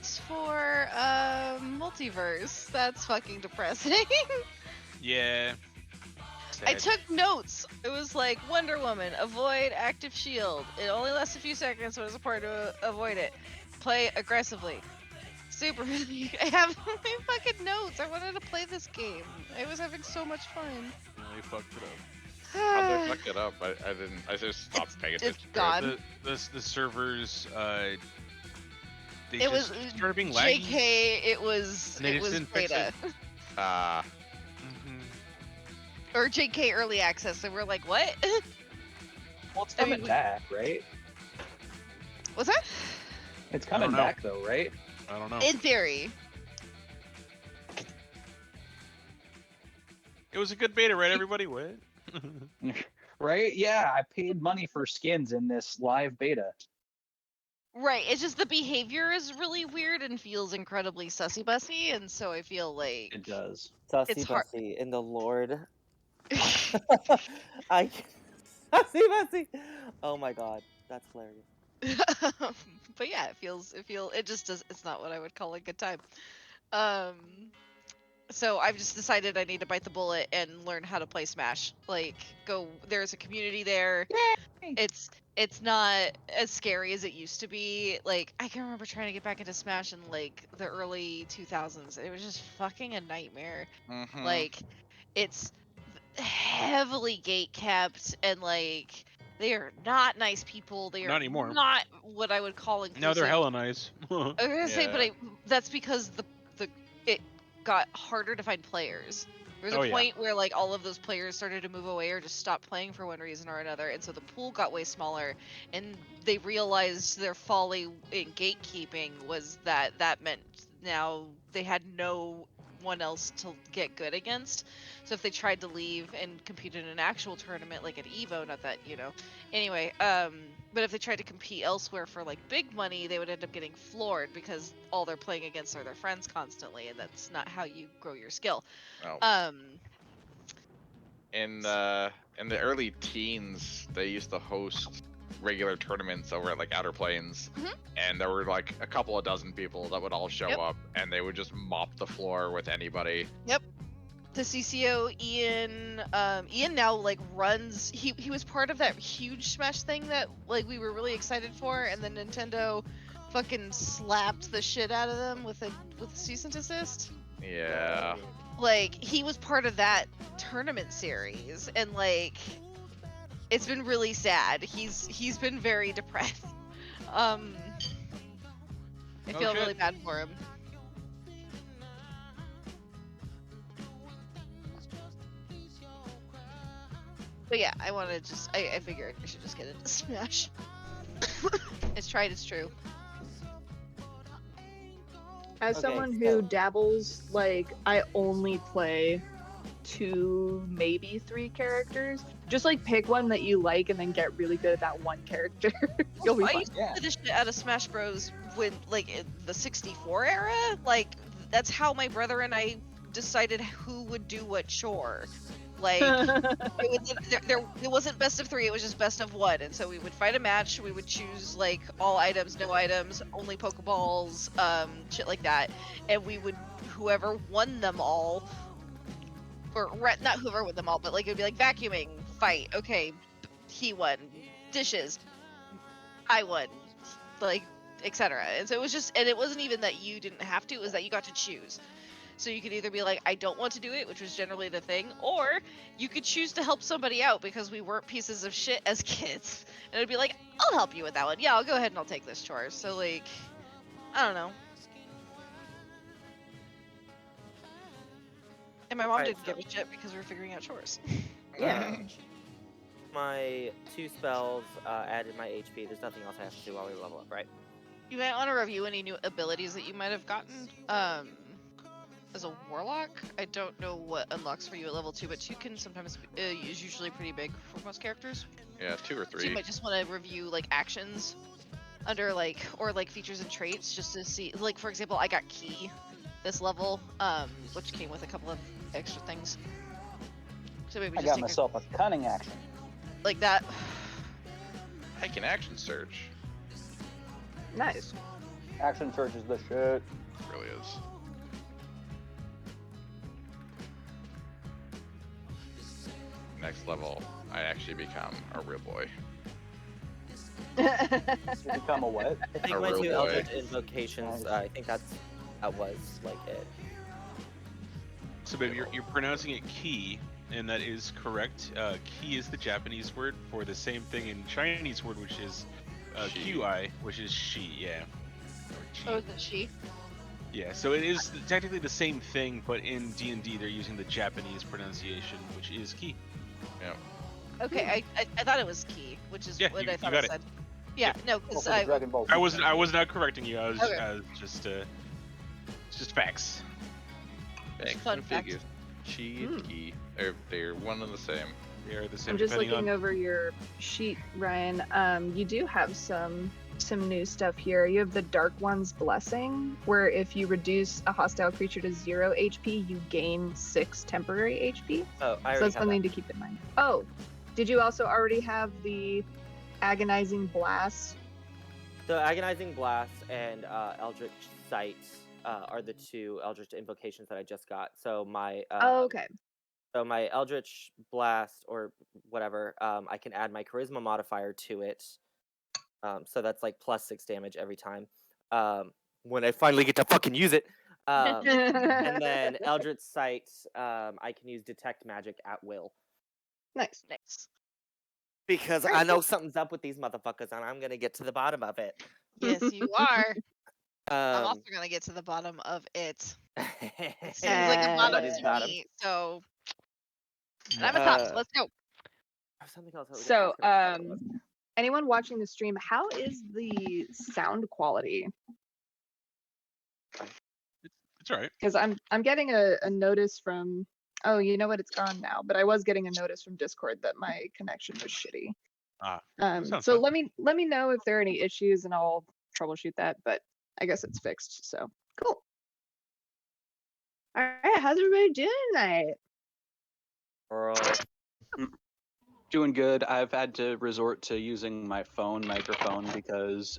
notes for Multiverse. That's fucking depressing. Yeah. I Sad. took notes. It was like Wonder Woman, avoid active shield. It only lasts a few seconds, so it's important to avoid it. Play aggressively. Super. I have my fucking notes. I wanted to play this game. I was having so much fun. They fucked it up. How'd they fuck it up? I didn't. I just stopped paying It's attention. gone. The servers they It just was started being laggy. JK. It was And they just didn't fix beta it. Ah, or JK early access. And we're like, what? Well, it's I mean, coming back, right? What's that? It's I coming don't know. back though, right? I don't know. In theory. It was a good beta, right? Everybody, what? Right? Yeah, I paid money for skins in this live beta. Right, it's just the behavior is really weird and feels incredibly sussy bussy, and so I feel like It does. It's Sussy hard- Bussy in the Lord. I Sussy Bussy. Oh my god, that's hilarious. but yeah, it just does. It's not what I would call a good time. So I've just decided I need to bite the bullet and learn how to play Smash. Like, there's a community there. Yay! It's not as scary as it used to be. Like, I can remember trying to get back into Smash in like the early 2000s. It was just fucking a nightmare. mhm. Like, it's heavily gate kept, and like they are not nice people. They are Not anymore. not what I would call inclusive. No, they're hella nice. I was gonna say, but Yeah. that's because it got harder to find players. There was Oh, a yeah. point where like all of those players started to move away or just stop playing for one reason or another, and so the pool got way smaller. And they realized their folly in gatekeeping was that meant now they had no one else to get good against. So if they tried to leave and compete in an actual tournament like at Evo, not that, anyway, but if they tried to compete elsewhere for like big money, they would end up getting floored because all they're playing against are their friends constantly, and that's not how you grow your skill. Oh. In the early teens, they used to host regular tournaments over at like Outer Plains, Mhm. and there were like a couple of dozen people that would all show Yep. up, and they would just mop the floor with anybody. The CCO Ian now like runs, he was part of that huge Smash thing that like we were really excited for, and then Nintendo fucking slapped the shit out of them with a cease and desist. Yeah. Like, he was part of that tournament series, and like it's been really sad. He's been very depressed. I Oh, feel shit. really bad for him. But yeah, I want to just I figured I should just get into Smash. It's tried, it's true. As Okay, someone so- who dabbles, like, I only play 2, maybe 3 characters. Just like pick one that you like and then get really good at that one character. You'll be I fine. used to Yeah. play this shit out of Smash Bros. When like in the 64 era. Like, that's how my brother and I decided who would do what chore. Like, it wasn't best of 3, it was just best of 1. And so we would fight a match, we would choose like all items, no items, only Pokeballs, shit like that. And we would, whoever won them all, or not whoever won them all, but like it would be like vacuuming, fight, okay, he won. Dishes, I won. Like, etc. And so it was just, and it wasn't even that you didn't have to, it was that you got to choose. So you could either be like, I don't want to do it, which was generally the thing, or you could choose to help somebody out because we weren't pieces of shit as kids. And it'd be like, I'll help you with that one. Yeah, I'll go ahead and I'll take this chore. So like, I don't know. And my mom Alright, didn't give a shit because we were figuring out chores. Yeah. My 2 spells added my HP. There's nothing else I have to do while we level up, right? You might want to review any new abilities that you might have gotten. As a warlock, I don't know what unlocks for you at level 2, but 2 can sometimes is usually pretty big for most characters. Yeah, 2 or So 3. you might just want to review like actions under like, or like features and traits just to see, like for example, I got key this level, which came with a couple of extra things. So maybe I just got take myself a cunning action. like that. I can action search. Nice. Action Surge is the shit. really is. Next level, I actually become a real boy. You become a what? I think A my real two boy. Eldritch Invocations, Nice. I think that was like it. So, baby, you're pronouncing it ki, and that is correct. Ki is the Japanese word for the same thing in Chinese word, which is She. qi, which is she. Yeah. Or Oh, chi. is it she? Yeah. So it is technically the same thing, but in D&D they're using the Japanese pronunciation, which is ki. Okay, I thought it was key, which is Yeah, what you- I you thought got it it. said. Yeah, no, Well, because for the Dragon Ball Z I was not correcting you. Okay. I was just it's just facts. Thanks fun and fact. figures. Chi and ki. They're one and the same. They are the same. I'm just depending looking on... over your sheet, Ryan. You do have some new stuff here. You have the Dark One's Blessing, where if you reduce a hostile creature to 0 HP, you gain 6 temporary HP. Oh, I So already that's have something that. to keep in mind. Oh, did you also already have the Agonizing Blast? So Agonizing Blast and Eldritch Sight are the two Eldritch Invocations that I just got. So my Oh, okay. So my Eldritch Blast or whatever, I can add my Charisma modifier to it. So that's like +6 damage every time. When I finally get to fucking use it. And then Eldritch Sight, I can use Detect Magic at will. Nice. Nice. Because Very I know cool. something's up with these motherfuckers and I'm gonna get to the bottom of it. Yes, you are. I'm Um, also gonna get to the bottom of it. It seems seems like a bottom Somebody's to me, so and I'm a top. Let's go. Something else. I was So, gonna ask her about. anyone watching the stream, how is the sound quality? It's alright. Because I'm getting a notice from. Oh, you know what? It's gone now. But I was getting a notice from Discord that my connection was shitty. Ah, So sounds fun. let me know if there are any issues, and I'll troubleshoot that. But I guess it's fixed. So cool. All right, how's everybody doing tonight? Girl. Doing good. I've had to resort to using my phone microphone because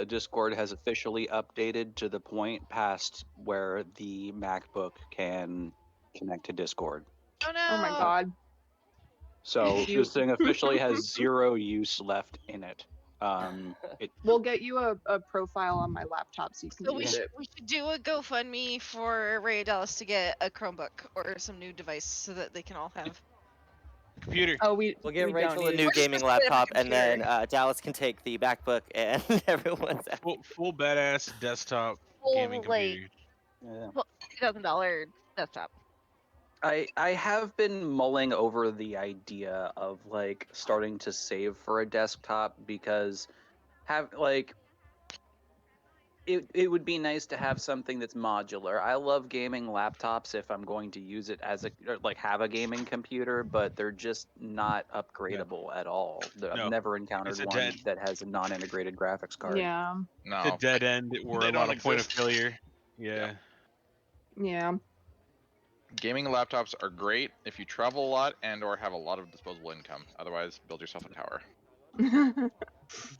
Discord has officially updated to the point past where the MacBook can connect to Discord. Oh no! Oh my god. So You- this thing officially has 0 use left in it. We'll get you a profile on my laptop so you can So we use should, it. we should do a GoFundMe for Ray Dallas to get a Chromebook or some new device so that they can all have. Computer. Oh, we We'll give we Rachel don't a need new it. gaming We're just gonna laptop, get a and then computer. Dallas can take the MacBook, and everyone's out. Full badass desktop gaming Full, like, computer. Yeah. $2,000 desktop. I have been mulling over the idea of like starting to save for a desktop because it would be nice to have something that's modular. I love gaming laptops if I'm going to use it as have a gaming computer, but they're just not upgradable at all. No, I've never encountered it's a one dead- that has a non-integrated graphics card. Yeah. No. The dead end or they a don't lot of point of exist. failure. Yeah. Yeah. Gaming laptops are great if you travel a lot and or have a lot of disposable income. Otherwise, build yourself a tower.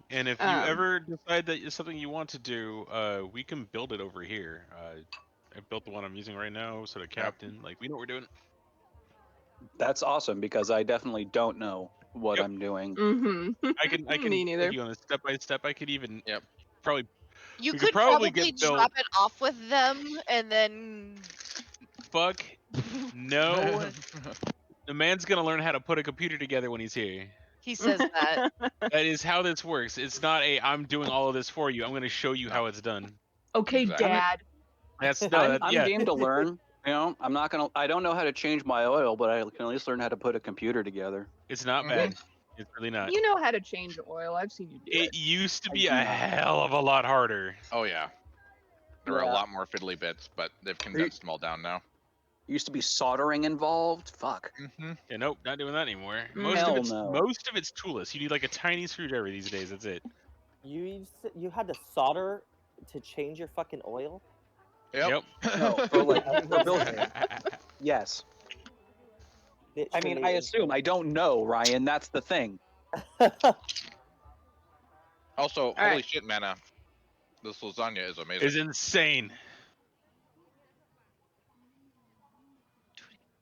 And if you Um, ever decide that it's something you want to do, we can build it over here. I built the one I'm using right now, so the captain, like, we know what we're doing. That's awesome because I definitely don't know what Yep. I'm doing. Mm-hmm. I can Me neither. take you on a step by step. I could even Yep. probably You We could could probably probably get built- drop it off with them and then. fuck no. The man's gonna learn how to put a computer together when he's here. He says that. That is how this works. It's not a I'm doing all of this for you. I'm gonna show you how it's done. Okay, Exactly. Dad. That's no, I'm, that, I'm yeah. game to learn. You know, I don't know how to change my oil, but I can at least learn how to put a computer together. It's not Mhm. bad. It's really not. You know how to change oil. I've seen you do It it. used to I be do a not. hell of a lot harder. Oh yeah. There are Yeah. a lot more fiddly bits, but they've condensed them all down now. Used to be soldering involved. Fuck. Mm-hmm. Yeah, nope, not doing that anymore. Hell no. Most of it's toolless. You need like a tiny screwdriver these days. That's it. You had to solder to change your fucking oil? Yep. No, for like for building. Yes. I mean, I Literally. assume. I don't know, Ryan. That's the thing. Also, holy right. shit, Mana. This lasagna is amazing. Is insane.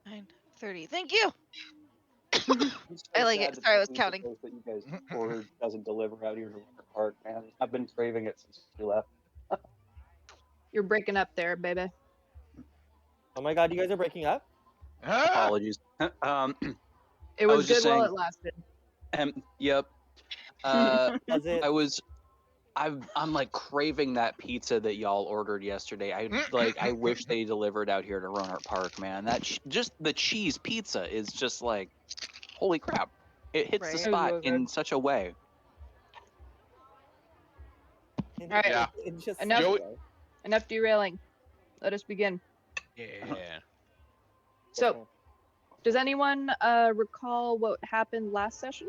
9, 30. Thank you. It's I so like sad it. that Sorry, I the was pizza counting. place that you guys ordered doesn't deliver out here to Winter Park, man. I've been craving it since you left. You're breaking up there, baby. Oh my god, you guys are breaking up? Ah! Apologies. It I was was just good while saying- it lasted. Yep. Does it? I'm like craving that pizza that y'all ordered yesterday. I wish they delivered out here to Roanoke Park, man. That just the cheese pizza is just like, holy crap! It hits Right. the It was spot really in good. such a way. Alright. Yeah. It's just Enough. Joey- Enough derailing. Let us begin. Yeah. So, does anyone recall what happened last session?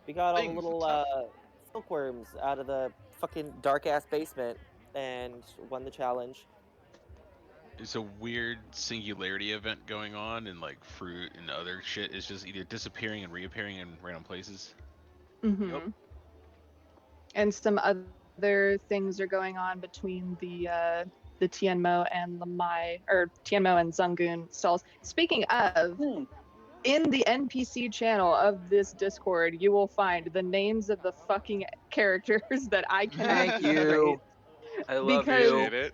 we got all the Things little and silkworms out of the fucking dark ass basement and won the challenge. There's a weird singularity event going on, and like fruit and other shit is just either disappearing and reappearing in random places. Mm-hmm. And some other things are going on between the Tianmo and the Mai, or Tianmo and Zungun stalls. Speaking of, in the NPC channel of this Discord, you will find the names of the fucking characters that I cannot Thank generate. you. I love Because- you. Appreciate it.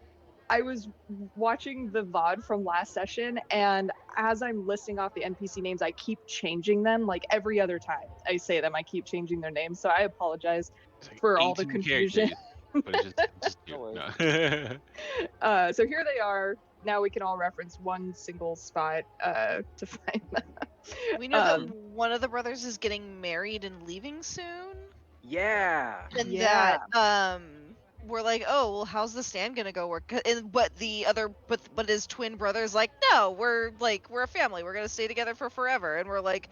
I was watching the VOD from last session, and as I'm listing off the NPC names, I keep changing them. Like every other time I say them, I keep changing their names. So I apologize It's like for all the 18 confusion. characters, but it's just you. No worries. No. So here they are. Now we can all reference one single spot to find them. We know that one of the brothers is getting married and leaving soon. Yeah. And Yeah. that we're like, oh well, how's the stand gonna go work? But the other, but his twin brother's like, no, we're a family. We're gonna stay together for forever. And we're like,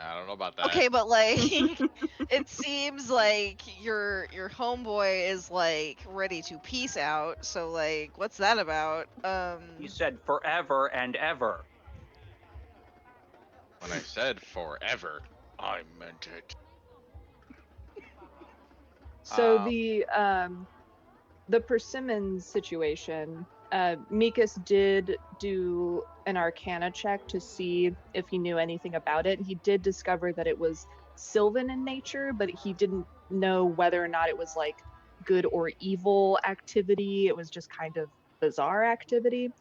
I don't know about that. okay, but like, it seems like your homeboy is like ready to peace out. So like, what's that about? You said forever and ever. When I said forever, I meant it. So the persimmons situation, Mikas did do an Arcana check to see if he knew anything about it. He did discover that it was Sylvan in nature, but he didn't know whether or not it was like good or evil activity. It was just kind of bizarre activity.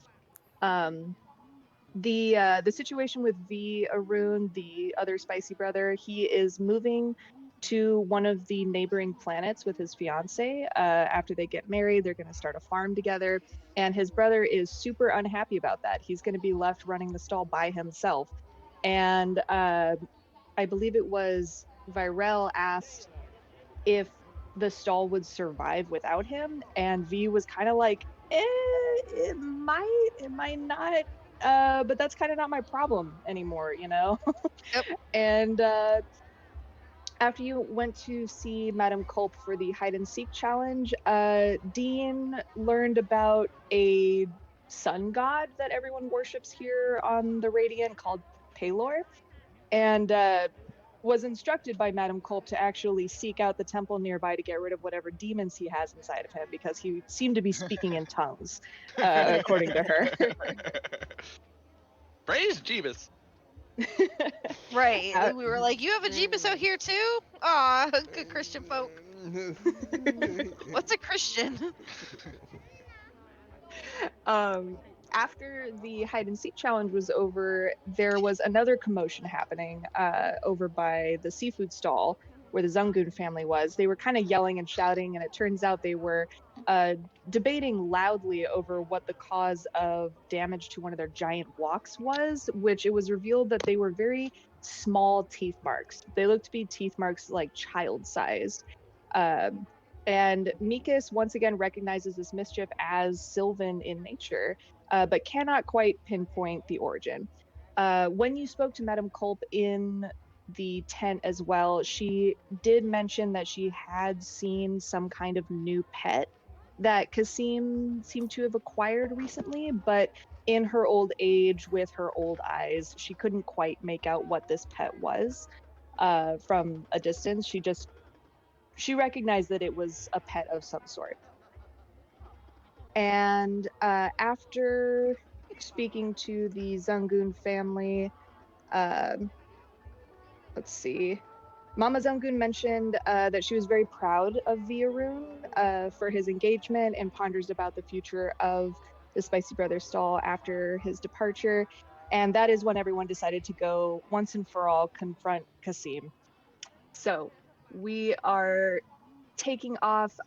The situation with V Arun, the other spicy brother, he is moving to one of the neighboring planets with his fiance. After they get married, they're going to start a farm together, and his brother is super unhappy about that. He's going to be left running the stall by himself. And I believe it was Virel asked if the stall would survive without him, and V was kind of like, it might not. But that's kind of not my problem anymore, you know? Yep. And after you went to see Madame Culp for the hide and seek challenge, Dean learned about a sun god that everyone worships here on the Radiant called Pelor, and was instructed by Madame Culp to actually seek out the temple nearby to get rid of whatever demons he has inside of him, because he seemed to be speaking in tongues, according to her. Praise Jeebus. right. Uh, We were like, you have a Jeebus out here too? Aw, good Christian folk. What's a Christian? After the hide and seek challenge was over, there was another commotion happening over by the seafood stall where the Zungun family was. They were kind of yelling and shouting, and it turns out they were debating loudly over what the cause of damage to one of their giant walks was, which it was revealed that they were very small teeth marks. They looked to be teeth marks like child-sized. And Mikas once again recognizes this mischief as Sylvan in nature, but cannot quite pinpoint the origin. When you spoke to Madame Culp in the tent as well, she did mention that she had seen some kind of new pet that Kasim seemed to have acquired recently, but in her old age with her old eyes, she couldn't quite make out what this pet was from a distance. She just she recognized that it was a pet of some sort. And after speaking to the Zungun family, let's see. Mama Zungun mentioned that she was very proud of Viarun for his engagement and ponders about the future of the Spicy Brothers stall after his departure. And that is when everyone decided to go once and for all confront Kasim. So we are taking off.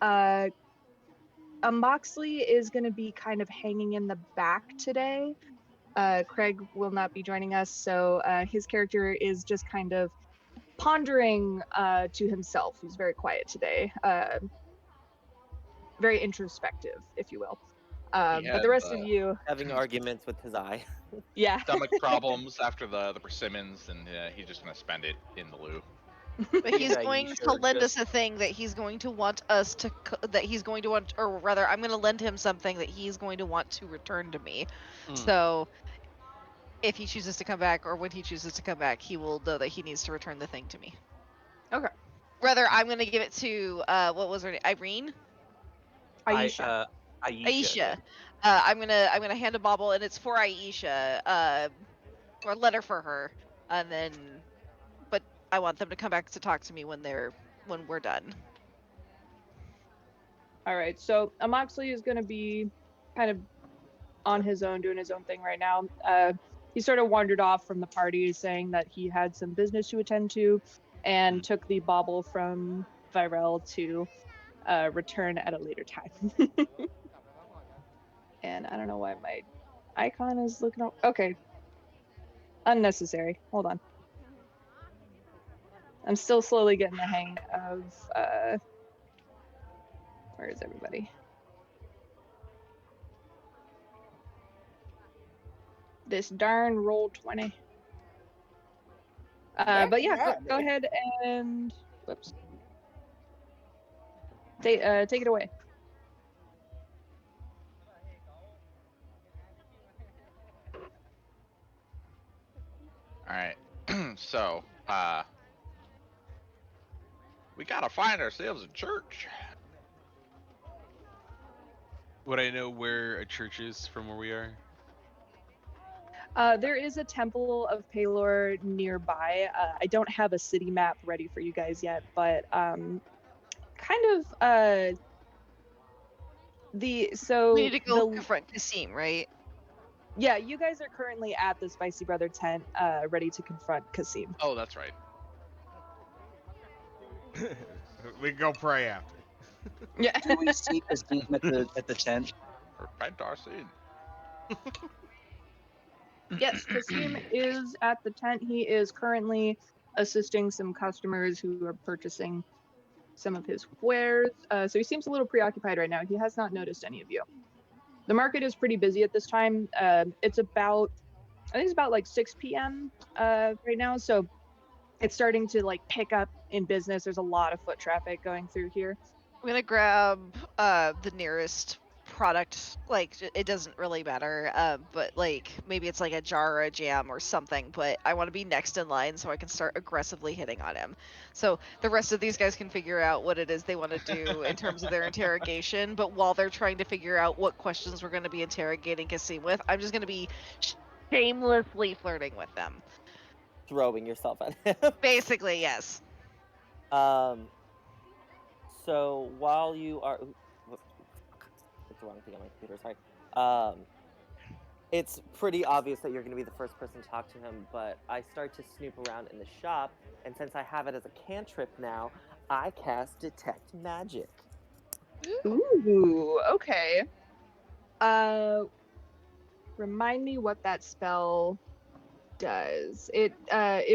Moxley is going to be kind of hanging in the back today. Craig will not be joining us, so his character is just kind of pondering to himself. He's very quiet today, very introspective, if you will. He But the had, rest of you, Having arguments with his eye. yeah. stomach problems after the persimmons, and he's just gonna spend it in the loo. But he's Yeah, you going to sure lend just- us a thing that he's going to want us to, that he's going to want, or rather, I'm going to lend him something that he's going to want to return to me. So, if he chooses to come back, or when he chooses to come back, he will know that he needs to return the thing to me. Okay. Rather, I'm going to give it to, what was her name? Irene? Aisha. Aisha. I'm gonna hand a bauble, and it's for Aisha. Or a letter for her, and then, but I want them to come back to talk to me when we're done. All right, so Moxley is going to be kind of on his own, doing his own thing right now. He sort of wandered off from the party, saying that he had some business to attend to, and took the bauble from Virel to return at a later time. And I don't know why my icon is looking. Okay, unnecessary. Hold on. I'm still slowly getting the hang of. Where is everybody? This darn Roll20. But yeah, go ahead and whoops. Take it away. All right. So, we gotta find ourselves a church. Would I know where a church is from where we are? There is a Temple of Palor nearby. I don't have a city map ready for you guys yet, but kind of we need to go confront Kasim, right? Yeah, you guys are currently at the Spicy Brother tent, ready to confront Kasim. Oh, that's right. We can go pray after. Yeah. Do we see Kasim at the tent? Repent our sin. Yes, Kasim is at the tent. He is currently assisting some customers who are purchasing some of his wares. So he seems a little preoccupied right now. He has not noticed any of you. The market is pretty busy at this time. It's about, I think it's about like 6 p.m. Right now. So it's starting to like pick up in business. There's a lot of foot traffic going through here. I'm gonna grab the nearest product. Like, it doesn't really matter, but like maybe it's like a jar or a jam or something, but I want to be next in line so I can start aggressively hitting on him. So the rest of these guys can figure out what it is they want to do in terms of their interrogation, but while they're trying to figure out what questions we're going to be interrogating Kasim with, I'm just going to be shamelessly flirting with them. Throwing yourself at him. Basically, yes. So while you are, that's the wrong thing on my computer. Sorry. It's pretty obvious that you're going to be the first person to talk to him, but I start to snoop around in the shop, and since I have it as a cantrip now, I cast Detect Magic. Ooh, okay. Remind me what that spell does. It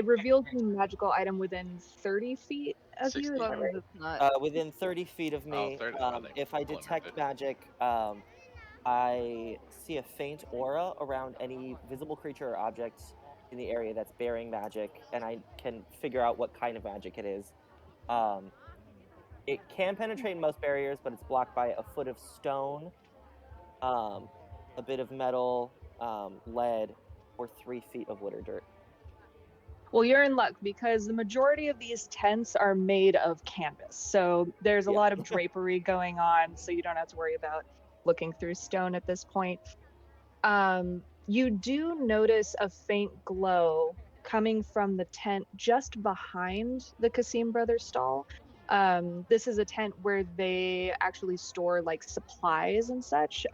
reveals a magical item within 30 feet of you. Is that right? Within 30 feet of me, 30, if I detect magic, I see a faint aura around any visible creature or object in the area that's bearing magic, and I can figure out what kind of magic it is. It can penetrate most barriers, but it's blocked by a foot of stone, a bit of metal, lead, or 3 feet of wood or dirt. Well, you're in luck because the majority of these tents are made of canvas. So there's a Yeah. lot of drapery going on, so you don't have to worry about looking through stone at this point. You do notice a faint glow coming from the tent just behind the Kasim Brothers stall. This is a tent where they actually store like supplies and such.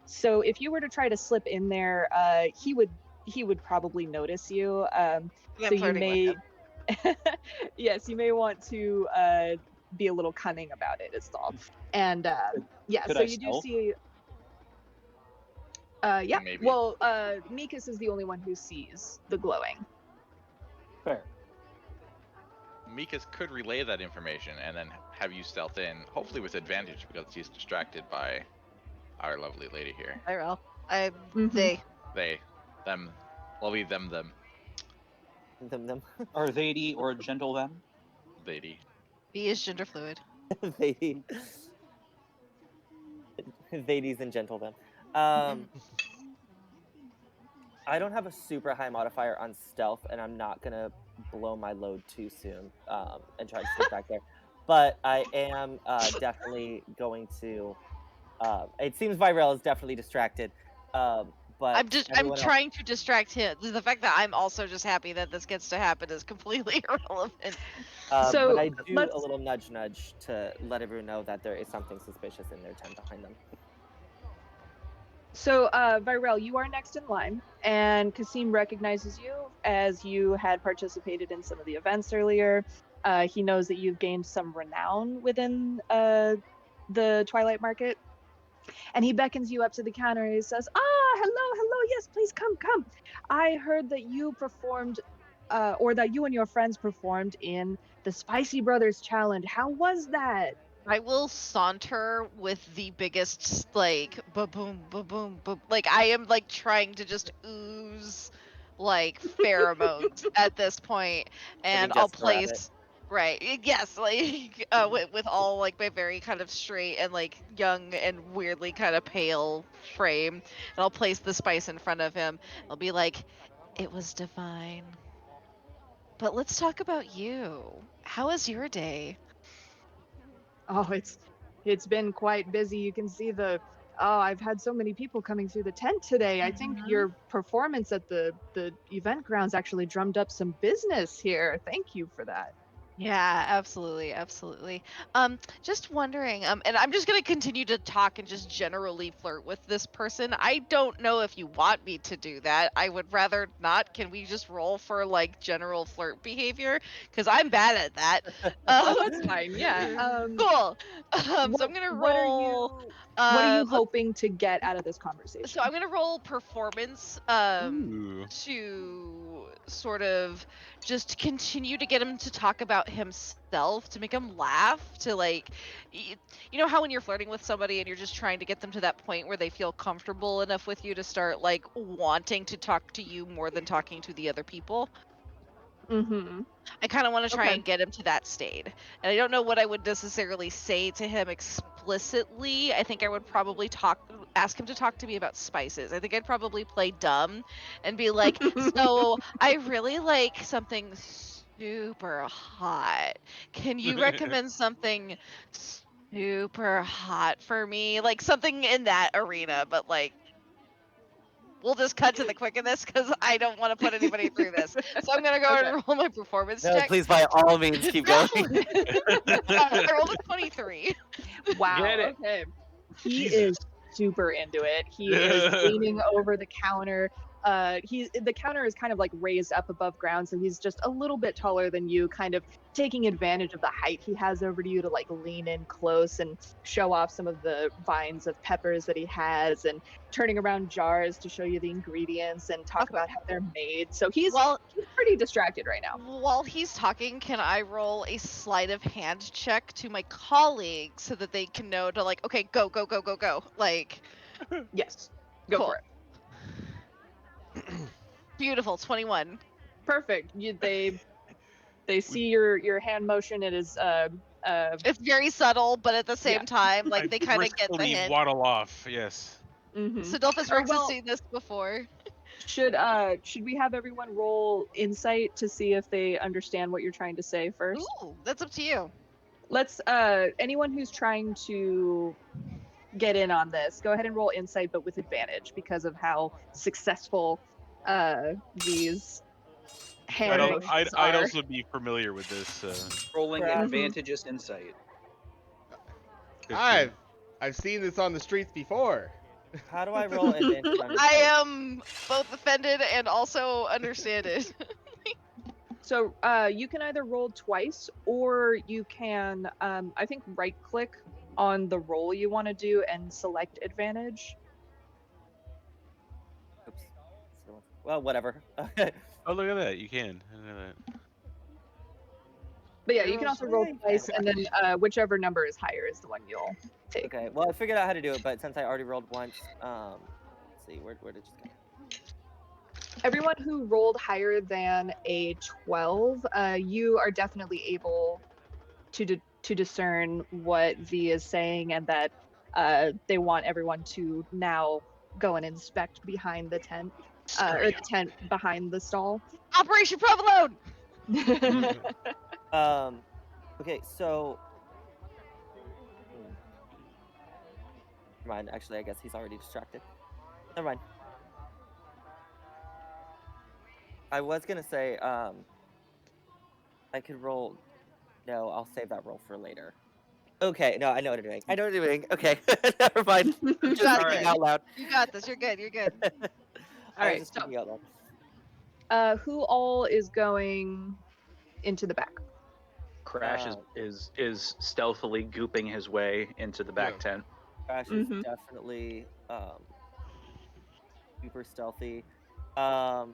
So if you were to try to slip in there, he would probably notice you. So I'm you flirting with may, yes, you may want to be a little cunning about it. Is all. And yeah, Could so I you do stealth? see. Yeah. Maybe. Well, Mikas is the only one who sees the glowing. Fair. Mikas could relay that information and then have you stealth in, hopefully with advantage because he's distracted by our lovely lady here. IRL. I Mhm. They, them, lovely them, Them. Are they or gentle them? lady. B is gender fluid. They. Ladies and gentlemen. I don't have a super high modifier on stealth, and I'm not gonna blow my load too soon and try to stick back there. But I am definitely going to. It seems Virel is definitely distracted. But I'm everyone else- trying to distract him. The fact that I'm also just happy that this gets to happen is completely irrelevant. So, but I do let's- a little nudge to let everyone know that there is something suspicious in their tent behind them. So, Virel, you are next in line, and Kasim recognizes you as you had participated in some of the events earlier. He knows that you've gained some renown within the Twilight Market, and he beckons you up to the counter. And he says, hello, yes, please come. I heard that you performed, or that you and your friends performed in the Spicy Brothers Challenge. How was that? I will saunter with the biggest like ba-boom, ba-boom, ba like I am like trying to just ooze like pheromones at this point, and I'll Jessica Rabbit. place yes, like with all like my very kind of straight and like young and weirdly kind of pale frame, and I'll place the spice in front of him. I'll be like, it was divine. But let's talk about you. How was your day? Oh, it's been quite busy. You can see I've had so many people coming through the tent today. I think your performance at the event grounds actually drummed up some business here. Thank you for that. Yeah, absolutely. Just wondering, and I'm just gonna continue to talk and just generally flirt with this person. I don't know if you want me to do that. I would rather not. Can we just roll for like general flirt behavior? Because I'm bad at that. That's fine. Yeah. Cool. So I'm gonna roll. What are you let's- hoping to get out of this conversation? So I'm gonna roll performance Ooh. to sort of just continue to get him to talk about himself, to make him laugh, to like you know how when you're flirting with somebody and you're just trying to get them to that point where they feel comfortable enough with you to start like wanting to talk to you more than talking to the other people. Mm-hmm. I kind of want to try Okay. and get him to that state. And I don't know what I would necessarily say to him explicitly. I think I would probably ask him to talk to me about spices. I think I'd probably play dumb and be like, so I really like something super hot. Can you recommend something super hot for me? Like something in that arena, but like, we'll just cut to the quick of this because I don't want to put anybody through this. So I'm gonna go ahead and roll my performance No, check. please, by all means, keep going. I rolled a 23. Wow. Get it. Okay. He Jesus. is super into it. He is leaning over the counter. The counter is kind of like raised up above ground, so he's just a little bit taller than you, kind of taking advantage of the height he has over to you to like lean in close and show off some of the vines of peppers that he has, and turning around jars to show you the ingredients and talk about how they're made. So he's pretty distracted right now. While he's talking, can I roll a sleight of hand check to my colleagues so that they can know to like, okay, go. Like, Yes. Go Cool. for it. beautiful, 21. Perfect. They see your hand motion. It is It's very subtle, but at the same Yeah. time, like I they kind of get the briskly hint. waddle off. Yes. mhm. So Dolphus Or Rex has well- seen this before. Should we have everyone roll insight to see if they understand what you're trying to say first? Ooh, that's up to you. Let's anyone who's trying to get in on this, go ahead and roll insight, but with advantage because of how successful these hand I'd are. also be familiar with this. Rolling Crap. advantageous insight. 15. I've seen this on the streets before. How do I roll advantage on I insight? am both offended and also understand it. So you can either roll twice, or you can, I think, right-click on the roll you want to do and select advantage. Oops. Well, whatever. Oh, look at that! You can. I know that. But yeah, you can also roll Yay. twice, and then whichever number is higher is the one you'll take. Okay, well, I figured out how to do it, but since I already rolled once, let's see, where did it just go? Everyone who rolled higher than a 12, you are definitely able to discern what V is saying, and that they want everyone to now go and inspect behind the tent, or the tent behind the stall. Operation Provolone! Okay, so. Never mind, actually, I guess he's already distracted. Never mind. I was gonna say, I could roll. No, I'll save that roll for later. Okay, no, I know what I'm doing. I know what I'm doing. Okay, never mind. I'm just Got thinking it. out loud. You got this. You're good. You're good. I Alright, was just so- thinking out loud. Who all is going into the back? Crash is stealthily gooping his way into the back tent. Crash Mhm. is definitely super stealthy. Fuck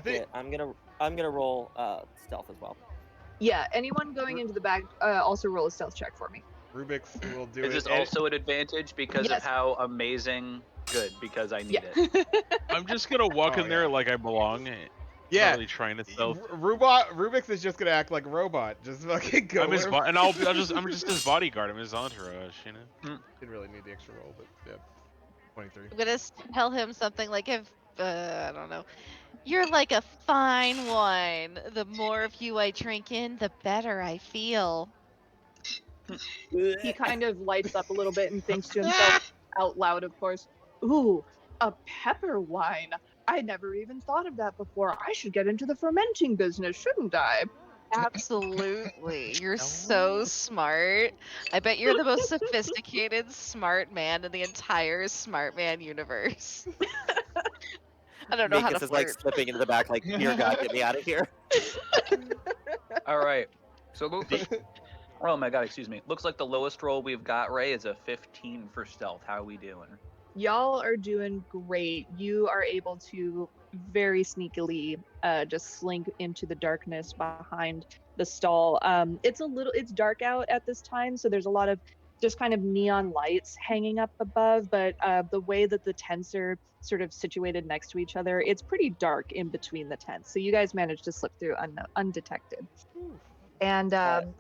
think- it. I'm gonna roll stealth as well. Yeah, anyone going into the back, also roll a stealth check for me. Rubik's will do Is it. this also an advantage because Yes. of how amazing? Good, because I need Yeah. it. I'm just gonna walk Oh, in there yeah. like I belong. Yeah. Not really trying to stealth. Rubik's is just gonna act like a robot. Just fucking go. I'm his where- and I'm just his bodyguard. I'm his entourage. You know. Didn't really need the extra roll, but yeah. 23. I'm gonna tell him something like, if I don't know, you're like a fine wine. The more of you I drink in, the better I feel. He kind of lights up a little bit and thinks to himself out loud, of course, ooh, a pepper wine. I never even thought of that before. I should get into the fermenting business, shouldn't I? Absolutely. You're so smart. I bet you're the most sophisticated smart man in the entire smart man universe. I don't know how Makus to is like flirt. slipping into the back, like, dear God, get me out of here. All right. So oh my god, excuse me. Looks like the lowest roll we've got, Ray, is a 15 for stealth. How are we doing? Y'all are doing great. You are able to very sneakily just slink into the darkness behind the stall. It's dark out at this time, so there's a lot of just kind of neon lights hanging up above, but the way that the tents are sort of situated next to each other, it's pretty dark in between the tents. So you guys managed to slip through undetected. And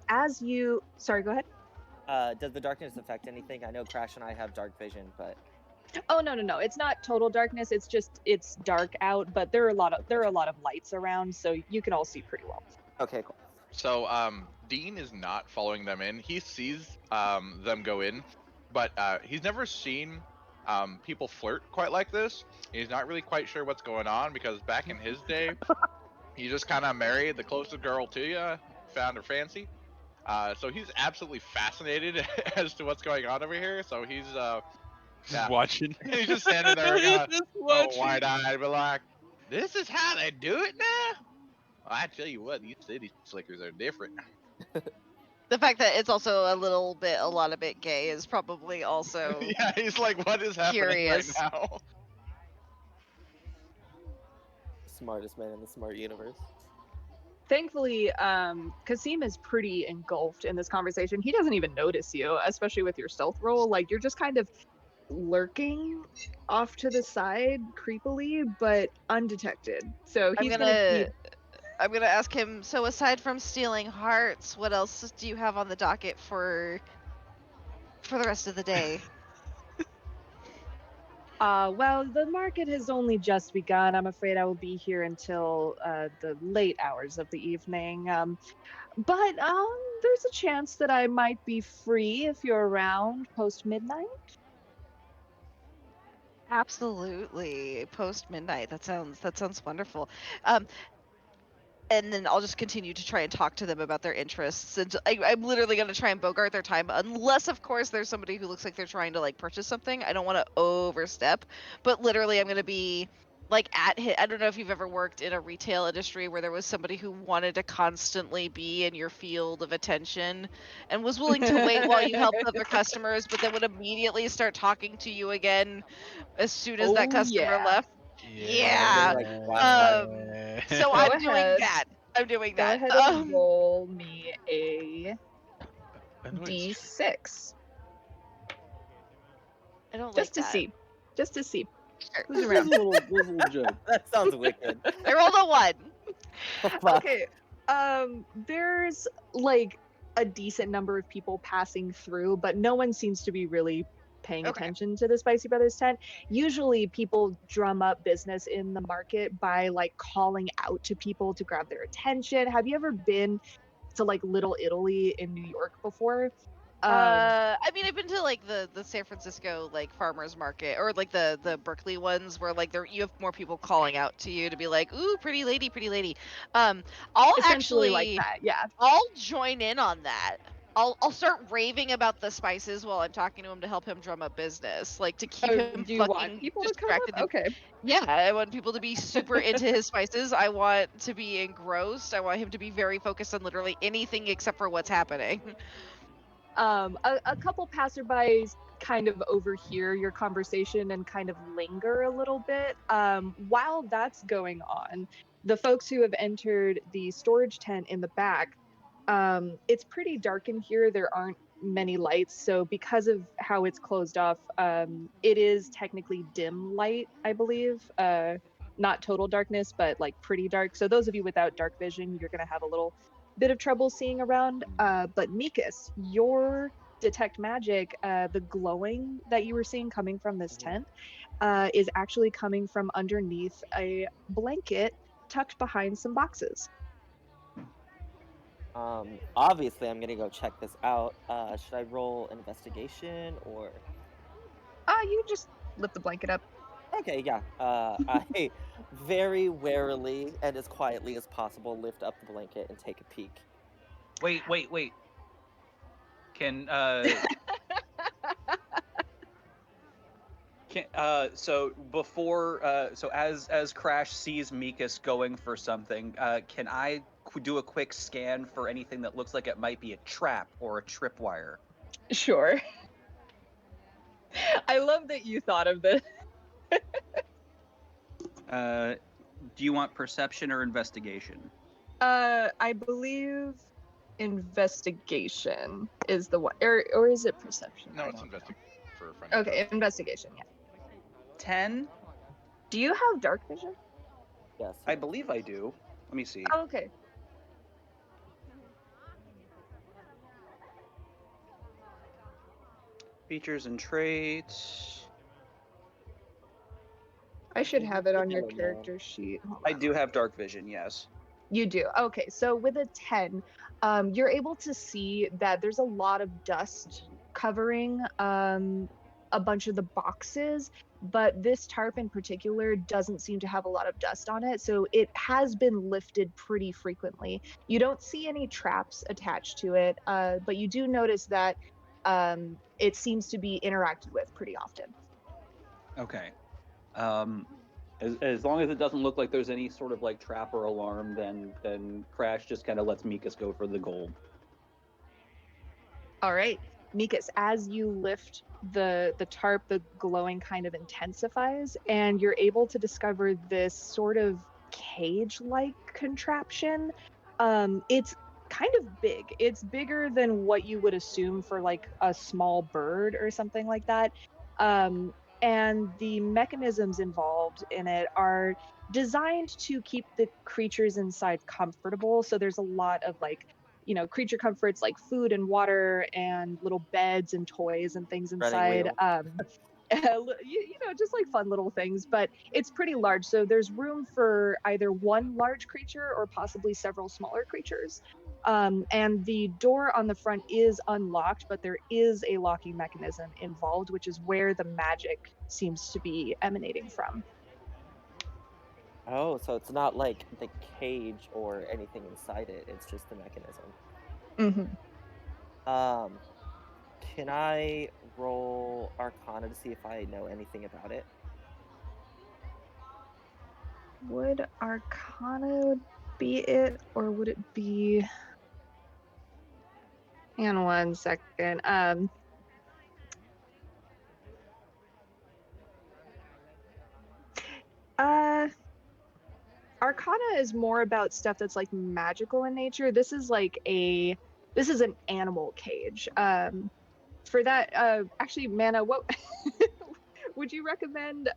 as you, sorry, go ahead. Does the darkness affect anything? I know Crash and I have dark vision, but Oh no, it's not total darkness. It's dark out, but there are a lot of lights around, so you can all see pretty well. okay, cool. So Dean is not following them in. He sees them go in, but he's never seen people flirt quite like this. He's not really quite sure what's going on because back in his day, he just kind of married the closest girl to you, found her fancy. So he's absolutely fascinated as to what's going on over here. So he's Just Yeah. watching. he's just standing there, Just so watching. wide-eyed, but like, this is how they do it now. Well, I tell you what, these city slickers are different. The fact that it's also a lot of bit gay is probably also Yeah, he's like, what is happening Curious. right now? Smartest man in the smart universe. Thankfully, Kasim is pretty engulfed in this conversation. He doesn't even notice you, especially with your stealth roll. Like, you're just kind of lurking off to the side creepily, but undetected. So he's I'm gonna ask him, so aside from stealing hearts, what else do you have on the docket for the rest of the day? Well, the market has only just begun. I'm afraid I will be here until the late hours of the evening. But there's a chance that I might be free if you're around post midnight. Absolutely. Post midnight. That sounds wonderful. Um, and then I'll just continue to try and talk to them about their interests. And I'm literally going to try and bogart their time, unless, of course, there's somebody who looks like they're trying to like purchase something. I don't want to overstep, but literally, I'm going to be like I don't know if you've ever worked in a retail industry where there was somebody who wanted to constantly be in your field of attention and was willing to wait while you helped other customers, but then would immediately start talking to you again as soon as that Oh, customer yeah. left. Yeah. Like, flashback. So Go I'm doing ahead. that. I'm doing Go that. ahead and roll me a Annoyance. d6 I don't like just to that. see. Just to see Sure. who's This is around. a little joke. That sounds wicked. I rolled a 1. Fuck. Okay. There's like a decent number of people passing through, but no one seems to be really paying Okay. attention to the Spicy Brothers tent. Usually people drum up business in the market by like calling out to people to grab their attention. Have you ever been to like Little Italy in New York before? I mean, I've been to like the San Francisco like farmers market or like the Berkeley ones where like you have more people calling out to you to be like, "Ooh, pretty lady, pretty lady." I'll essentially actually like that, yeah. I'll join in on that. I'll start raving about the spices while I'm talking to him to help him drum up business, like to keep him Do you want fucking people to come distracted. up? Okay. Yeah, I want people to be super into his spices. I want to be engrossed. I want him to be very focused on literally anything except for what's happening. A couple passerbys kind of overhear your conversation and kind of linger a little bit. While that's going on, the folks who have entered the storage tent in the back, it's pretty dark in here. There aren't many lights, so because of how it's closed off, it is technically dim light, I believe. Not total darkness, but like pretty dark. So those of you without dark vision, you're gonna have a little bit of trouble seeing around. But Mikas, your detect magic, the glowing that you were seeing coming from this tent, is actually coming from underneath a blanket tucked behind some boxes. Obviously, I'm gonna go check this out. Should I roll investigation or? You just lift the blanket up. Okay, yeah. I very warily and as quietly as possible lift up the blanket and take a peek. Wait. Can so before so as Crash sees Mikas going for something, can I do a quick scan for anything that looks like it might be a trap or a tripwire? Sure. I love that you thought of this. Do you want perception or investigation? I believe investigation is the one, or is it perception? No, it's investigation for a friend. Okay, investigation. Yeah. 10? Do you have dark vision? Yes. I believe I do. Let me see. Oh, okay. Features and traits. I should have it on your I don't know. character sheet. Hold I on. do have dark vision, yes. You do. Okay, so with a 10, you're able to see that there's a lot of dust covering a bunch of the boxes, but this tarp in particular doesn't seem to have a lot of dust on it, so it has been lifted pretty frequently. You don't see any traps attached to it, but you do notice that it seems to be interacted with pretty often. Okay. As long as it doesn't look like there's any sort of like trap or alarm, then Crash just kind of lets Mikas go for the gold. All right, Mikas, as you lift the tarp, the glowing kind of intensifies, and you're able to discover this sort of cage-like contraption. It's kind of big. It's bigger than what you would assume for like a small bird or something like that. And the mechanisms involved in it are designed to keep the creatures inside comfortable. So there's a lot of like, creature comforts like food and water and little beds and toys and things Running inside. wheel. you know, just like fun little things, but it's pretty large. So there's room for either one large creature or possibly several smaller creatures. And the door on the front is unlocked, but there is a locking mechanism involved, which is where the magic seems to be emanating from. Oh, so it's not like the cage or anything inside it. It's just the mechanism. Mm-hmm. Can I roll Arcana to see if I know anything about it? Would Arcana be it, or would it be? Hang on 1 second. Arcana is more about stuff that's like magical in nature. This is an animal cage. For that, actually, Mana, what would you recommend?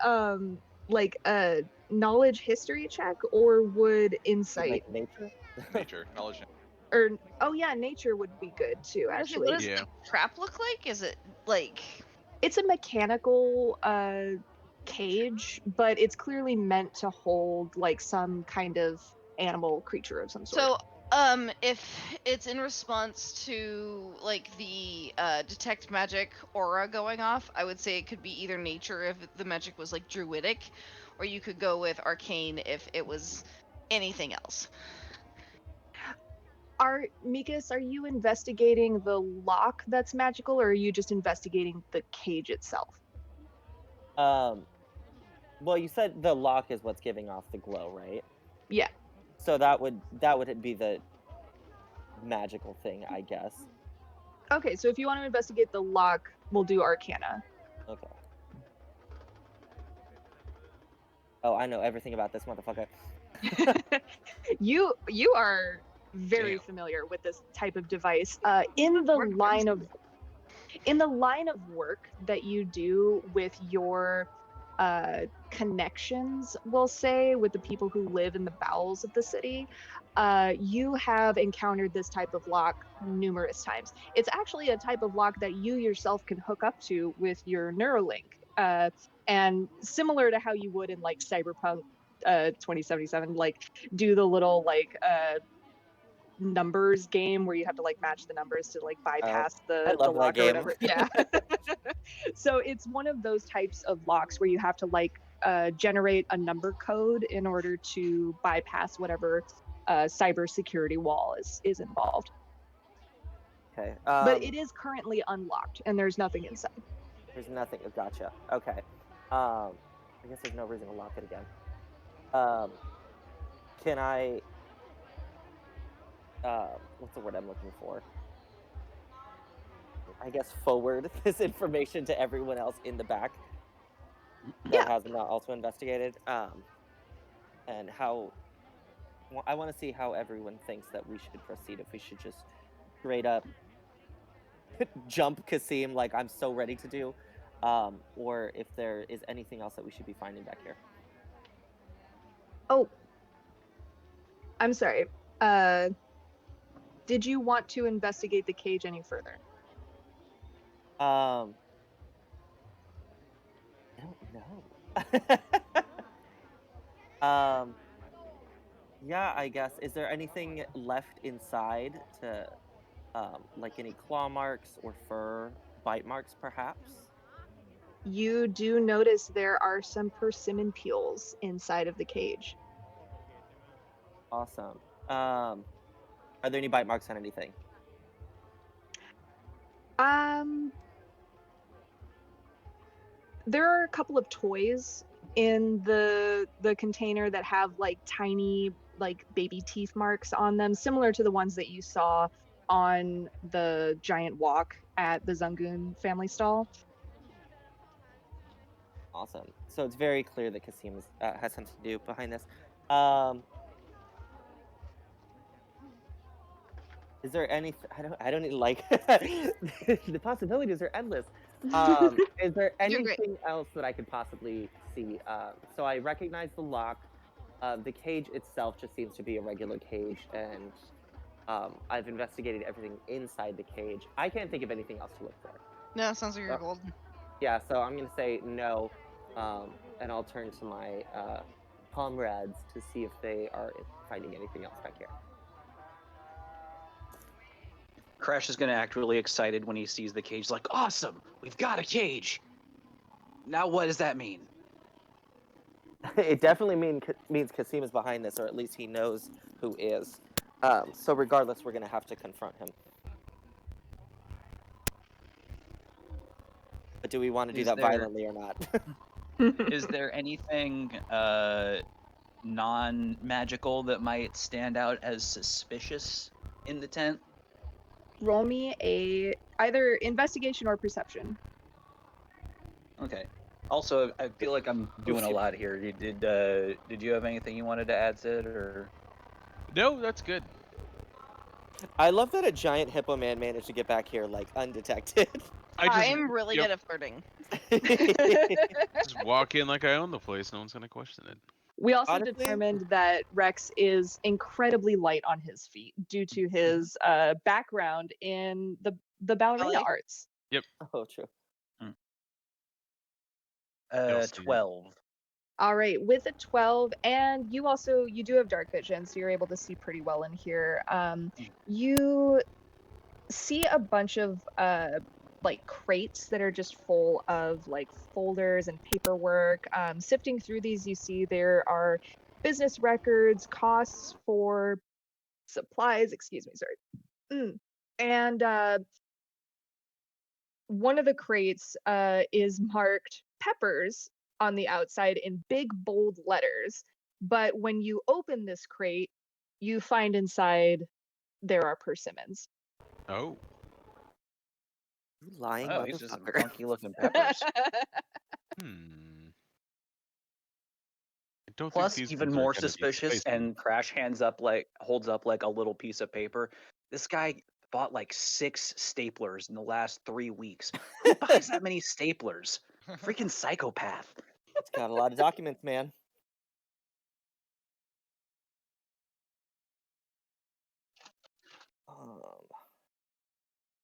Like a knowledge history check, or would insight Like nature? Nature, knowledge. or oh yeah, nature would be good too. Okay, Actually, what does Yeah. the trap look like? Is it like it's a mechanical cage, but it's clearly meant to hold like some kind of animal creature of some sort. so? If it's in response to like the detect magic aura going off, I would say it could be either nature if the magic was like druidic, or you could go with arcane if it was anything else. Mikas, are you investigating the lock that's magical, or are you just investigating the cage itself? Well, you said the lock is what's giving off the glow, right? Yeah. So that would be the magical thing, I guess. Okay, so if you want to investigate the lock, we'll do Arcana. Okay. Oh, I know everything about this motherfucker. You are very Damn. familiar with this type of device. In the line of work that you do with your connections, we'll say, with the people who live in the bowels of the city, you have encountered this type of lock numerous times. It's actually a type of lock that you yourself can hook up to with your Neuralink. And similar to how you would in like Cyberpunk 2077, like do the little like numbers game where you have to like match the numbers to like bypass I the love that lock or game. whatever. Yeah. So it's one of those types of locks where you have to like generate a number code in order to bypass whatever cybersecurity wall is involved. Okay. But it is currently unlocked and there's nothing inside. There's nothing. Gotcha. Okay. I guess there's no reason to lock it again. Can I? What's the word I'm looking for? I guess forward this information to everyone else in the back that Yeah. has not also investigated. And how I want to see how everyone thinks that we should proceed. If we should just straight up jump Kasim like I'm so ready to do, or if there is anything else that we should be finding back here. Oh, I'm sorry. Did you want to investigate the cage any further? I don't know. Yeah, I guess. Is there anything left inside to, like any claw marks or fur, bite marks, perhaps? You do notice there are some persimmon peels inside of the cage. Awesome. Are there any bite marks on anything? There are a couple of toys in the container that have like tiny like baby teeth marks on them, similar to the ones that you saw on the giant walk at the Zungun family stall. Awesome. So it's very clear that Kasim has something to do behind this. Is there any? I don't even like the possibilities are endless. Is there You're great. anything else that I could possibly see? So I recognize the lock. The cage itself just seems to be a regular cage, and I've investigated everything inside the cage. I can't think of anything else to look for. No, sounds like you're Oh. golden. Yeah, so I'm gonna say no, and I'll turn to my comrades to see if they are finding anything else back here. Crash is going to act really excited when he sees the cage, like, awesome, we've got a cage. Now what does that mean? It definitely means Kasim is behind this, or at least he knows who is. So regardless, we're gonna have to confront him. But do we want to do Is that there- violently or not? Is there anything non-magical that might stand out as suspicious in the tent? Roll me a either investigation or perception. Okay. Also, I feel like I'm doing a lot here. Did you have anything you wanted to add, Sid, or? No, that's good. I love that a giant hippo man managed to get back here like undetected. I'm really good at flirting. Just walk in like I own the place. No one's gonna question it. We also Honestly- determined that Rex is incredibly light on his feet due to his background in the ballerina Ballet? arts. Oh, true. You'll see. 12. All right, with a 12, and you do have dark vision, so you're able to see pretty well in here. You see a bunch of like crates that are just full of like folders and paperwork. Sifting through these, you see there are business records, costs for supplies. Excuse me, sorry. And one of the crates is marked peppers on the outside in big bold letters, but when you open this crate, you find inside there are persimmons. Oh, You lying Oh, these are some motherfucker. funky-looking peppers. hmm. I don't Plus, think these even ones are more gonna be suspicious, spicy. and Crash holds up like a little piece of paper. This guy bought like 6 staplers in the last 3 weeks. Who buys that many staplers? Freaking psychopath. It's got a lot of documents, man.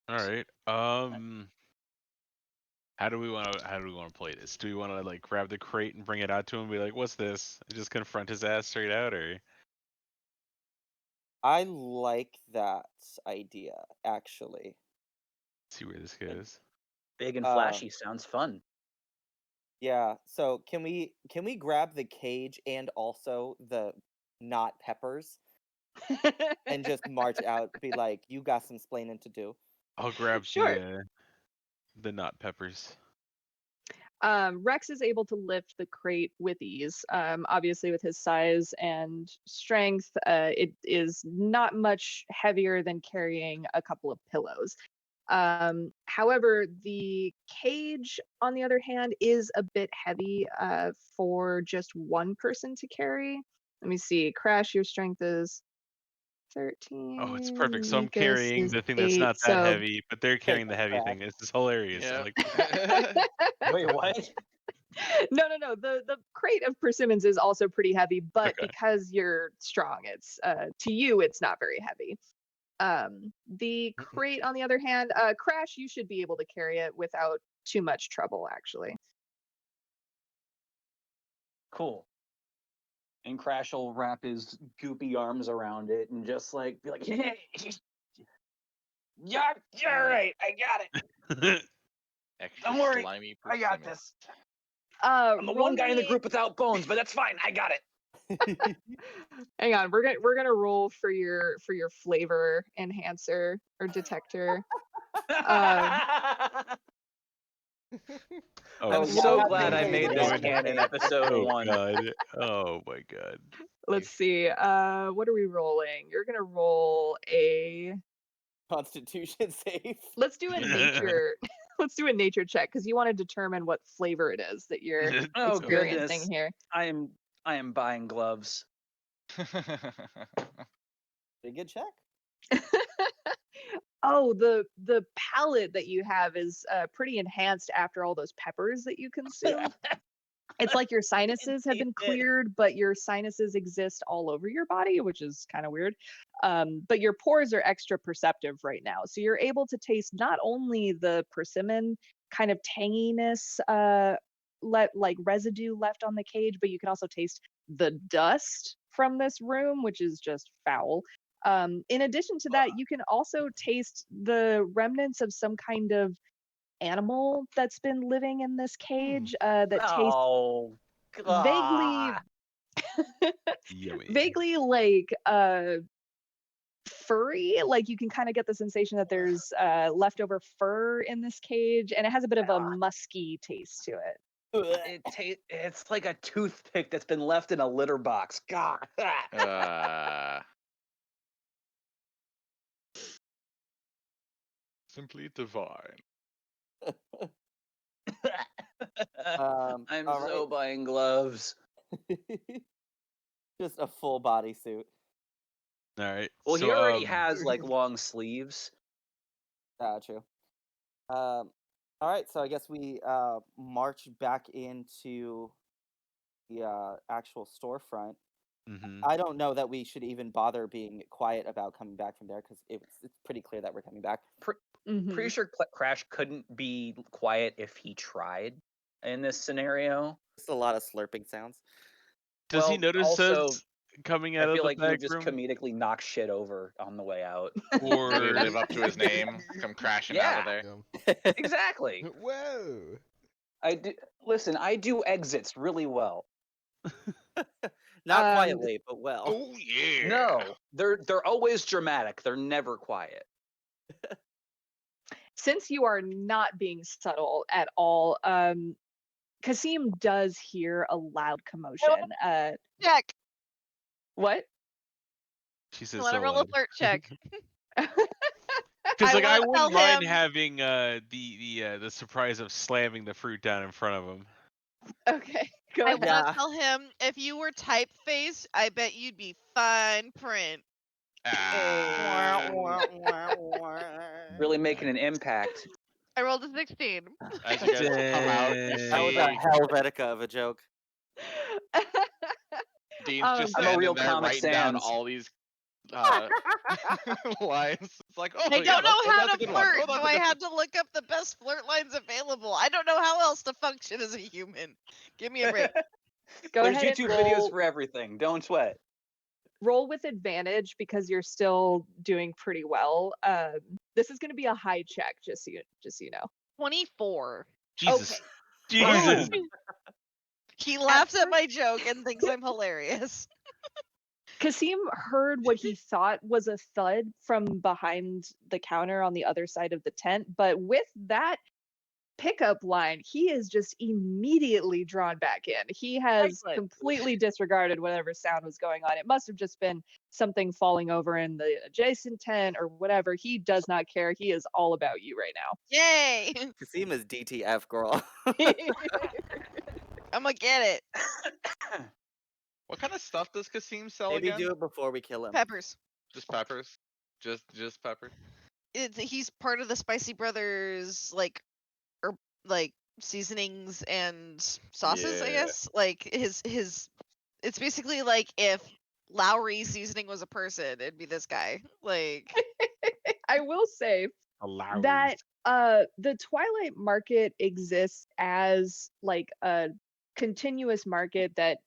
All right. How do we want to play this? Do we want to like grab the crate and bring it out to him and be like, "What's this?" And just confront his ass straight out, or I like that idea, actually. see where this goes? Big and flashy sounds fun. Yeah. So can we grab the cage and also the not peppers and just march out? Be like, you got some splaining to do. I'll grab Sure. the nut peppers. Rex is able to lift the crate with ease. Obviously, with his size and strength, it is not much heavier than carrying a couple of pillows. However, the cage, on the other hand, is a bit heavy for just one person to carry. Let me see. Crash, your strength is 13. Oh, it's perfect. So I'm Nikas carrying is the thing that's 8, not that so- heavy, but they're carrying the heavy Crash. thing. This is hilarious. I Yeah. like this. Wait, what? No. The crate of persimmons is also pretty heavy, but Okay. because you're strong, it's to you it's not very heavy. The crate, on the other hand, Crash, you should be able to carry it without too much trouble, actually. Cool. And Crash will wrap his goopy arms around it and just like be like, yeah, you're right, I got it. Extra Don't worry, slimy I got persimmon. this. I'm the roll one guy in the me- group without bones, but that's fine. I got it. Hang on, we're gonna roll for your flavor enhancer or detector. Oh, I'm Oh, so yeah, glad I they made did this that. canon episode oh 1. god. Oh my god. Let's see. What are we rolling? You're gonna roll a. Constitution save. Let's do a nature. Let's do a nature check because you want to determine what flavor it is that you're Oh experiencing goodness. here. I am buying gloves. Pretty good check. Oh, the palate that you have is pretty enhanced after all those peppers that you consumed. It's like your sinuses have been taste it. cleared, but your sinuses exist all over your body, which is kind of weird. But your pores are extra perceptive right now. So you're able to taste not only the persimmon kind of tanginess, like residue left on the cage, but you can also taste the dust from this room, which is just foul. In addition to that, you can also taste the remnants of some kind of animal that's been living in this cage that tastes Oh, vaguely God. Yummy. vaguely like furry. Like you can kind of get the sensation that there's leftover fur in this cage, and it has a bit of a musky taste to it. It's like a toothpick that's been left in a litter box. God. Simply divine. I'm all so right. buying gloves. Just a full body suit. All right. Well, so, he already has like long sleeves. True. All right, so I guess we march back into the actual storefront. mhm. I don't know that we should even bother being quiet about coming back from there because it's pretty clear that we're coming back. Mhm. Pretty sure Crash couldn't be quiet if he tried in this scenario. Just a lot of slurping sounds. Does he Well, notice also, us coming I out of feel the like he would back just room? comedically knock shit over on the way out. Or Really live up to his name. Come crashing out of Yeah. there. Exactly. Whoa. I do. Listen, I do exits really well. Not quietly, but well. Oh yeah. No, they're always dramatic. They're never quiet. Since you are not being subtle at all, Kasim does hear a loud commotion. Check. What? she I says want to so roll a loud. flirt check. Because like I wanna tell wouldn't mind him- having the surprise of slamming the fruit down in front of him. Okay, go I ahead. want to tell him if you were typeface, I bet you'd be fine print. Ah. Really making an impact. I rolled a 16. As you guys come out, you That was a see Helvetica of a joke. Dean's just I'm a standing real there Comic writing down Sans. all these lines. It's like, oh, I yeah, don't know how that's a to good one. flirt, Oh, that's so a I good had to look up the best flirt lines available. I don't know how else to function as a human. Give me a break. Go There's ahead YouTube and videos roll, for everything. Don't sweat. roll with advantage because you're still doing pretty well. This is going to be a high check, just so you know. 24. Jesus. Okay. Jesus. Boom. He laughs at my joke and thinks I'm hilarious. Kasim heard what he thought was a thud from behind the counter on the other side of the tent, but with that pickup line, he is just immediately drawn back in. He has Excellent. completely disregarded whatever sound was going on. It must have just been something falling over in the adjacent tent or whatever. He does not care. He is all about you right now. Yay! Kasim is DTF, girl. I'm gonna get it. What kind of stuff does Kasim sell Maybe again? do it before we kill him. Peppers. Just peppers. Just peppers. He's part of the Spicy Brothers, like seasonings and sauces, I Yeah. guess. Like his it's basically like if Lowry seasoning was a person, it'd be this guy. Like I will say that the Twilight Market exists as like a continuous market that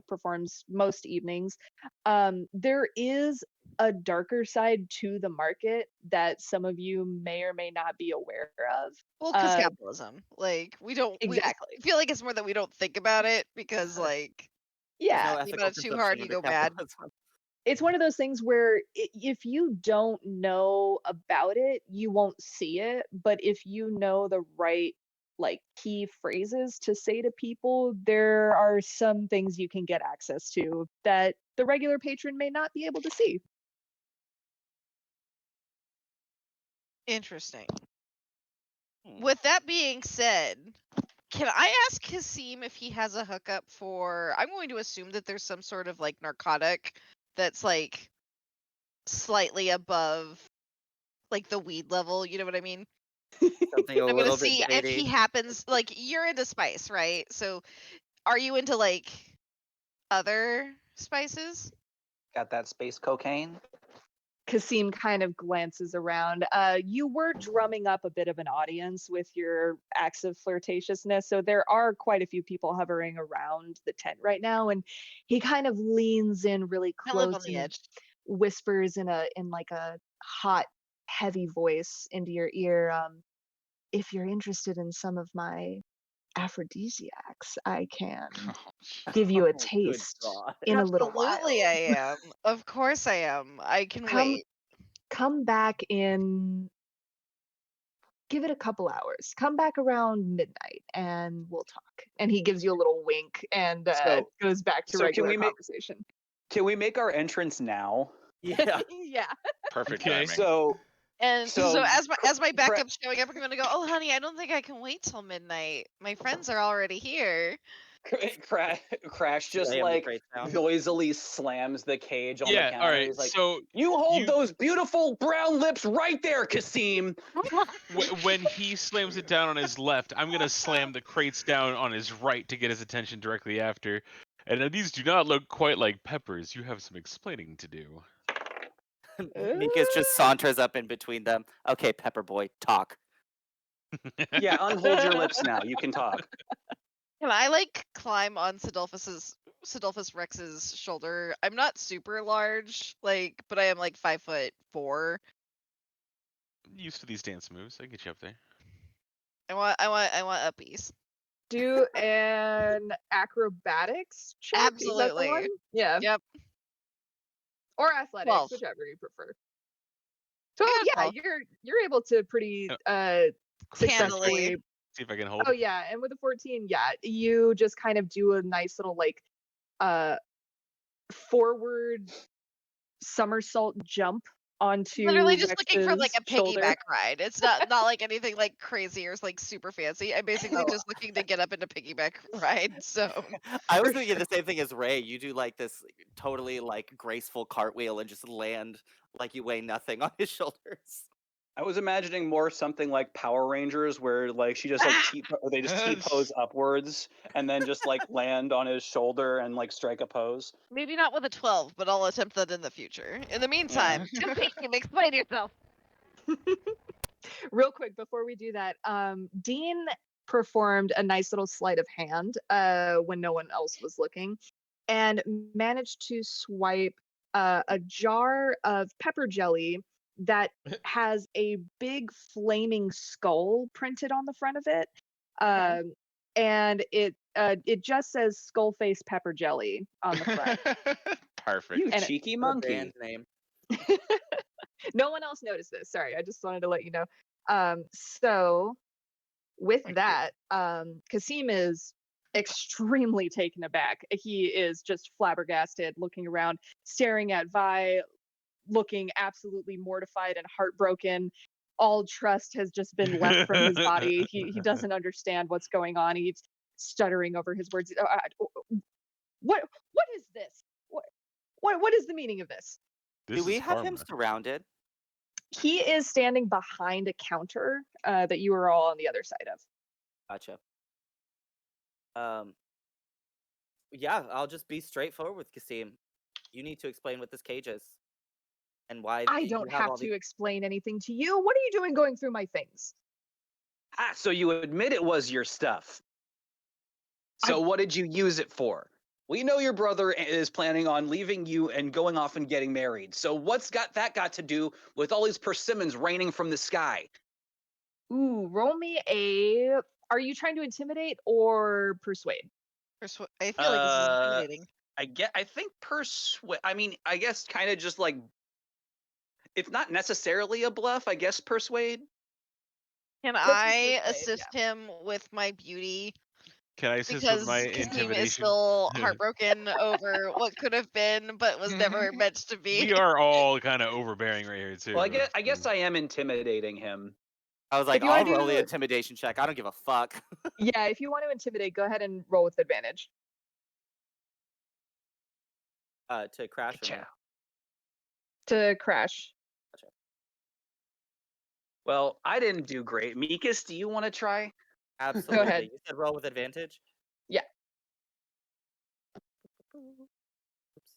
performs most evenings. There is a darker side to the market that some of you may or may not be aware of. well, because capitalism. Like we don't Exactly. I feel like it's more that we don't think about it because like Yeah, think about it too hard, you go mad. it's one of those things where if you don't know about it, you won't see it. But if you know the right like key phrases to say to people, there are some things you can get access to that the regular patron may not be able to see. Interesting. With that being said, can I ask Kasim if he has a hookup for? I'm going to assume that there's some sort of like narcotic that's like slightly above like the weed level, you know what I mean? Something a I'm gonna little bit see if shady. he happens like you're into spice, right? So are you into like other spices? Got that space cocaine? Kasim kind of glances around. You were drumming up a bit of an audience with your acts of flirtatiousness, so there are quite a few people hovering around the tent right now, and he kind of leans in really I live on close the and edge. whispers in like a hot, heavy voice into your ear. If you're interested in some of my aphrodisiacs, I can give you a Oh, good taste God. in a little while. Absolutely, I am. Of course, I am. I can Come wait. come back in, give it a couple hours. Come back around midnight and we'll talk. And he gives you a little wink and So- goes back to so can regular we make- conversation. Can we make our entrance now? Yeah. Yeah. Perfect Okay, timing. So And so, So, as my Cra- backup's showing up, I'm gonna go. Oh, honey, I don't think I can wait till midnight. My friends are already here. Crash just Slam the like crates down. noisily slams the cage on the Yeah. counter. All right. He's like, So "You hold you- those beautiful brown lips right there, Kasim." when he slams it down on his left, I'm gonna slam the crates down on his right to get his attention directly after. And these do not look quite like peppers. You have some explaining to do. Mikas just saunters up in between them. Okay, Pepper Boy, talk. Yeah, unhold your lips now. You can talk. Can I like climb on Sidolphus Rex's shoulder? I'm not super large, like, but I am like 5'4". Used to these dance moves. I can get you up there. I want uppies. Do an acrobatics check. Is that the Absolutely. one? Yeah. Yep. Or athletics, 12. whichever you prefer. So I got yeah, 12. you're able to pretty successfully. Handily. See if I can hold. Oh yeah, and with a 14, yeah, you just kind of do a nice little like forward somersault jump onto Literally just looking for like a Rex's shoulder. piggyback ride. It's not like anything like crazy or like super fancy. I'm basically Oh. just looking to get up into piggyback ride. So I was For thinking the same thing as Ray. You do like this totally like graceful cartwheel and just land like you weigh nothing on his shoulders. I was imagining more something like Power Rangers, where like she just like they just T-pose upwards and then just like land on his shoulder and like strike a pose. maybe not with a 12, but I'll attempt that in the future. In the meantime, Kasim, explain yourself. Real quick before we do that, Dean performed a nice little sleight of hand when no one else was looking, and managed to swipe a jar of pepper jelly that has a big flaming skull printed on the front of it, and it just says skull face pepper jelly on the front. Perfect. You And it- cheeky What a monkey. band name. No one else noticed this. Sorry, I just wanted to let you know. So with Thank you. that, Kasim is extremely taken aback. He is just flabbergasted, looking around, staring at Vi, looking absolutely mortified and heartbroken. All trust has just been left from his body. He doesn't understand what's going on. He's stuttering over his words. What is this? What is the meaning of this? This Do we is have him karma. surrounded? He is standing behind a counter that you are all on the other side of. Gotcha. Yeah, I'll just be straightforward with Kasim. You need to explain what this cage is and why I you don't have have all to these. explain anything to you. What are you doing going through my things? Ah, so you admit it was your stuff. So what did you use it for? We know your brother is planning on leaving you and going off and getting married. So what's got to do with all these persimmons raining from the sky? Ooh, roll me a. Are you trying to intimidate or persuade? I feel like this is Uh, intimidating. I think persuade. I mean, I guess kind of just like, if not necessarily a bluff, I guess persuade. Can Let's do I persuade, assist him with my beauty? Can I assist Because with my Kasim is intimidation? still heartbroken over what could have been, but was never meant to be. We are all kind of overbearing right here too. Well, I guess I am intimidating him. I was like, you wanna I'll roll the do- intimidation check. I don't give a fuck. Yeah, if you want to intimidate, go ahead and roll with advantage. To crash. Or no? Ka-chow. To crash. Well, I didn't do great. Mikas, do you want to try? Absolutely. ahead. You said roll with advantage? Yeah. Oops.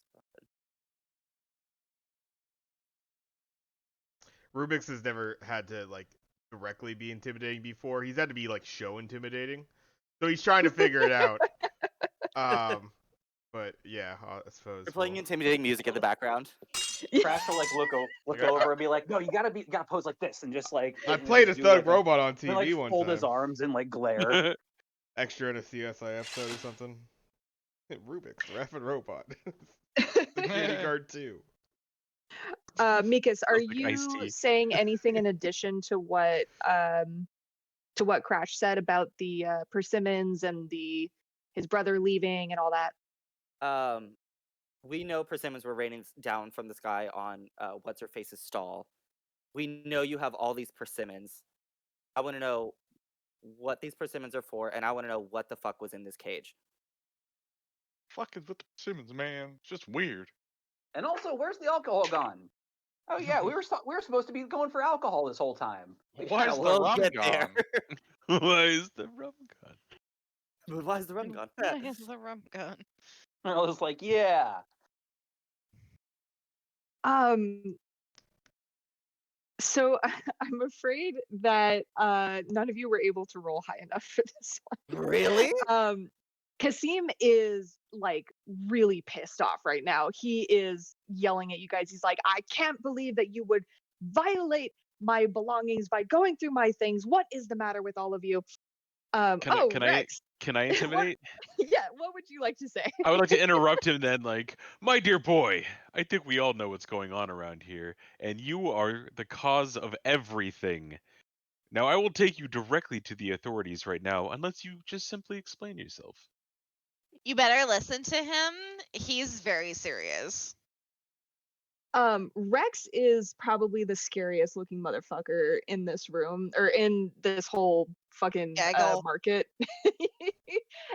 Rubik's has never had to like directly be intimidating before. He's had to be like show intimidating. So he's trying to figure it out. But yeah, I suppose. You're playing we'll- intimidating music in the background. Crash will like look over and be like, "No, you gotta pose like this," and just like. I and played a do, Thug like, Robot on and, TV like, one fold time. his arms and like glare. Extra in a CSI episode or something. Rubik's, the Rapid Robot. Security Guard 2. Mikas, are Sounds like Ice-T. you saying anything in addition to what Crash said about the persimmons and his brother leaving and all that? We know persimmons were raining down from the sky on what's her face's stall. We know you have all these persimmons. I want to know what these persimmons are for, and I want to know what the fuck was in this cage. Fucking with the Simmons, man. It's just weird. And also, where's the alcohol gone? Oh yeah, we were supposed to be going for alcohol this whole time. We Why kinda is the lost- rum get gone? there. Why is the rum gone? But why is the rum gone? Why is the rum gone? I was like, yeah. So I'm afraid that none of you were able to roll high enough for this one. Really? Kasim is like really pissed off right now. He is yelling at you guys. He's like, I can't believe that you would violate my belongings by going through my things. What is the matter with all of you? Rex. Can I intimidate? Yeah, what would you like to say? I would like to interrupt him then, like, my dear boy, I think we all know what's going on around here, and you are the cause of everything. Now, I will take you directly to the authorities right now, unless you just simply explain yourself. You better listen to him. He's very serious. Rex is probably the scariest looking motherfucker in this room or in this whole fucking Gaggle. market.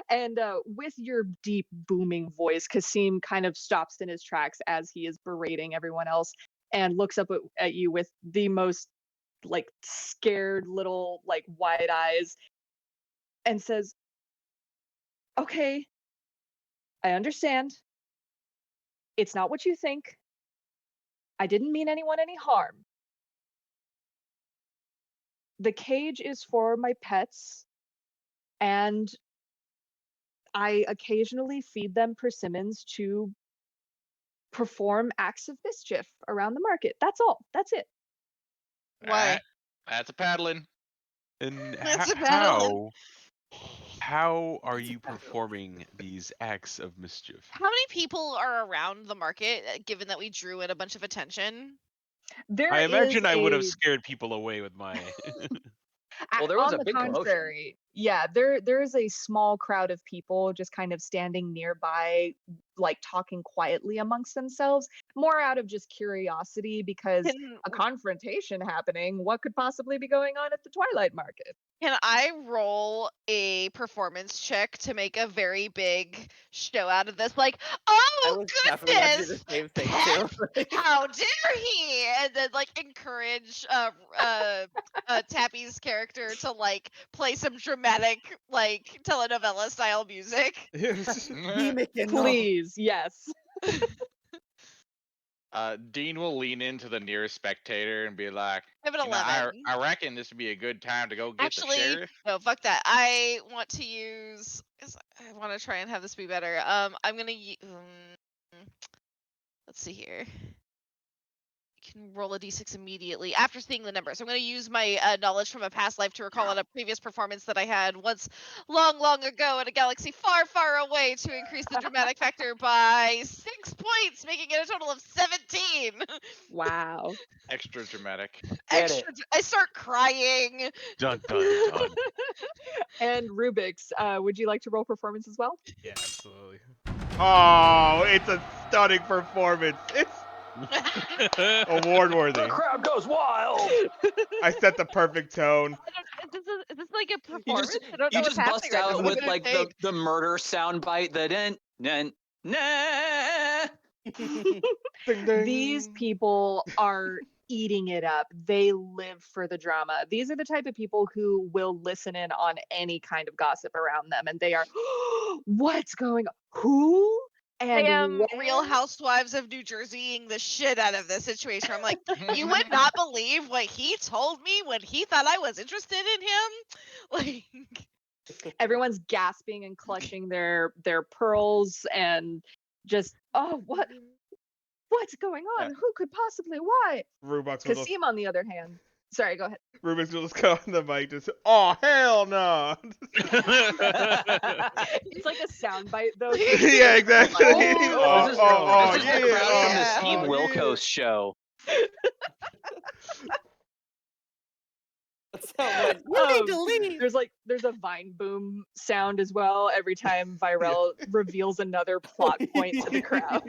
And with your deep booming voice, Kasim kind of stops in his tracks as he is berating everyone else and looks up at you with the most like scared little like wide eyes and says, "Okay, I understand. It's not what you think. I didn't mean anyone any harm. The cage is for my pets, and I occasionally feed them persimmons to perform acts of mischief around the market. That's all. That's it." Why? That's a paddling. And That's a paddling. how are you performing these acts of mischief? How many people are around the market, given that we drew in a bunch of attention? There I imagine is I would have a- scared people away with my. Well, there was on a the big commotion. contrary, yeah, there is a small crowd of people just kind of standing nearby, like talking quietly amongst themselves, more out of just curiosity because Can, a confrontation happening. What could possibly be going on at the Twilight Market? can I roll a performance check to make a very big show out of this? Like, I oh was definitely gonna do goodness, the same thing too. how dare he? And then like encourage Tappy's character to like play some dramatic like telenovela style music. Please, yes. Dean will lean into the nearest spectator and be like, I have an "You know, 11. I reckon this would be a good time to go get Actually, the sheriff." no, fuck that. I want to use. I want to try and have this be better. I'm gonna. Let's see here. You can roll a d6 immediately after seeing the numbers. I'm gonna use my knowledge from a past life to recall on a previous performance that I had once, long, long ago in a galaxy far, far away, to increase the dramatic factor by 6 points, making it a total of 17. Wow. Extra dramatic. Get it. Extra. I start crying. Dun dun dun. And Rubik's, would you like to roll performance as well? Yeah, absolutely. Oh, it's a stunning performance. It's award worthy. The crowd goes wild. I set the perfect tone. Is this like a You performance? just, I don't know you what's just bust happening right out now. with What did I like say? the murder soundbite. The dun dun nah. Ding, ding. These people are eating it up. They live for the drama. These are the type of people who will listen in on any kind of gossip around them, and they are, what's going on? Who? And am Real where- Housewives of New Jerseying the shit out of this situation. I'm like, you would not believe what he told me when he thought I was interested in him. Like, everyone's gasping and clutching their pearls and just, oh, what's going on? Who could possibly? Why? Rubik's will just, Kasim, on the other hand, sorry, go ahead. Rubik's will just come on the mic to say, "Oh hell no!" It's like a soundbite though. Yeah, exactly. Oh, This is, oh, this is the yeah, crowd from the yeah. Steve oh, Wilkos show. So when there's a Vine boom sound as well every time Virel reveals another plot point to the crowd.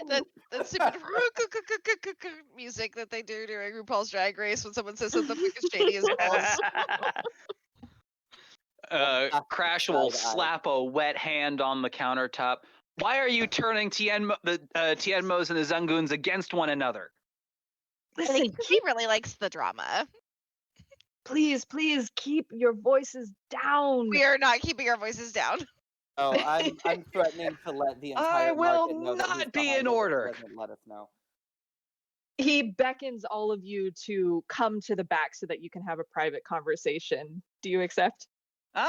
that stupid music that they do during RuPaul's Drag Race when someone says something fucking shady as balls. Crash will Side eye. slap a wet hand on the countertop. Why are you turning the Tienmos and the Zunguns against one another? Listen, He really likes the drama. please keep your voices down. We are not keeping our voices down. Oh, I'm threatening to let the entire I will market know that he's not be behind in it if he order. doesn't let us know. He beckons all of you to come to the back so that you can have a private conversation. Do you accept? No.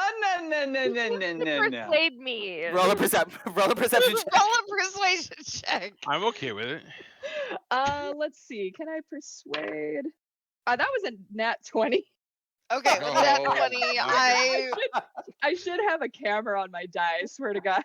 Persuade me. Roll a perception Roll check. a persuasion check. I'm okay with it. Let's see. Can I persuade? That was a nat 20. Okay, with that Oh, 20, my I should have a camera on my die, I swear to God.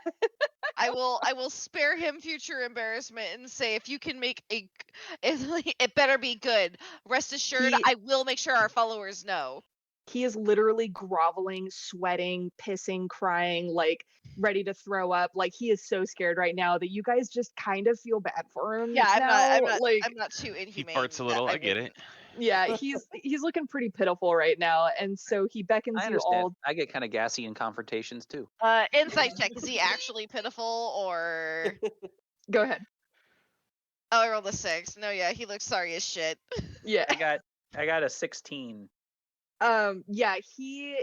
I will spare him future embarrassment and say if you can make it better be good. Rest assured, He- I will make sure our followers know. He is literally groveling, sweating, pissing, crying, like ready to throw up. Like he is so scared right now that you guys just kind of feel bad for him. Yeah, I'm now. not too He inhumane. farts a little. I get it. Yeah, he's looking pretty pitiful right now, and so he beckons I you understand. all. I get kind of gassy in confrontations too. Insight check. Is he actually pitiful or? Go ahead. Oh, I rolled a 6. No, yeah, he looks sorry as shit. Yeah. I got a 16. Yeah, he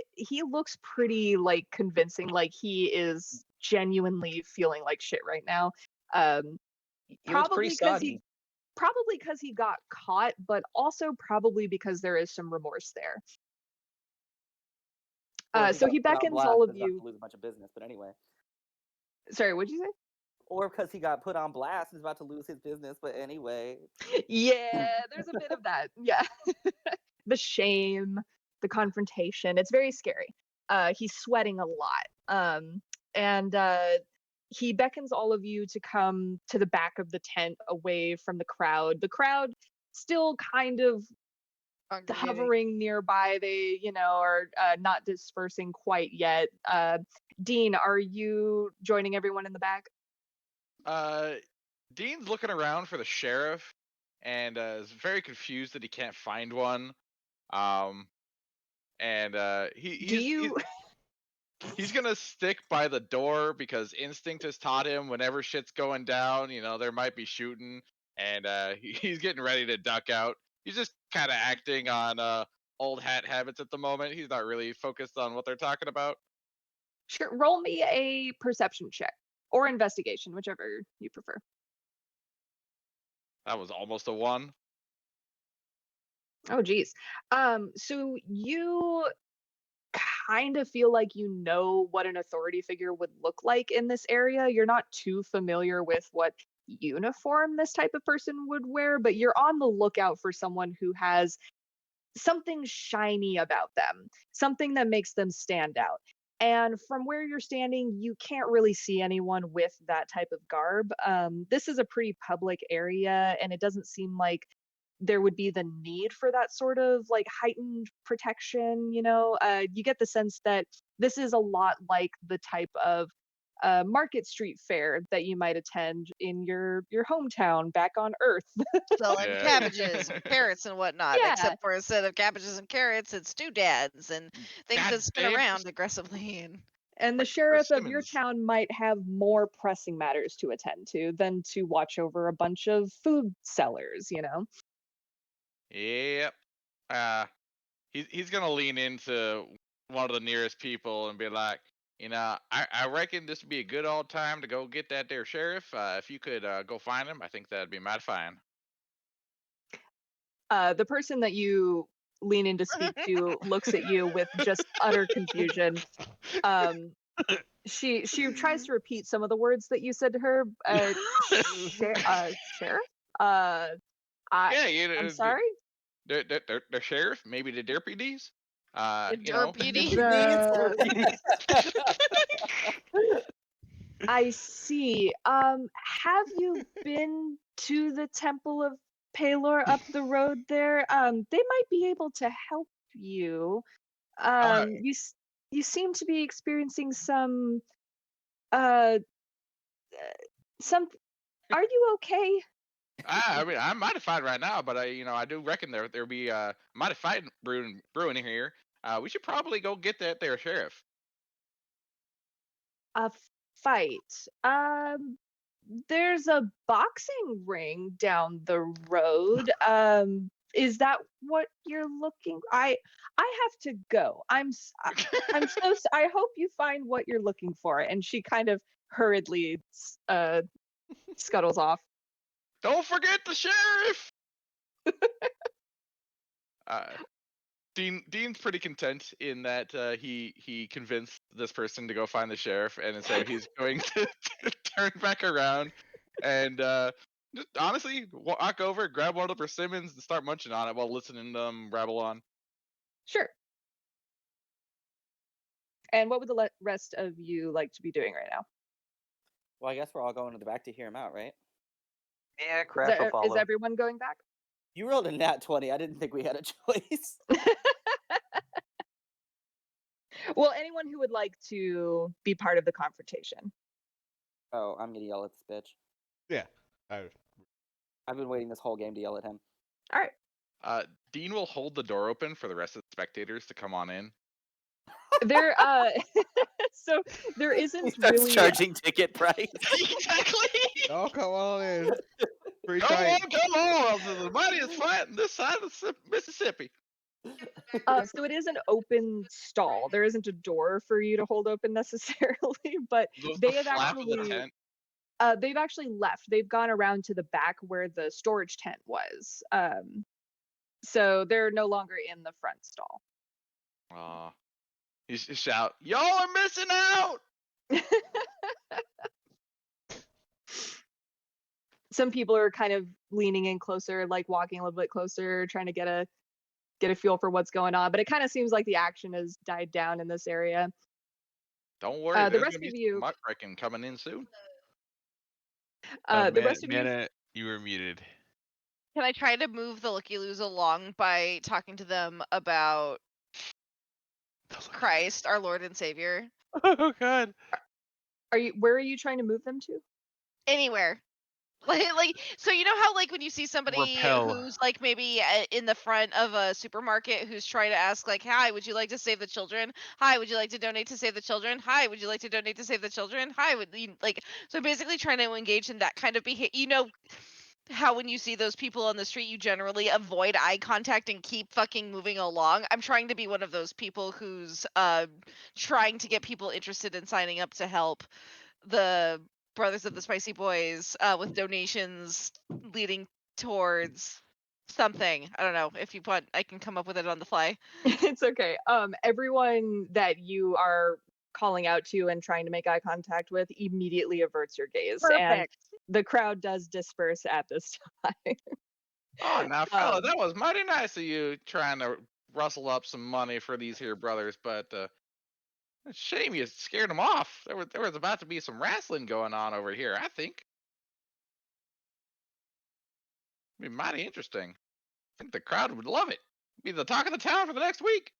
looks pretty like convincing, like he is genuinely feeling like shit right now. He looks Probably pretty because soggy. he got caught, but also probably because there is some remorse there. Or So got he put on beckons blast all of and is about you. to lose a bunch of business, but anyway. Sorry, what'd you say? Or because he got put on blast and is about to lose his business, but anyway. Yeah, there's a bit of that. Yeah. The shame, the confrontation. It's very scary. He's sweating a lot. And he beckons all of you to come to the back of the tent away from the crowd. The crowd still kind of hovering nearby. They, are not dispersing quite yet. Dean, are you joining everyone in the back? Dean's looking around for the sheriff and is very confused that he can't find one. He's gonna stick by the door because instinct has taught him whenever shit's going down, there might be shooting, and he's getting ready to duck out. He's just kind of acting on old hat habits at the moment. He's not really focused on what they're talking about. Sure. Roll me a perception check or investigation, whichever you prefer. That was almost a 1. Oh, geez. So you kind of feel like you know what an authority figure would look like in this area. You're not too familiar with what uniform this type of person would wear, but you're on the lookout for someone who has something shiny about them, something that makes them stand out. And from where you're standing, you can't really see anyone with that type of garb. This is a pretty public area, and it doesn't seem like there would be the need for that sort of like heightened protection. You get the sense that this is a lot like the type of Market Street fair that you might attend in your hometown back on Earth. Selling Yeah. cabbages and carrots and whatnot. Yeah. Except for instead of cabbages and carrots, it's doodads and things that spin Goddamn around aggressively. And the Like sheriff of your Simmons. town might have more pressing matters to attend to than to watch over a bunch of food sellers, Yep. He's gonna lean into one of the nearest people and be like, I reckon this would be a good old time to go get that there sheriff. If you could go find him, I think that'd be mighty fine. The person that you lean in to speak to looks at you with just utter confusion. She tries to repeat some of the words that you said to her. Sheriff? Yeah, I'm sorry? the sheriff, maybe the deputies. The You know, Derpy. I see. Have you been to the Temple of Palor up the road there? They might be able to help you. You seem to be experiencing some uh some. Are you okay? I mean, I'm modified right now, but I do reckon there'll be modified brewing here. We should probably go get that there sheriff. A fight. There's a boxing ring down the road. Is that what you're looking? I have to go. I'm so I hope you find what you're looking for. And she kind of hurriedly scuttles off. Don't forget the sheriff. Dean's pretty content in that he convinced this person to go find the sheriff, and so he's going to turn back around and just honestly walk over, grab one of the persimmons, and start munching on it while listening to them rabble on. Sure. And what would the rest of you like to be doing right now? Well, I guess we're all going to the back to hear him out, right? Yeah, Crash will follow. Is everyone going back? You rolled a nat 20. I didn't think we had a choice. Well, anyone who would like to be part of the confrontation. Oh, I'm gonna yell at this bitch. Yeah. I've been waiting this whole game to yell at him. All right. Dean will hold the door open for the rest of the spectators to come on in. There so there isn't That's really charging ticket price. Exactly. Oh, come on in. Free Come fight. on! The mightiest fight in this side of Mississippi. so it is an open stall. There isn't a door for you to hold open necessarily, but they have they've actually left. They've gone around to the back where the storage tent was. So they're no longer in the front stall. You shout, "Y'all are missing out!" Some people are kind of leaning in closer, like walking a little bit closer, trying to get a feel for what's going on. But it kind of seems like the action has died down in this area. Don't worry, the there's rest gonna of be you, some muckraking coming in soon. the rest of you, Mana, you were muted. Can I try to move the Looky-Loos along by talking to them about Christ, our Lord and Savior? Oh God. where are you trying to move them to? Anywhere. Like, so you know how like when you see somebody Repel. who's like maybe in the front of a supermarket who's trying to ask like, "Hi, would you like to save the children? Hi, would you like to donate to save the children? Hi, would you like to donate to save the children? Hi, would you like?" So basically trying to engage in that kind of behavior. You know how when you see those people on the street, you generally avoid eye contact and keep fucking moving along. I'm trying to be one of those people who's trying to get people interested in signing up to help the Brothers of the Spicy Boys with donations leading towards something. I don't know. If you want, I can come up with it on the fly. It's okay. Everyone that you are calling out to and trying to make eye contact with immediately averts your gaze. And Perfect. the crowd does disperse at this time. Oh, now, fella, that was mighty nice of you trying to rustle up some money for these here brothers, but it's a shame you scared them off. There was about to be some wrestling going on over here, I think. It'd be mighty interesting. I think the crowd would love it. Be the talk of the town for the next week.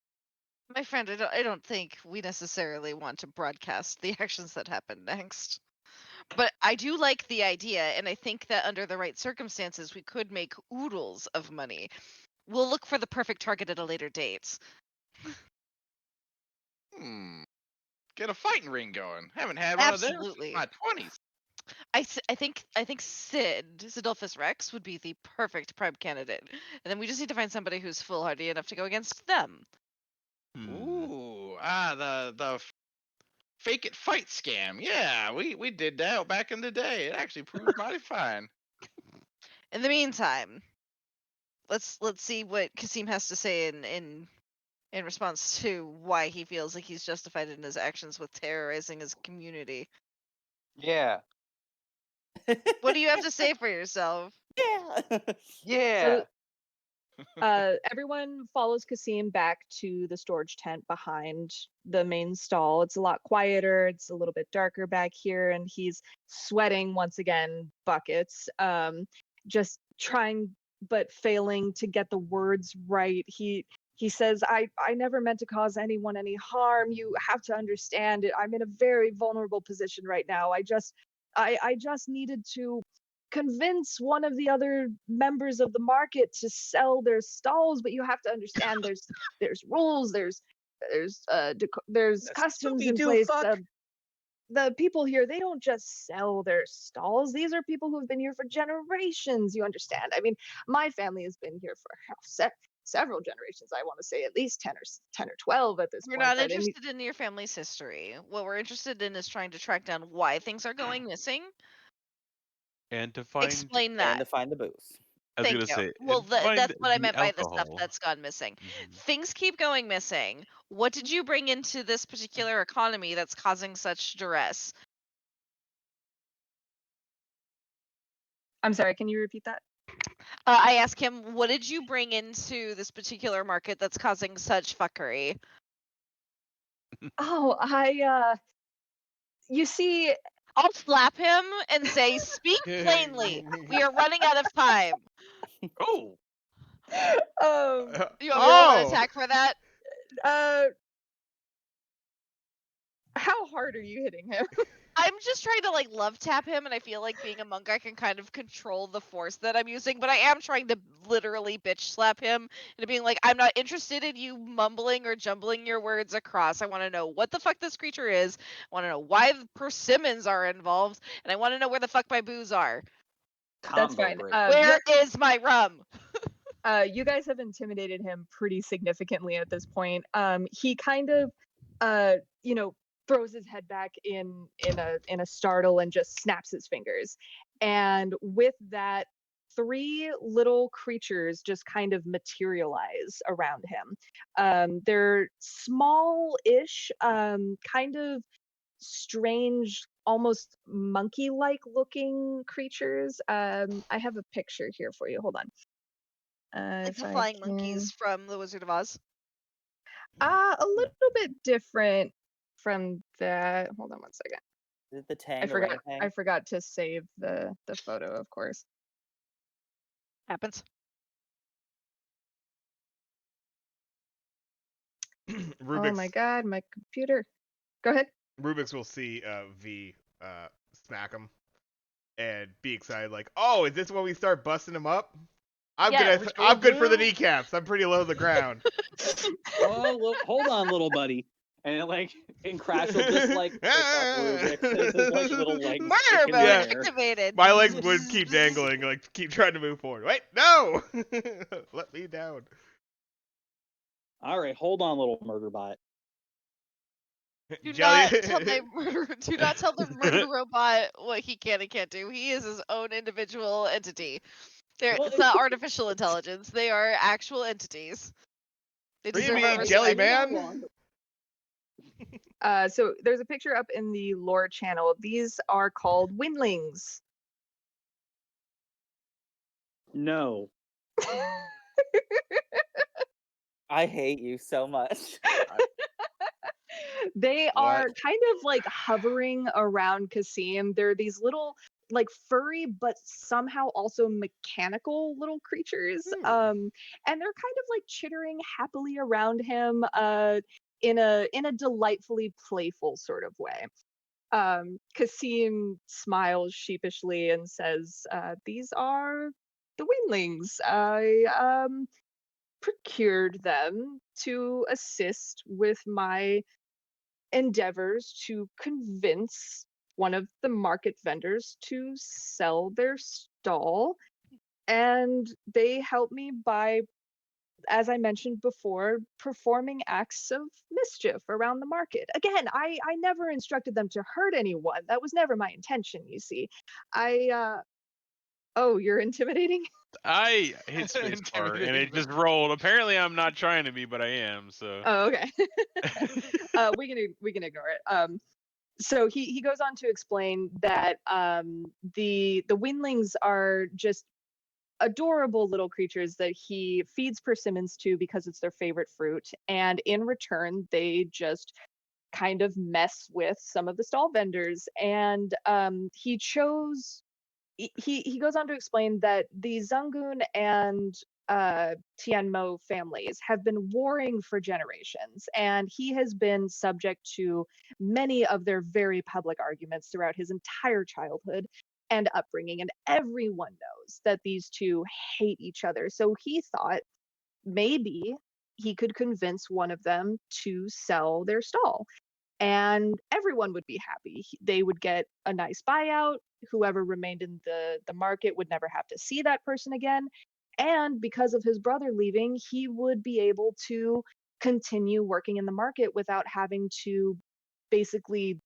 My friend, I don't think we necessarily want to broadcast the actions that happen next. But I do like the idea, and I think that under the right circumstances, we could make oodles of money. We'll look for the perfect target at a later date. Get a fighting ring going. Haven't had one of those Absolutely. in my 20s. I think Sidolphus Rex would be the perfect prime candidate, and then we just need to find somebody who's foolhardy enough to go against them. Ooh, the fake it fight scam. Yeah, we did that back in the day. It actually proved mighty fine. In the meantime, let's see what Kasim has to say in response to why he feels like he's justified in his actions with terrorizing his community. Yeah. What do you have to say for yourself? Yeah. Yeah. Everyone follows Kasim back to the storage tent behind the main stall. It's a lot quieter. It's a little bit darker back here, and he's sweating once again, buckets. Just trying but failing to get the words right. He says, I never meant to cause anyone any harm. You have to understand it. I'm in a very vulnerable position right now. I just needed to convince one of the other members of the market to sell their stalls, but you have to understand there's rules, there's customs in Scooby-Doo place. fuck. The people here, they don't just sell their stalls. These are people who have been here for generations. You understand? I mean, my family has been here for several generations. I want to say at least 10 or 12 at this We're point. not but interested in your family's history. What we're interested in is trying to track down why things are going missing. And to find, Explain And that. to find the booze. I was Thank gonna you. say, Well, and find that's what I the meant by the stuff alcohol. that's gone missing. Mhm. Things keep going missing. What did you bring into this particular economy that's causing such duress? I'm sorry, can you repeat that? I asked him, what did you bring into this particular market that's causing such fuckery? Oh, you see, I'll slap him and say, speak plainly. We are running out of time. Oh, You want me to roll an Oh! attack for that? How hard are you hitting him? I'm just trying to like love tap him, and I feel like being a monk, I can kind of control the force that I'm using. But I am trying to literally bitch slap him and being like, I'm not interested in you mumbling or jumbling your words across. I want to know what the fuck this creature is. I want to know why the persimmons are involved, and I want to know where the fuck my booze are. That's Combo fine. break. Where is my rum? You guys have intimidated him pretty significantly at this point. He kind of, throws his head back in a startle and just snaps his fingers. And with that, three little creatures just kind of materialize around him. They're small-ish, kind of strange, almost monkey-like looking creatures. I have a picture here for you. Hold on. Like If the I flying can. monkeys from The Wizard of Oz. A little bit different from that. Hold on one second. Is it the Tang I forgot. orangutan? I forgot to save the photo, of course. Happens. Oh Rubik's my god, my computer. Go ahead. Rubik's will see V smack him and be excited like, oh, is this when we start busting him up? I'm Yeah, good for the kneecaps. I'm pretty low to the ground. Oh, well, hold on, little buddy. And Crash will just pick up Rubik's as his little legs Murder stick in mode the Yeah. air. activated. My legs would keep dangling, like keep trying to move forward. Wait, no! Let me down. All right, hold on, little murder bot. Do Jelly- not tell do not tell the murder robot what he can and can't do. He is his own individual entity. Well, It's not artificial intelligence. They are actual entities. They What do you deserve mean, our Jelly respect. Man? So there's a picture up in the lore channel. These are called Winlings. No. I hate you so much. They What? are kind of like hovering around Kasim. They're these little, like furry, but somehow also mechanical little creatures. And they're kind of like chittering happily around him, in a delightfully playful sort of way. Kasim smiles sheepishly and says, "These are the Winlings. I procured them to assist with my endeavors to convince one of the market vendors to sell their stall, and they helped me by as I mentioned before, performing acts of mischief around the market. Again, I never instructed them to hurt anyone. That was never my intention, you see. Oh, you're intimidating? I hit spacebar and Intimidating it just them. rolled. Apparently, I'm not trying to be, but I am. So. Oh, okay. We can ignore it. So he goes on to explain that the windlings are just adorable little creatures that he feeds persimmons to because it's their favorite fruit, and in return they just kind of mess with some of the stall vendors. And he goes on to explain that the Zungun and Tianmo families have been warring for generations, and he has been subject to many of their very public arguments throughout his entire childhood and upbringing, and everyone knows that these two hate each other. So he thought maybe he could convince one of them to sell their stall, and everyone would be happy. They would get a nice buyout. Whoever remained in the market would never have to see that person again. And because of his brother leaving, he would be able to continue working in the market without having to basically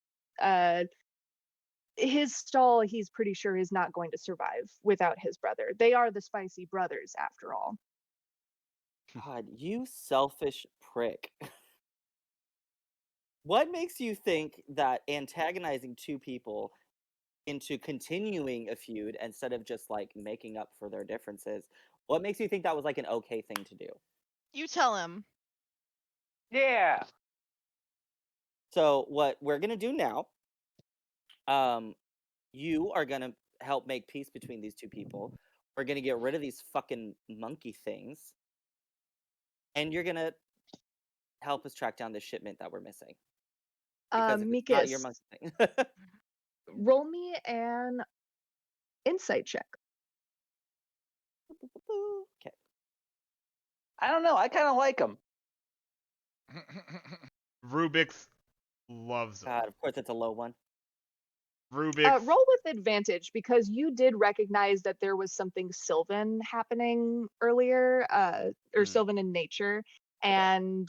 his stall, he's pretty sure, is not going to survive without his brother. They are the Spicy Brothers after all. God, you selfish prick. What makes you think that antagonizing two people into continuing a feud instead of just like making up for their differences, what makes you think that was like an okay thing to do? You tell him. Yeah. So what we're gonna do now, you are gonna help make peace between these two people. We're gonna get rid of these fucking monkey things, and you're gonna help us track down the shipment that we're missing. Because if it's not your Mikas, monkey thing. roll me an insight check. Okay. I don't know. I kind of like him. Rubik's loves him. God, of course it's a low one. Rubik's. Roll with advantage because you did recognize that there was something Sylvan happening earlier, or Sylvan in nature, and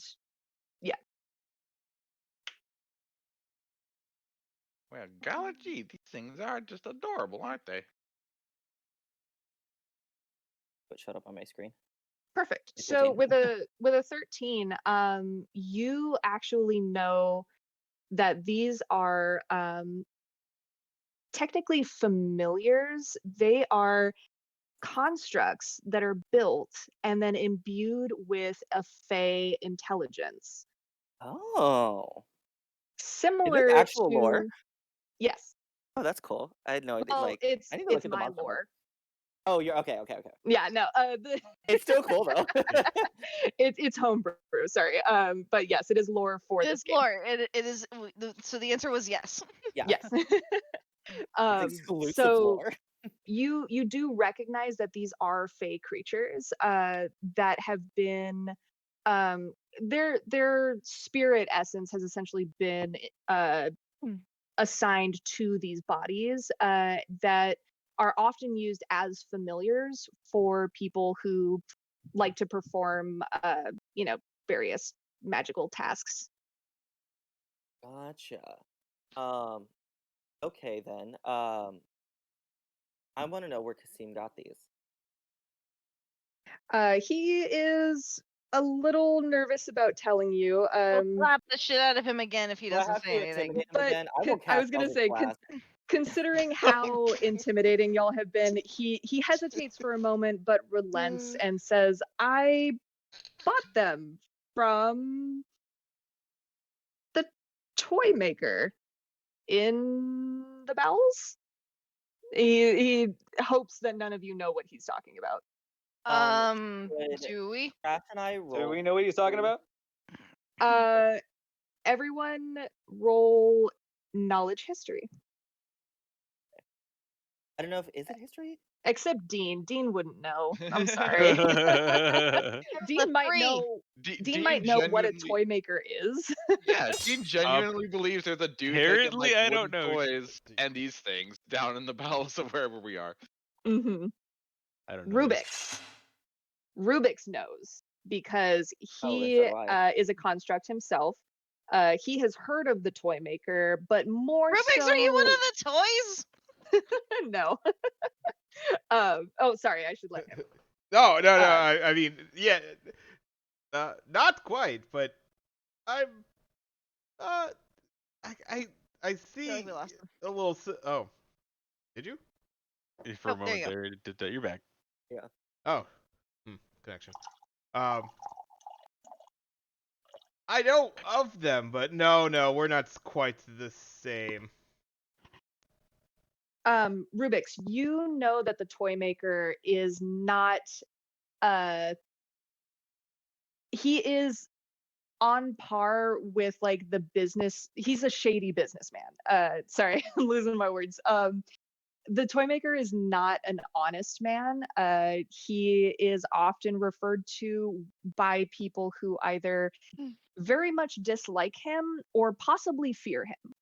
Well, golly gee, these things are just adorable, aren't they? What showed up on my screen? perfect. It's So 13. with a 13, you actually know that these are technically familiars. They are constructs that are built and then imbued with a Fey intelligence, Oh. similar actual to lore? Yes. Oh, that's cool. I had no idea. Well, Like, it's I need to look at the my monster book. lore. Oh, you're okay. Yeah, no, It's still cool though. it's homebrew. Sorry, but yes, it is lore for It this is game. lore. It is. So the answer was yes. Yeah. Yes. It's exclusive So lore. you do recognize that these are Fey creatures that have been their spirit essence has essentially been assigned to these bodies that are often used as familiars for people who like to perform various magical tasks. Gotcha. Okay then. I want to know where Kasim got these. He is a little nervous about telling you. We'll slap the shit out of him again if he Do I doesn't have say to anything. intimidate him But again? I will I was cast gonna Eldritch say, Blast. considering how intimidating y'all have been, he hesitates for a moment but relents and says, "I bought them from the toy maker in the bowels." He hopes that none of you know what he's talking about. Would Do we? Craft and I roll? Do we know what he's talking about? Everyone roll knowledge history. I don't know if is it history. Except Dean. Dean wouldn't know. I'm sorry. Dean might know. Dean might know what a toy maker is. Yeah, Dean genuinely believes there's a dude making Apparently, like I wooden don't know. toys and these things down in the bowels of wherever we are. Mm-hmm. I don't know. Rubik's knows because Oh, he so do I. is a construct himself. He has heard of the toy maker, but more Rubik's, so are you one of the toys? no. Oh, sorry, I should let him. No. Uh, I mean, yeah, not quite, but I'm. Uh, I see like we lost him. a little. Oh, did you? For Oh, a there moment you go. there, you're back. Oh, connection. I know of them, but no, we're not quite the same. Rubik's, you know that the toy maker is not he is on par with like the business. He's a shady businessman. Sorry, I'm losing my words. The toy maker is not an honest man. He is often referred to by people who either very much dislike him or possibly fear him.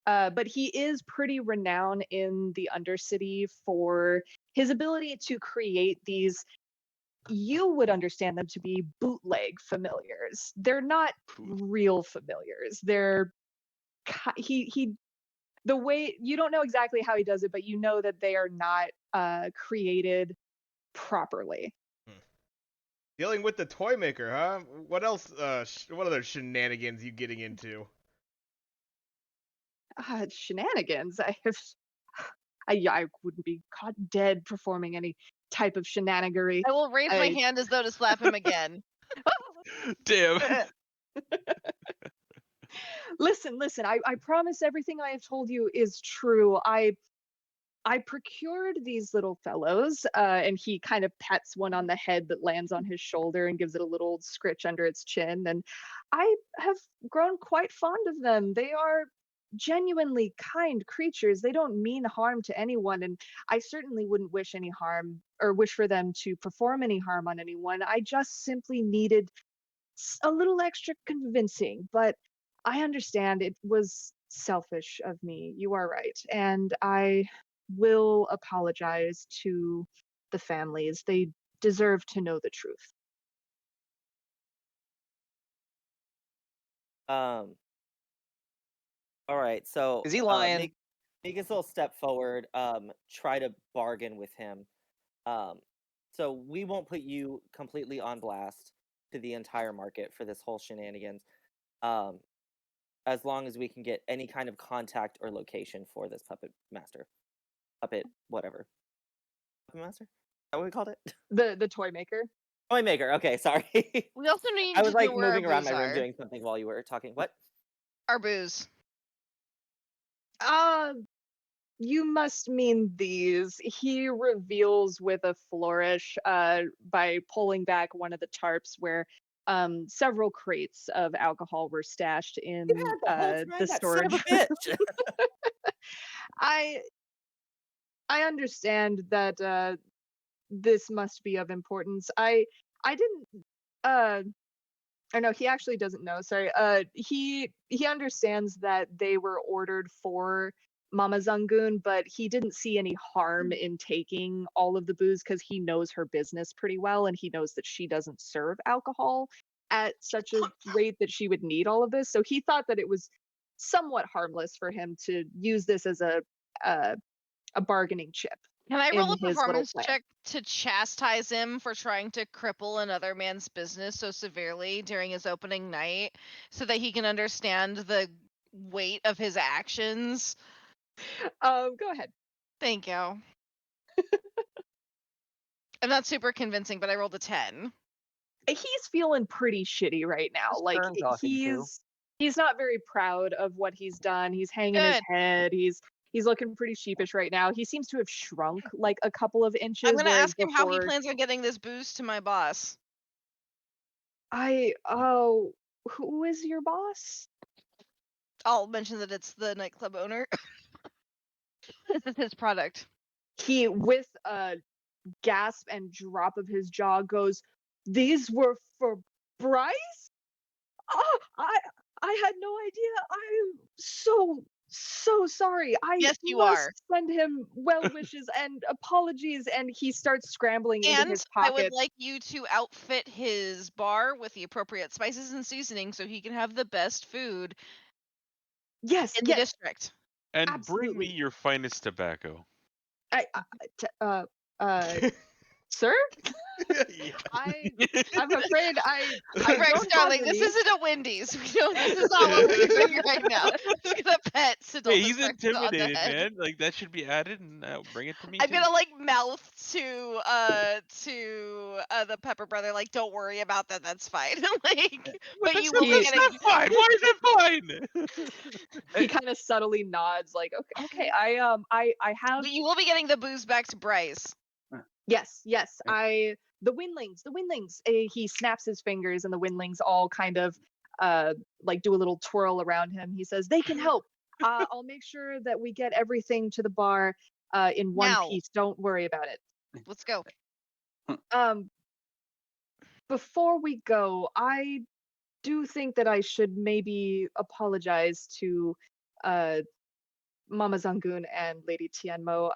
But he is pretty renowned in the Undercity for his ability to create these. You would understand them to be bootleg familiars. They're not real familiars. They're he the way you don't know exactly how he does it, but you know that they are not created properly. Dealing with the toy maker, huh? What else? What other shenanigans you getting into? Shenanigans. I wouldn't be caught dead performing any type of shenanigery. I will raise my hand as though to slap him again. Damn. Listen. I promise everything I have told you is true. I procured these little fellows, and he kind of pets one on the head that lands on his shoulder and gives it a little scritch under its chin. And I have grown quite fond of them. They are genuinely kind creatures. They don't mean harm to anyone, and I certainly wouldn't wish any harm or wish for them to perform any harm on anyone. I just simply needed a little extra convincing, but I understand it was selfish of me. You are right. And I will apologize to the families. They deserve to know the truth. All right, so Is he lying? make us a little step forward. Try to bargain with him. So we won't put you completely on blast to the entire market for this whole shenanigans. As long as we can get any kind of contact or location for this puppet master, whatever. Puppet master? Is that what we called it? The toy maker. Toy maker. Okay, sorry. We also need I was to like know where moving our around booze my room are. doing something while you were talking. What? Our booze. You must mean these. He reveals with a flourish by pulling back one of the tarps where several crates of alcohol were stashed in You had the whole time, the that son of storage. a bitch. I understand that this must be of importance. I didn't or no, he actually doesn't know. Sorry. He understands that they were ordered for Mama Zangun, but he didn't see any harm in taking all of the booze because he knows her business pretty well, and he knows that she doesn't serve alcohol at such a rate that she would need all of this. So he thought that it was somewhat harmless for him to use this as a bargaining chip. Can I roll in a his little performance plan. check to chastise him for trying to cripple another man's business so severely during his opening night so that he can understand the weight of his actions? Go ahead. Thank you. I'm not super convincing, but I rolled a 10. He's feeling pretty shitty right now. Who's Like Stern talking to? he's not very proud of what he's done. He's hanging his Good. head. He's looking pretty sheepish right now. He seems to have shrunk like a couple of inches. I'm going to whereas ask him how he before- plans on getting this booze to my boss. Who is your boss? I'll mention that it's the nightclub owner. This is his product. He, with a gasp and drop of his jaw, goes, "These were for Bryce? Oh, I had no idea. I'm so so sorry. I Yes, you must are. send him well wishes and apologies. And he starts scrambling into And his I would pockets. like you to outfit his bar with the appropriate spices and seasoning so he can have the best food Yes, in the yes, district. And bring absolutely. me your finest tobacco. Sir, Yeah. I'm afraid I Rex, don't darling, have this any. isn't a Wendy's. This is not what we're doing right now. I'm just gonna pet Hey, Sidolphus he's Rex on the intimidated, head. man. Like that should be added, and bring it to me I'm too. gonna like mouth to the Pepper brother, like, don't worry about that, that's fine. Like, but you will be That's getting not fine. Why is it fine? He kind of subtly nods, like, okay. I have. but you will be getting the booze back to Bryce. Yes, the windlings. He snaps his fingers, and the windlings all kind of like do a little twirl around him. He says, "They can help. I'll make sure that we get everything to the bar in one Now. piece. Don't worry about it." Let's go. Before we go, I do think that I should maybe apologize to Mama Zangun and Lady Tianmo.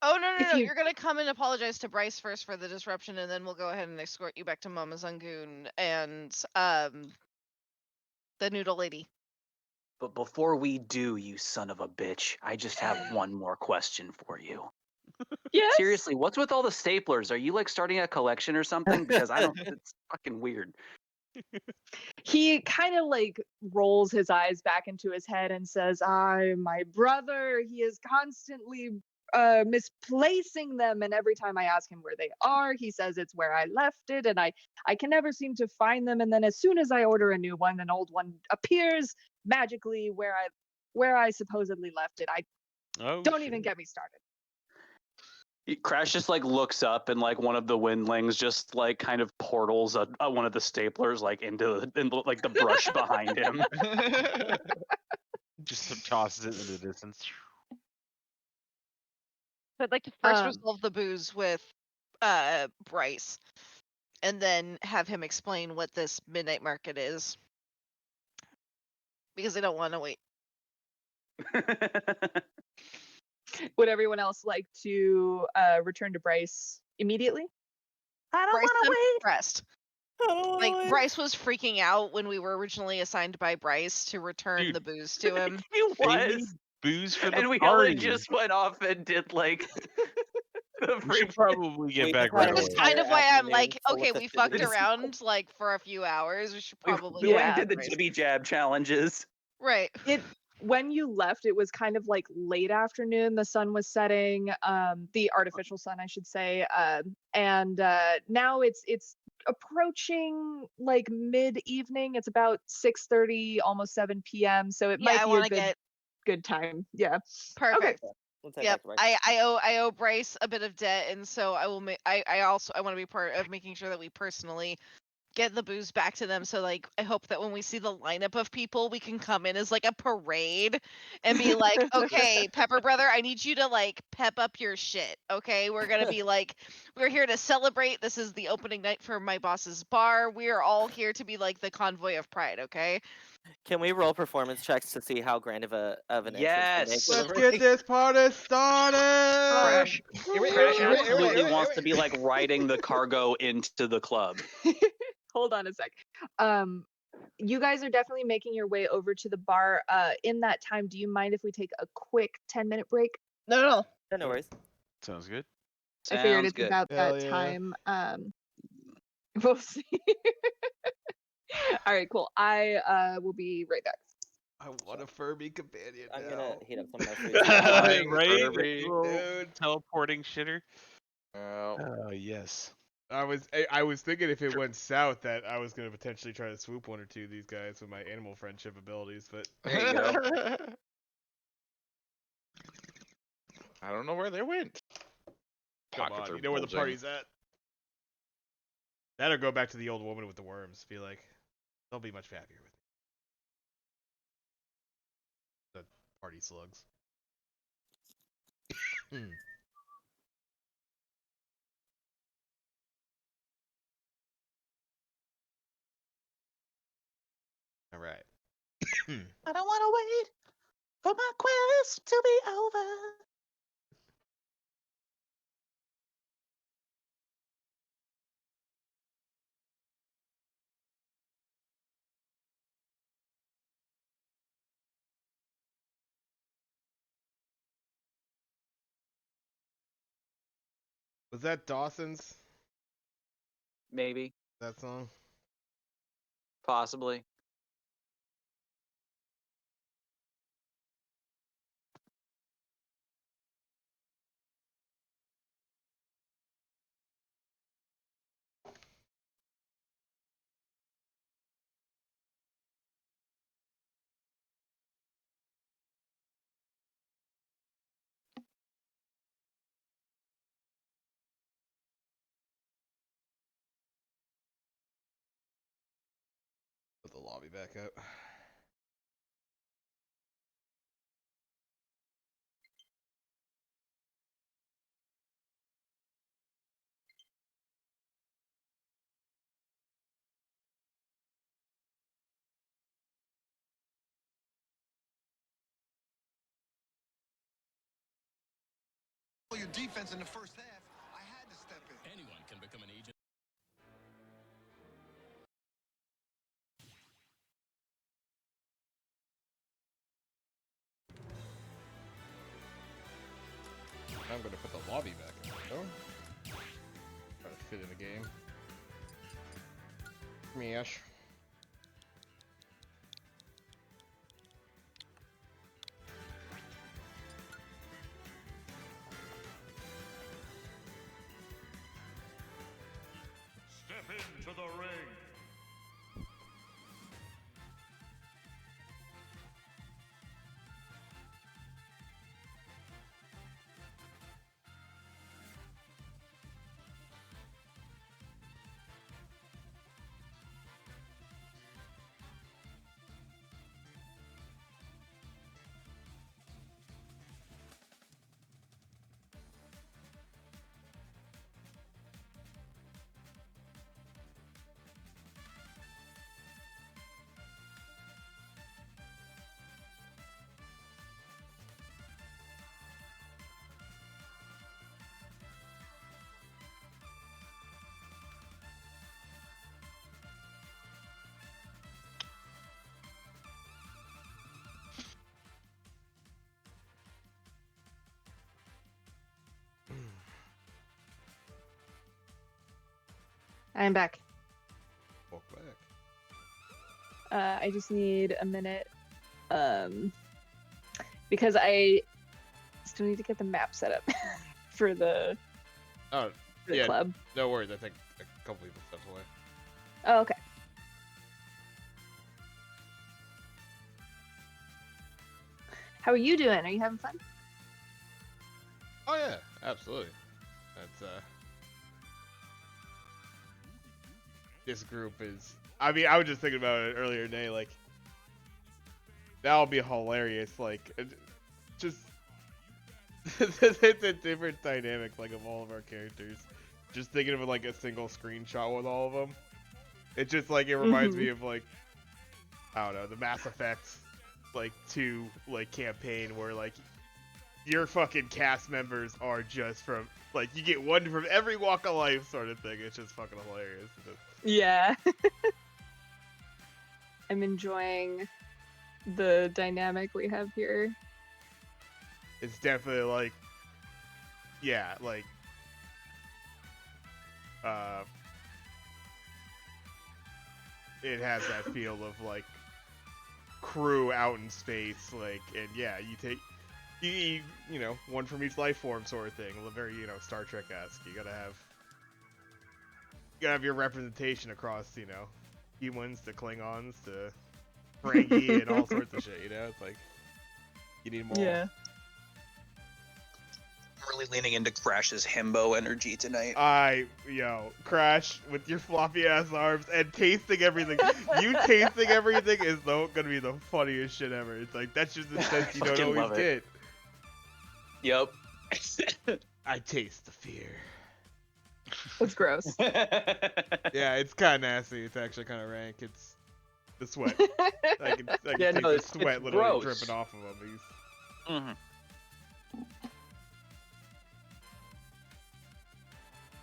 Oh no If no! you- You're gonna come and apologize to Bryce first for the disruption, and then we'll go ahead and escort you back to Mama Zangoon and the noodle lady. But before we do, you son of a bitch, I just have one more question for you. Yes. Seriously, what's with all the staplers? Are you like starting a collection or something? Because I don't. It's fucking weird. He kind of like rolls his eyes back into his head and says, my brother, he is constantly misplacing them. And every time I ask him where they are, he says it's where I left it. And I can never seem to find them. And then as soon as I order a new one, an old one appears magically where I supposedly left it. Don't even get me started. Crash just like looks up and like one of the windlings just like kind of portals one of the staplers like into like the brush behind him. Just tosses it in the distance. So I'd like to first Um, resolve the booze with Bryce, and then have him explain what this midnight market is, because I don't want to wait. Would everyone else like to return to Bryce immediately? I don't Bryce want to wait. impressed. Like Bryce was freaking out when we were originally assigned by Bryce to return Dude. the booze to him. He They need was. booze for the And we all party. just went off and did like the We should freaking- probably get We back just had right an That's away. entire kind of why I'm afternoon like, full okay, of we fucked festivities. around like for a few hours. We should probably we get went back and did to the Bryce. jibby jab challenges. Right. When you left, it was kind of like late afternoon. The sun was setting, the artificial sun, I should say, and now it's approaching like mid evening. It's about 6:30, almost 7 p.m. So it Yeah, I might want be to a get good time. Yeah. perfect. Let's head Yep. back to Bryce. I owe Bryce a bit of debt, and so I will make. I also I want to be part of making sure that we personally get the booze back to them. So like, I hope that when we see the lineup of people, we can come in as like a parade and be like, okay, Pepper brother, I need you to like pep up your shit. Okay, we're gonna be like, we're here to celebrate. This is the opening night for my boss's bar. We are all here to be like the convoy of pride. Okay. Can we roll performance checks to see how grand of an entrance we make Yes. to the Let's get this party started. Crash, Crash Wait, absolutely wait, wants wait. to be like riding the cargo into the club. Hold on a sec. You guys are definitely making your way over to the bar. In that time, do you mind if we take a quick 10-minute break? No. Yeah, no worries. Sounds good. I figured Sounds it's good. about Hell that yeah. time. We'll see. All right, cool. I will be right back. I want a Furby companion I'm now. gonna heat up some of my food. Flying Right? Furby. Dude. Teleporting shitter. Oh. Oh yes. I was thinking if it went south that I was gonna potentially try to swoop one or two of these guys with my animal friendship abilities, but There you go. I don't know where they went. come Pockets on, are you know where the bulging. party's at. That'll go back to the old woman with the worms. Be like, they'll be much happier with me. The party slugs. All right. I don't want to wait. for my quest to be over. Was that Dawson's, Maybe, that song? possibly. Put the lobby back up. Your defense in the first half, I had to step in. Anyone can become an agent. I'm gonna put the lobby back in, though. Try to fit in the game. Smash. Step into the ring. I'm back. Welcome back. I just need a minute, because I still need to get the map set up for the Oh, the club. no worries. I think a couple people stepped away. Oh, okay. How are you doing? Are you having fun? Oh yeah, absolutely. That's this group is. I mean, I was just thinking about it earlier today. Like, that'll be hilarious. Like, just it's a different dynamic, like, of all of our characters. Just thinking of like a single screenshot with all of them. It's just like it reminds me of like, I don't know, the Mass Effect like 2 like campaign where like your fucking cast members are just from like you get one from every walk of life sort of thing. It's just fucking hilarious. Yeah. I'm enjoying the dynamic we have here. It's definitely like, yeah, like, it has that feel of like crew out in space, like, and yeah, you take, you know, one from each life form sort of thing. Very, you know, Star Trek-esque. You gotta have your representation across, you know, humans to Klingons to Ferengi and all sorts of shit. You know, it's like you need more. Yeah. I'm really leaning into Crash's himbo energy tonight. Crash with your floppy ass arms and tasting everything. You tasting everything is gonna be the funniest shit ever. It's like that's just the sense you don't fucking love always get. Yep. I taste the fear. That's gross. Yeah, it's kind of nasty. It's actually kind of rank. The sweat. I can Yeah, take no, the it's sweat literally gross. dripping off of him. Mhm.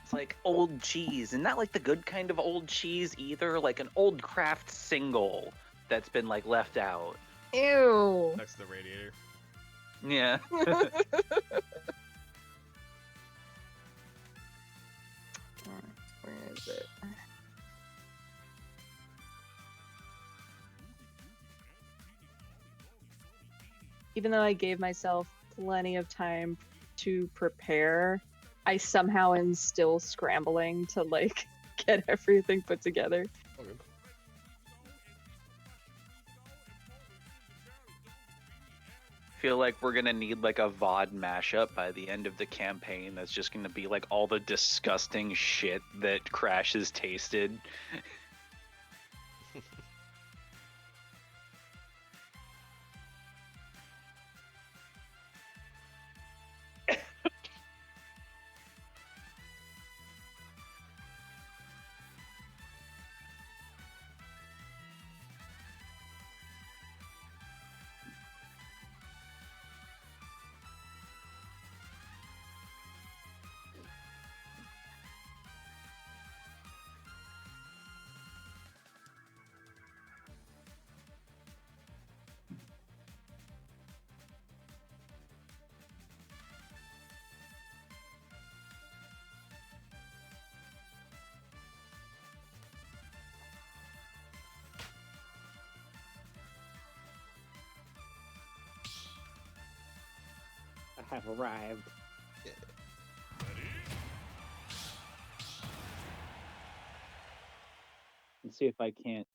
It's like old cheese, and not like the good kind of old cheese either. Like an old Kraft single that's been like left out. Ew. Next to the radiator. Yeah. Where is it? Even though I gave myself plenty of time to prepare, I somehow am still scrambling to like get everything put together. Okay. Feel like we're gonna need like a VOD mashup by the end of the campaign that's just gonna be like all the disgusting shit that Crash has tasted. I have arrived. And see if I can't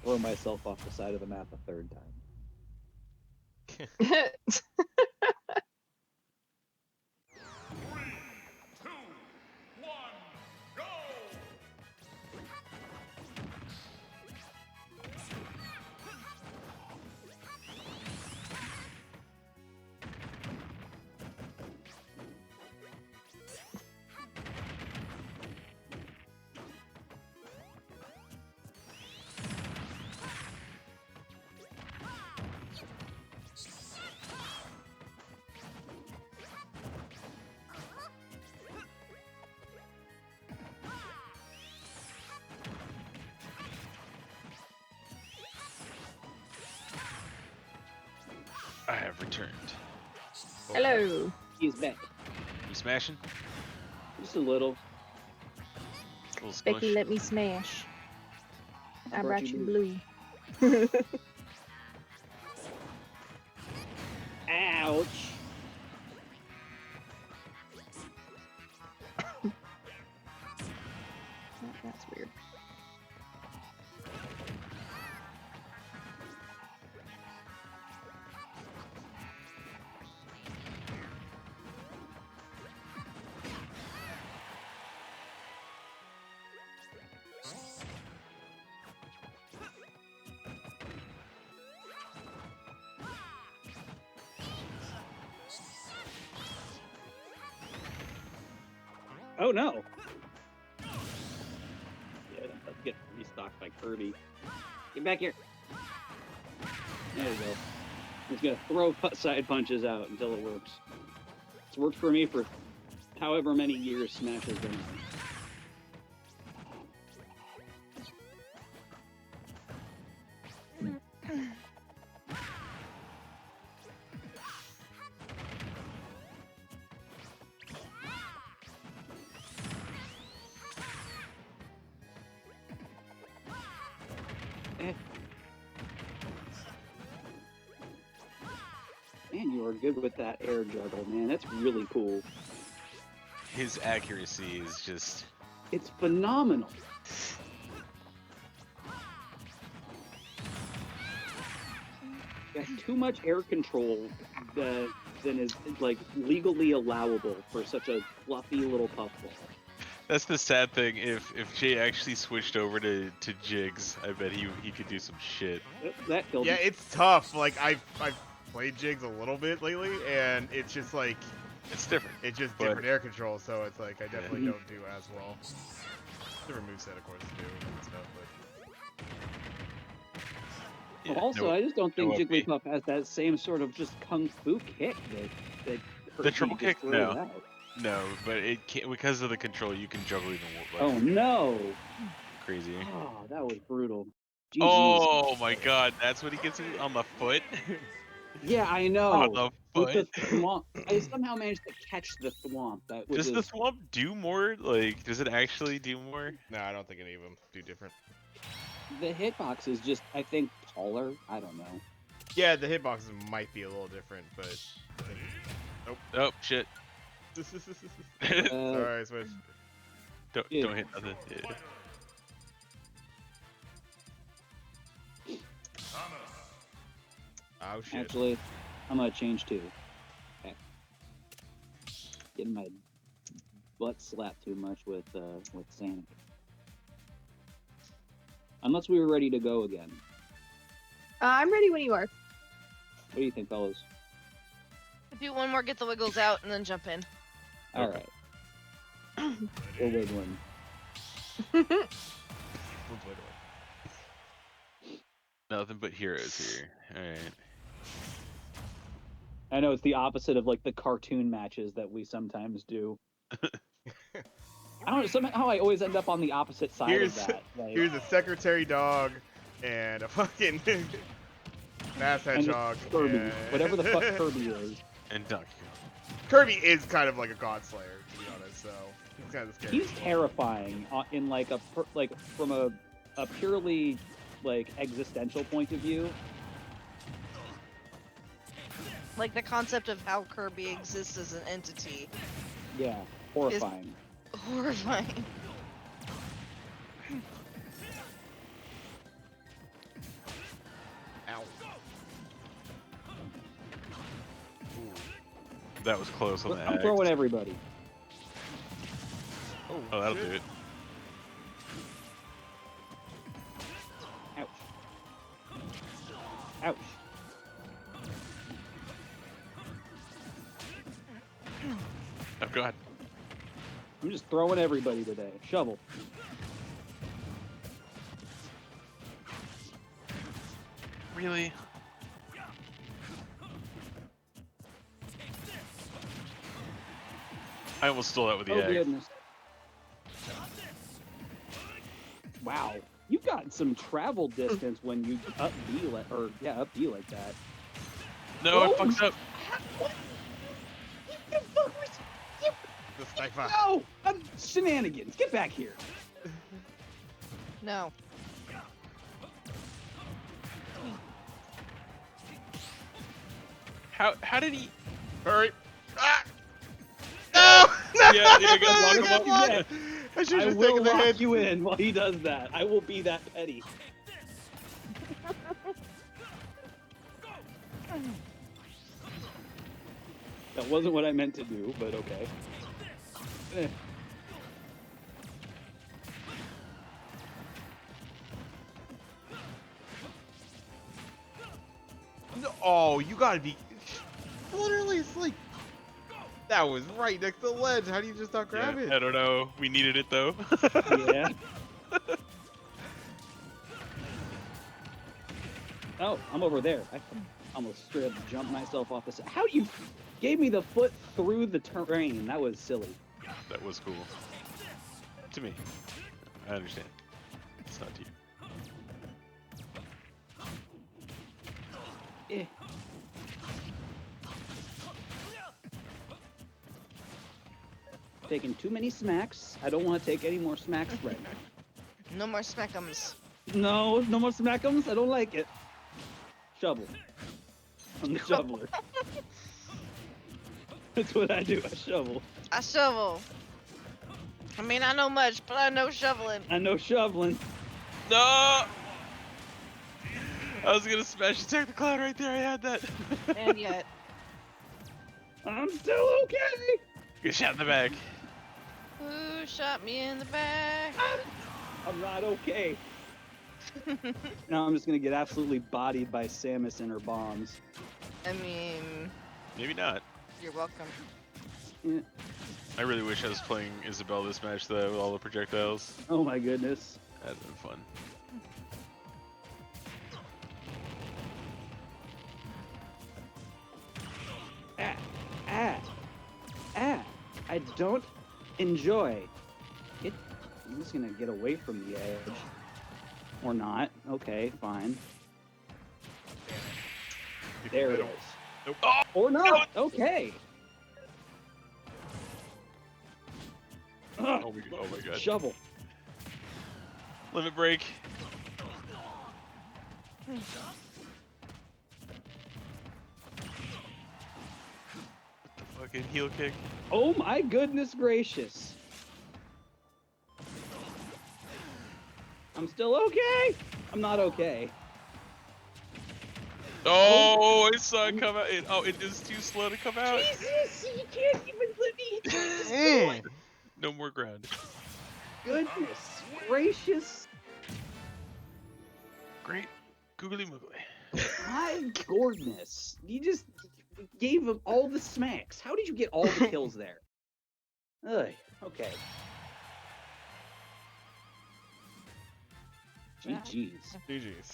throw myself off the side of the map a third time. 3, 2, 1, go! I have returned. Hello. He's back. You smashing? Just a little. Little smush. Becky, let me smash. I Brought brought you you blue. Ouch. Oh, that's weird. Oh no. Yeah, let's get restocked by Kirby. Get back here. There we go. He's gonna throw side punches out until it works. It's worked for me for however many years Smash has been on. Man, you are good with that air juggle, man. That's really cool. His accuracy is just. It's phenomenal. Got too much air control than is like legally allowable for such a fluffy little puffball. That's the sad thing. If Jay actually switched over to Jigs, I bet he could do some shit. That killed Yeah, me. it's tough. Like I've played Jigs a little bit lately, and it's just like It's different. it's just But- different air control. So it's like I definitely Yeah. don't do as well. Different moveset, of course, to do and stuff. But Yeah, Also, no- I just don't think no OP. Jigglypuff has that same sort of just kung fu kick that The triple Kirby just kick, throws no. out. No, but it can't, because of the control, you can juggle even like, Oh no! crazy. Oh, that was brutal. GG's. Oh my god, that's what he gets on the foot? Yeah, I On know. the With the foot? thwomp, I somehow managed to catch the thwomp. That was Does the just, swamp do more? Like, does it actually do more? No, I don't think any of them do different. the hitbox is just, I think, taller. I don't know. Yeah, the hitboxes might be a little different, but. Oh, shit. Sorry, I switched. Don't hit nothing. Yeah. Oh shit. Actually, I'm gonna change too. Okay. Getting my butt slapped too much with Sonic. Unless we were ready to go again. I'm ready when you are. What do you think, fellas? Do one more, get the wiggles out, and then jump in. All right. We're wiggling. Nothing but heroes here. Alright. I know it's the opposite of like the cartoon matches that we sometimes do. I don't know, somehow I always end up on the opposite side Here's of that. Like, here's a secretary dog and a fucking mass and hedgehog. Kirby, and- whatever the fuck Kirby is. And Donkey Kong. Kirby is kind of like a god slayer, to be honest. So he's kind of scary. He's terrifying in like from a purely like existential point of view. Like the concept of how Kirby exists as an entity. Yeah, horrifying. Horrifying. Ow. That was close on the I'm axe. throwing everybody. Oh, that'll shit. do it. Ouch. Ouch. Oh god. I'm just throwing everybody today. Shovel. Really? I almost stole that with the Oh axe. goodness. Wow. You got some travel distance when you up B like that. No, I Oh, fucked up. The sniper. No! Shenanigans! Get back here! No. How did he? Hurry! Ah! No! Yeah, you gotta lock him up. Yeah. I should I have just will taken the lock hit. you in while he does that. I will be that petty. That wasn't what I meant to do, but okay. Eh. No, oh, you gotta be. Literally, it's like. That was right next to the ledge. How do you just not grab Yeah, it? I don't know. We needed it though. Yeah. Oh, I'm over there. I almost straight up jumped myself off the side. How you gave me the foot through the terrain? That was silly. That was cool. To me. I understand. It's not to you. Eh. Taking too many smacks. I don't want to take any more smacks right now. No more smackums. No, no more smackums. I don't like it. Shovel. I'm the shoveler. That's what I do. I shovel. I shovel. I mean, I know much, but I know shoveling. I know shoveling. No! I was gonna smash attack the cloud right there. I had that. And yet. I'm still okay. Get shot in the back. Who shot me in the back? I'm not okay. Now I'm just gonna get absolutely bodied by Samus and her bombs. I mean, Maybe not. you're welcome. Eh. I really wish I was playing Isabelle this match though, with all the projectiles. Oh my goodness. That'd been fun. I don't enjoy. I'm just gonna get away from the edge. Or not. Okay, fine. There it is. Nope. Or not. Okay. Ugh, Oh my god. shovel. Limit break. What the fucking heel kick? Oh my goodness gracious. I'm still okay. I'm not okay. Oh, I saw it come out. It is too slow to come out. Jesus, you can't even let me. No more ground. Goodness gracious. Great. Googly moogly. My goodness. You just gave him all the smacks. How did you get all the kills there? Ugh, okay. GG's. GG's.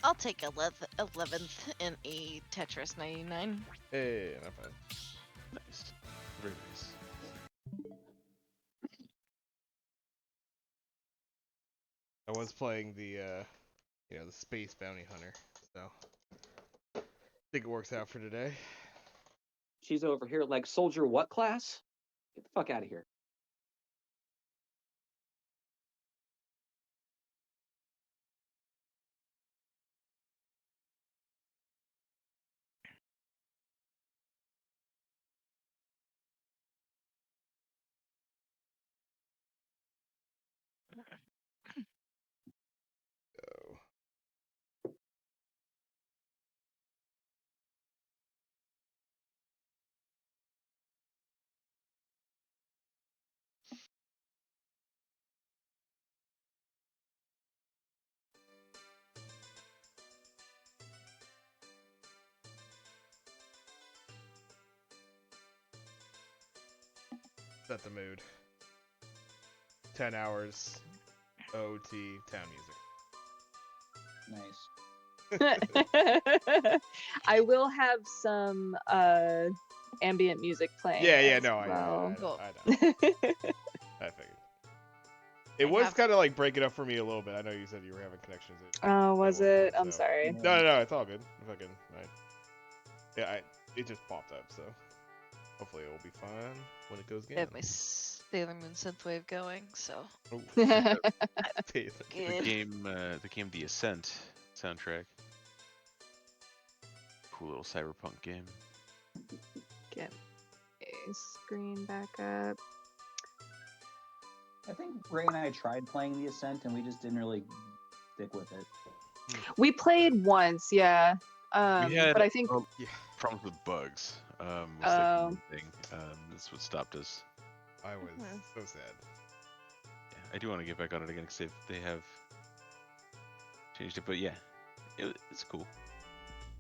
I'll take 11th in a Tetris 99. Hey, not bad. Nice. Very nice. I was playing the, the Space Bounty Hunter, so I think it works out for today. She's over here like, soldier what class? Get the fuck out of here. So, set the mood. 10 hours OT town music. Nice. I will have some ambient music playing. Yeah, as no, I well. know. I figured. It was kind of like breaking up for me a little bit. I know you said you were having connections. Oh, was it? I'm so- sorry. No, it's all good. It just popped up, so hopefully it will be fine when it goes I again. have my Sailor Moon synthwave going, so. Oh. The game, The Ascent soundtrack. Cool little cyberpunk game. Get a screen back up. I think Ray and I tried playing The Ascent and we just didn't really stick with it. We played once, yeah. We had But I think problems with bugs. Was Oh. the thing. That's what stopped us. I was so sad. Yeah, I do want to get back on it again because they have changed it, but yeah, it's cool.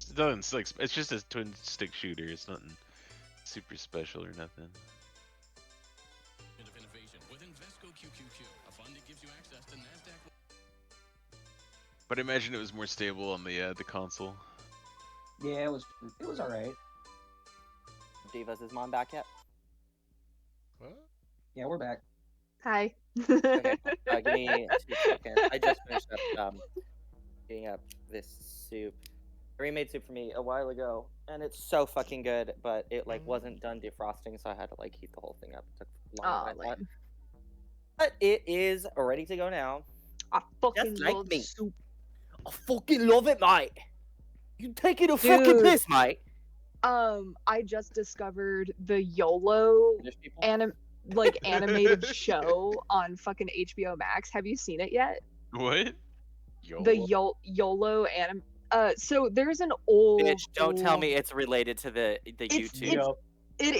It doesn't like it's just a twin stick shooter. It's nothing super special or nothing. Of innovation with Invesco QQQ, a fund that gives you access to NASDAQ. But I imagine it was more stable on the console. Yeah, it was alright. Divas, is mom back yet? What? Yeah, we're back. hi. Okay, give me 2 seconds. I just finished up heating up this soup. I remade soup for me a while ago, and it's so fucking good, but it like wasn't done defrosting, so I had to like heat the whole thing up. It took longer than I thought. lame. But it is ready to go now. I fucking Just like love me. soup. I fucking love it, mate. You taking a fucking Dude. piss, mate? I just discovered the YOLO British people? animated show on fucking HBO Max. Have you seen it yet? What? The YOLO so there's an old Bitch, don't tell old- me it's related to the YouTube. It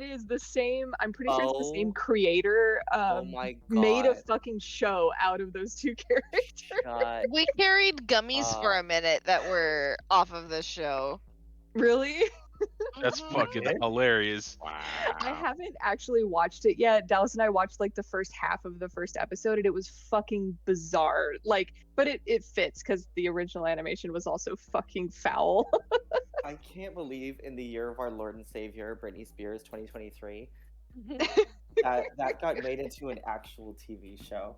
is the same. I'm pretty sure it's the same Oh. creator. Oh my Made a God. fucking show out of those two characters. God. We carried gummies for Uh. a minute that were off of the show. Really? That's fucking hilarious. I haven't actually watched it yet. Dallas and I watched like the first half of the first episode, and it was fucking bizarre. Like, but it fits because the original animation was also fucking foul. I can't believe in the year of our Lord and Savior, Britney Spears 2023, that got made into an actual TV show.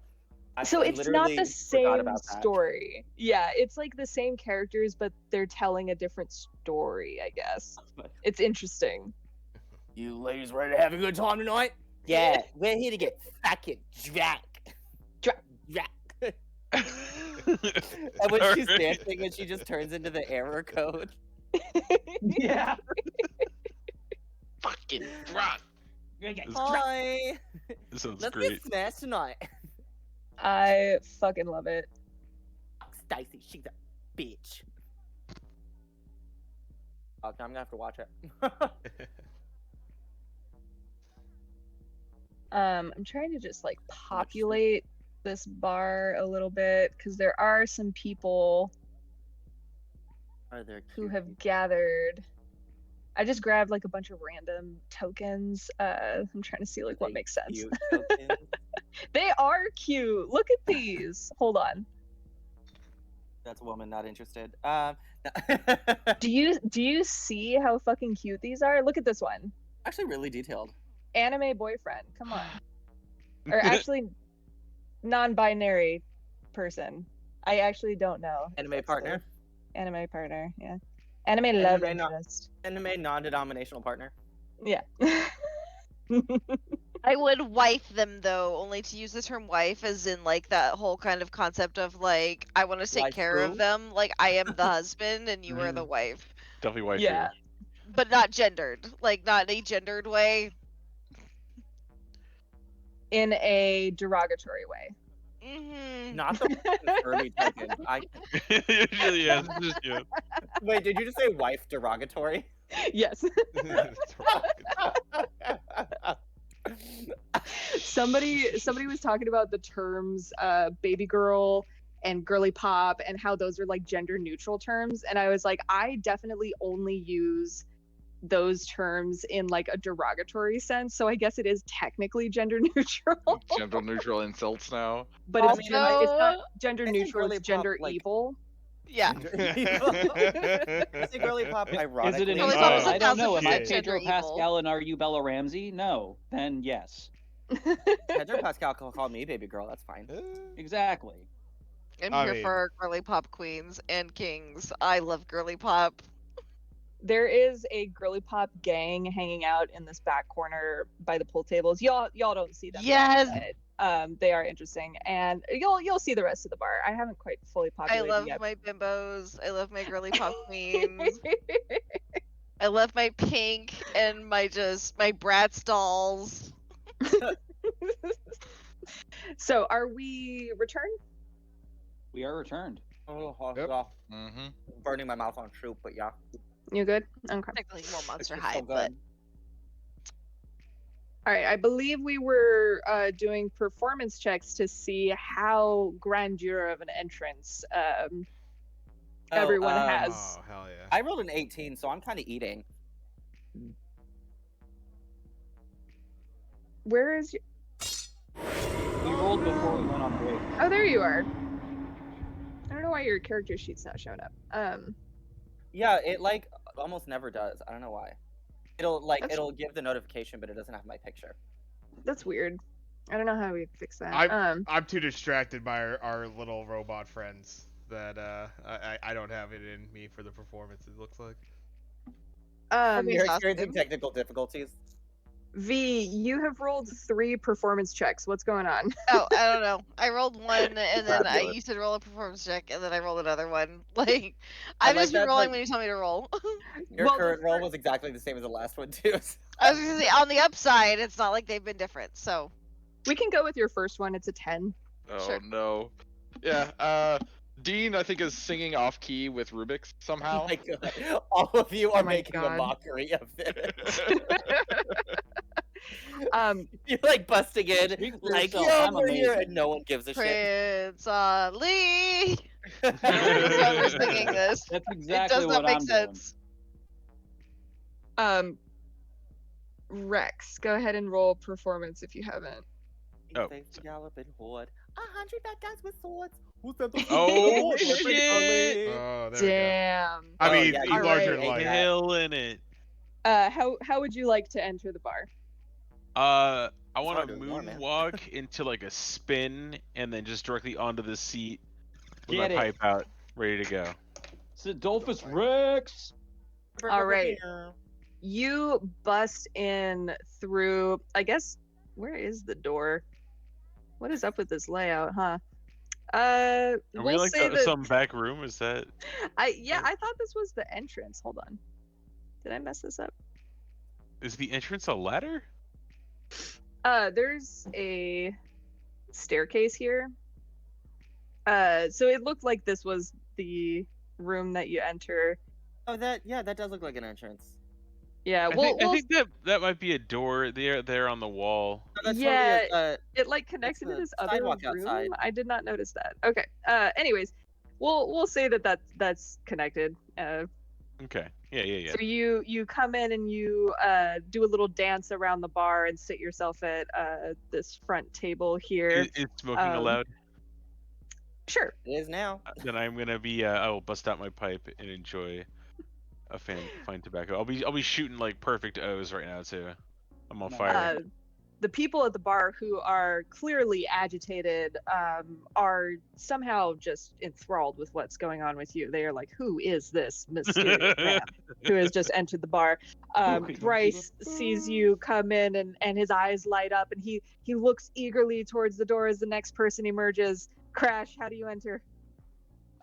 So I it's not literally the forgot same about that. story. Yeah, it's like the same characters, but they're telling a different story, I guess. It's interesting. You ladies ready to have a good time tonight? Yeah, we're here to get fucking drunk. Drunk. And when she's dancing and she just turns into the error code. Yeah. Fucking drunk. Hi. This sounds Let's great. get smashed tonight. I fucking love it. Stacy, she's a bitch. Oh, I'm gonna have to watch it. I'm trying to just like populate this bar a little bit because there are some people Are there who cute have people? gathered. I just grabbed like a bunch of random tokens. I'm trying to see like what They makes sense. cute tokens? They are cute. Look at these. Hold on. That's a woman not interested. Do you see how fucking cute these are? Look at this one. Actually, really detailed. Anime boyfriend. Come on. Or actually, non-binary person. I actually don't know. Anime partner. Anime partner. Yeah. Anime love Anime not- interest. Anime non-denominational partner. Yeah. I would wife them though, only to use the term wife as in like that whole kind of concept of like I want to take care Waifu? of them, like I am the husband and you are the wife, Definitely wife. Yeah. but not gendered, like not in a gendered way. In a derogatory way. Mm-hmm. Not the fucking Furby token. Usually, yeah. it's just, yeah. Wait, did you just say wife derogatory? Yes. somebody was talking about the terms baby girl and girly pop and how those are like gender neutral terms, and I was like, I definitely only use those terms in like a derogatory sense, so I guess it is technically gender neutral. Gender neutral insults now. But Also, it's not gender I think neutral, girly it's gender pop, like- evil. Yeah. I say girly pop Is ironically. it an Girly insult? pop is I don't know. Am I 1000% Pedro gender Pascal and are you Bella Ramsey? No. Then yes. Pedro Pascal can call me baby girl. That's fine. Exactly. I'm I here mean- for our girly pop queens and kings. I love girly pop. There is a girly pop gang hanging out in this back corner by the pool tables. Y'all don't see them. Yes. Yet, but, they are interesting, and you'll see the rest of the bar. I haven't quite fully I populated love yet. my bimbos. I love my girly pop queens. I love my pink and my Bratz dolls. So, are we returned? We are returned. Oh, Yep. yeah. Mm-hmm. Burning my mouth on soup, but yeah. You good? Okay. Technically more Monster It's High, so but good. All right. I believe we were doing performance checks to see how grandeur of an entrance everyone has. Oh hell yeah. I rolled an 18, so I'm kind of eating. Where is your... We rolled before we went on break. Oh, there you are. I don't know why your character sheet's not showing up. Yeah, it like almost never does. I don't know why. That's- It'll give the notification, but it doesn't have my picture. That's weird. I don't know how we fix that. I'm too distracted by our little robot friends that I don't have it in me for the performance. It looks like. Okay. You're Exhausted. experiencing technical difficulties. V, you have rolled 3 performance checks. What's going on? oh, I don't know. I rolled one, and then Fabulous. you said roll a performance check, and then I rolled another one. Like, I I've like just been that, rolling but- when you tell me to roll. Your Well, the current roll fir- was exactly the same as the last one too. I was gonna say, on the upside, it's not like they've been different. So We can go with your first one. It's a 10. Oh Sure. no. Yeah. Dean, I think, is singing off key with Rubik's Oh somehow. my god. All of you are my making a God. mockery of this. You're like busting in, Speak for like, yourself, yo, I'm we're here, amazing. and no one gives a shit. Prince Ali. Whoever's singing this, That's it exactly does not what make I'm sense. Rex, go ahead and roll performance if you haven't. Oh, Face the galloping horde, 100 bad guys with swords. Who's that? Oh shit! Oh, there we go. Damn. I Oh, mean, yeah, he's you're larger right. than life. Killing it. How would you like to enter the bar? I hard want to to ignore, man. moonwalk into like a spin and then just directly onto the seat with Get my it. pipe out, ready to go. Sidolphus Rex. All right. You bust in through, I guess, where is the door? What is up with this layout, huh? Are we We'll like say that some back room? Is that? I thought this was the entrance. Hold on. Did I mess this up? Is the entrance a ladder? There's a staircase here. So it looked like this was the room that you enter. Oh, that does look like an entrance. Yeah, I think that might be a door there on the wall. No, that's yeah, totally it like connects that's into the this other sidewalk room. outside. I did not notice that. Okay. Anyways, we'll say that's connected. Okay. Yeah. So you come in and you do a little dance around the bar and sit yourself at this front table here. Is smoking Um, allowed? Sure. It is now. Then I'm gonna be. I will bust out my pipe and enjoy a fine tobacco. I'll be shooting like perfect O's right now too. I'm on fire. The people at the bar who are clearly agitated are somehow just enthralled with what's going on with you. They are like, "Who is this mysterious man who has just entered the bar?" Bryce sees you come in, and his eyes light up, and he looks eagerly towards the door as the next person emerges. Crash, how do you enter?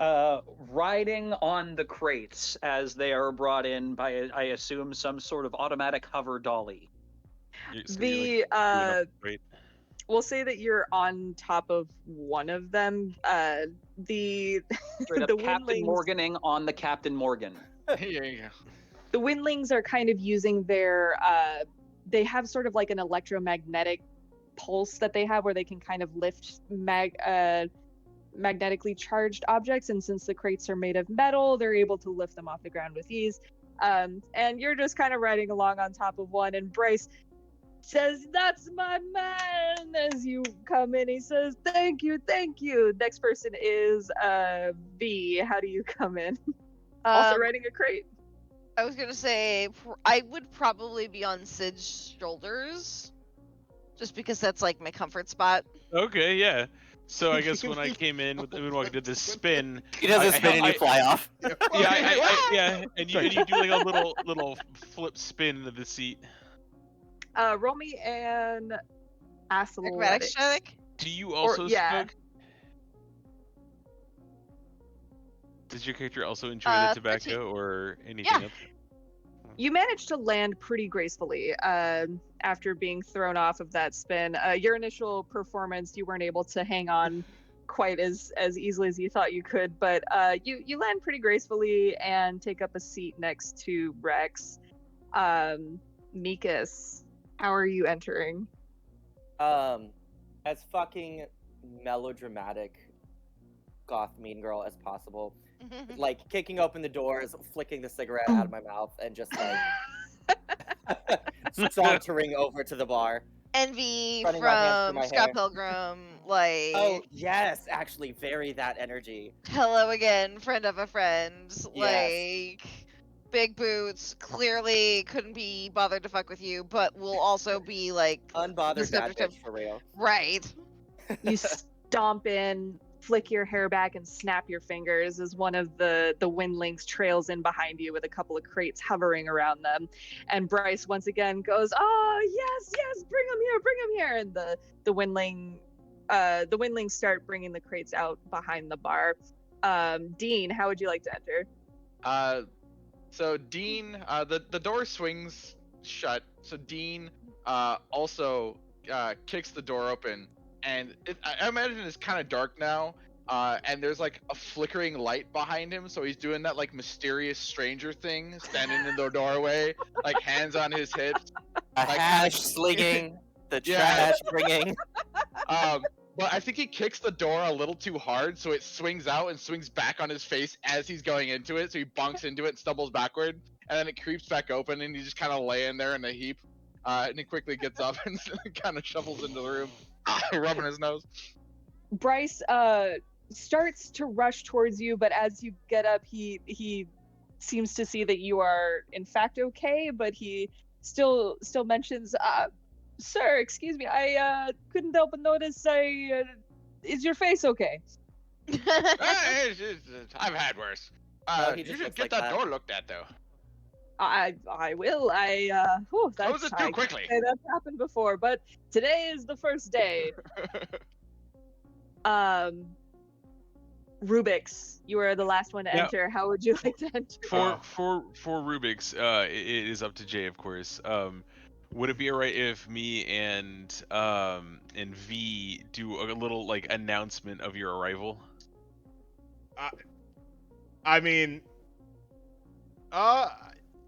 Riding on the crates as they are brought in by, I assume, some sort of automatic hover dolly. We'll say that you're on top of one of them. The Straight up the Captain Windlings, Morganing on the Captain Morgan. Yeah. the Windlings are kind of using their they have sort of like an electromagnetic pulse that they have where they can kind of lift magnetically charged objects, and since the crates are made of metal, they're able to lift them off the ground with ease. And you're just kind of riding along on top of one, and Bryce says, "That's my man." As you come in, he says, thank you. Next person is V. How do you come in? Also riding a crate. I was gonna say I would probably be on Sid's shoulders, just because that's like my comfort spot. Okay, yeah. So I guess when I came in with the moonwalk, I did this spin. He does a spin and you fly off. Yeah, and you do like a little flip spin into the seat. Roll me an athletics. Acrobatics check? Do you also yeah. smoke? Does your character also enjoy the tobacco 13. or anything else? You managed to land pretty gracefully after being thrown off of that spin. Your initial performance, you weren't able to hang on quite as easily as you thought you could, but you land pretty gracefully and take up a seat next to Rex. Mikas, how are you entering? As fucking melodramatic goth mean girl as possible. Like kicking open the doors, flicking the cigarette out of my mouth, and just like sauntering over to the bar. Envy Running my hands through from my Scott hair. Pilgrim, like. Oh yes, actually, very that energy. Hello again, friend of a friend. Yes. Like, big boots, clearly couldn't be bothered to fuck with you, but will also be like Unbothered bad subject of- bitch for real. right. You stomp in, flick your hair back, and snap your fingers as one of the Windlings trails in behind you with a couple of crates hovering around them. And Bryce once again goes, "Oh yes, bring him here!" And the Windlings start bringing the crates out behind the bar. Dean, how would you like to enter? So Dean, the door swings shut. So Dean also kicks the door open, and I imagine it's kind of dark now. And there's like a flickering light behind him, so he's doing that like mysterious stranger thing, standing in the doorway, like hands on his hips, A like hash slinging, the trash bringing. But I think he kicks the door a little too hard, so it swings out and swings back on his face as he's going into it. So he bonks into it and stumbles backward, and then it creeps back open, and he's just kind of laying there in a heap. And he quickly gets up and kind of shuffles into the room, rubbing his nose. Bryce starts to rush towards you, but as you get up, he seems to see that you are in fact okay, but he still mentions, "Sir, excuse me, I couldn't help but notice. Is your face okay?" I've had worse. No, he You just should looks get like that that. door looked at, though. I will. Close it too I can't quickly. say that's happened before, but today is the first day. Rubik's, you are the last one to Yeah. enter. How would you like to enter? For Rubik's, it is up to Jay, of course. Would it be alright if me and V do a little like announcement of your arrival? I mean,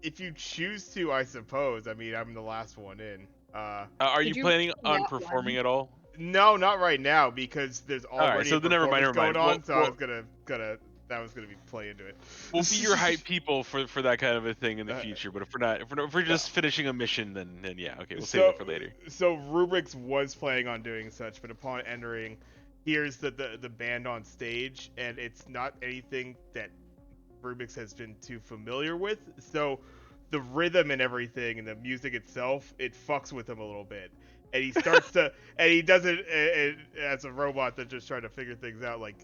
if you choose to, I suppose. I mean, I'm the last one in. Are Did you you planning mention on that performing one? at all? No, not right now because there's already so a then never mind, performance going on. So I Well, was gonna that was gonna be play into it. we'll be your hype people for that kind of a thing in the future. But if we're just finishing a mission, then yeah, okay, we'll save it for later. So Rubik's was planning on doing such, but upon entering, here's the band on stage, and it's not anything that Rubik's has been too familiar with. So the rhythm and everything and the music itself, it fucks with him a little bit. And he starts to, and he does it as a robot that's just trying to figure things out, like,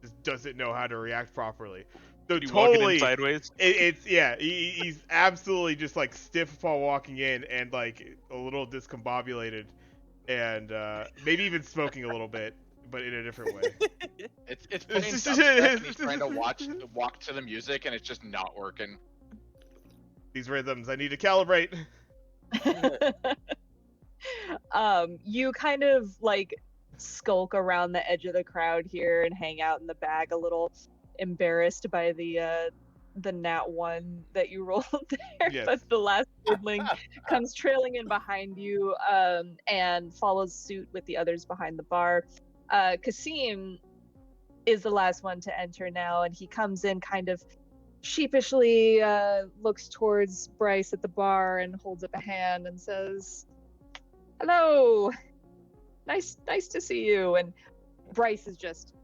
just doesn't know how to react properly. So You walking in totally, sideways? it's yeah, he's absolutely just like stiff upon walking in and like a little discombobulated, and maybe even smoking a little bit, but in a different way. It's playing dubstep and he's trying to walk to the music and it's just not working. These rhythms, I need to calibrate. You kind of like skulk around the edge of the crowd here and hang out in the back, a little embarrassed by the nat 1 that you rolled there. Yes. But the last sibling comes trailing in behind you, and follows suit with the others behind the bar. Kasim is the last one to enter now, and he comes in kind of sheepishly, looks towards Bryce at the bar and holds up a hand and says, "Hello, nice to see you." And Bryce is just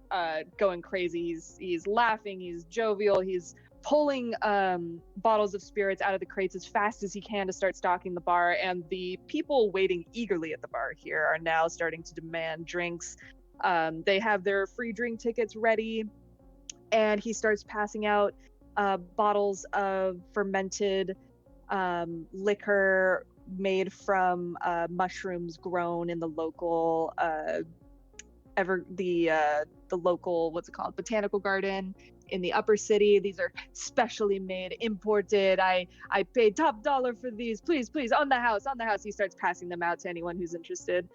going crazy. He's laughing, he's jovial, he's pulling bottles of spirits out of the crates as fast as he can to start stocking the bar. And the people waiting eagerly at the bar here are now starting to demand drinks. They have their free drink tickets ready, and he starts passing out bottles of fermented liquor made from mushrooms grown in the local the local, what's it called, botanical garden in the upper city. These are specially made, imported. I paid top dollar for these. Please, on the house. He starts passing them out to anyone who's interested.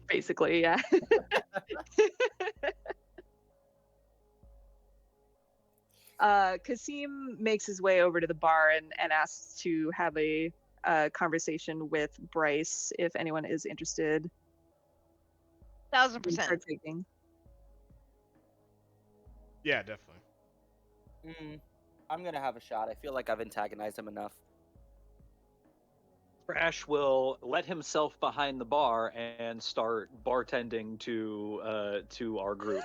Basically, yeah. Kasim makes his way over to the bar and asks to have a conversation with Bryce if anyone is interested. 1000%. Partaking. Yeah, definitely. I'm gonna have a shot. I feel like I've antagonized him enough. Crash will let himself behind the bar and start bartending to our group.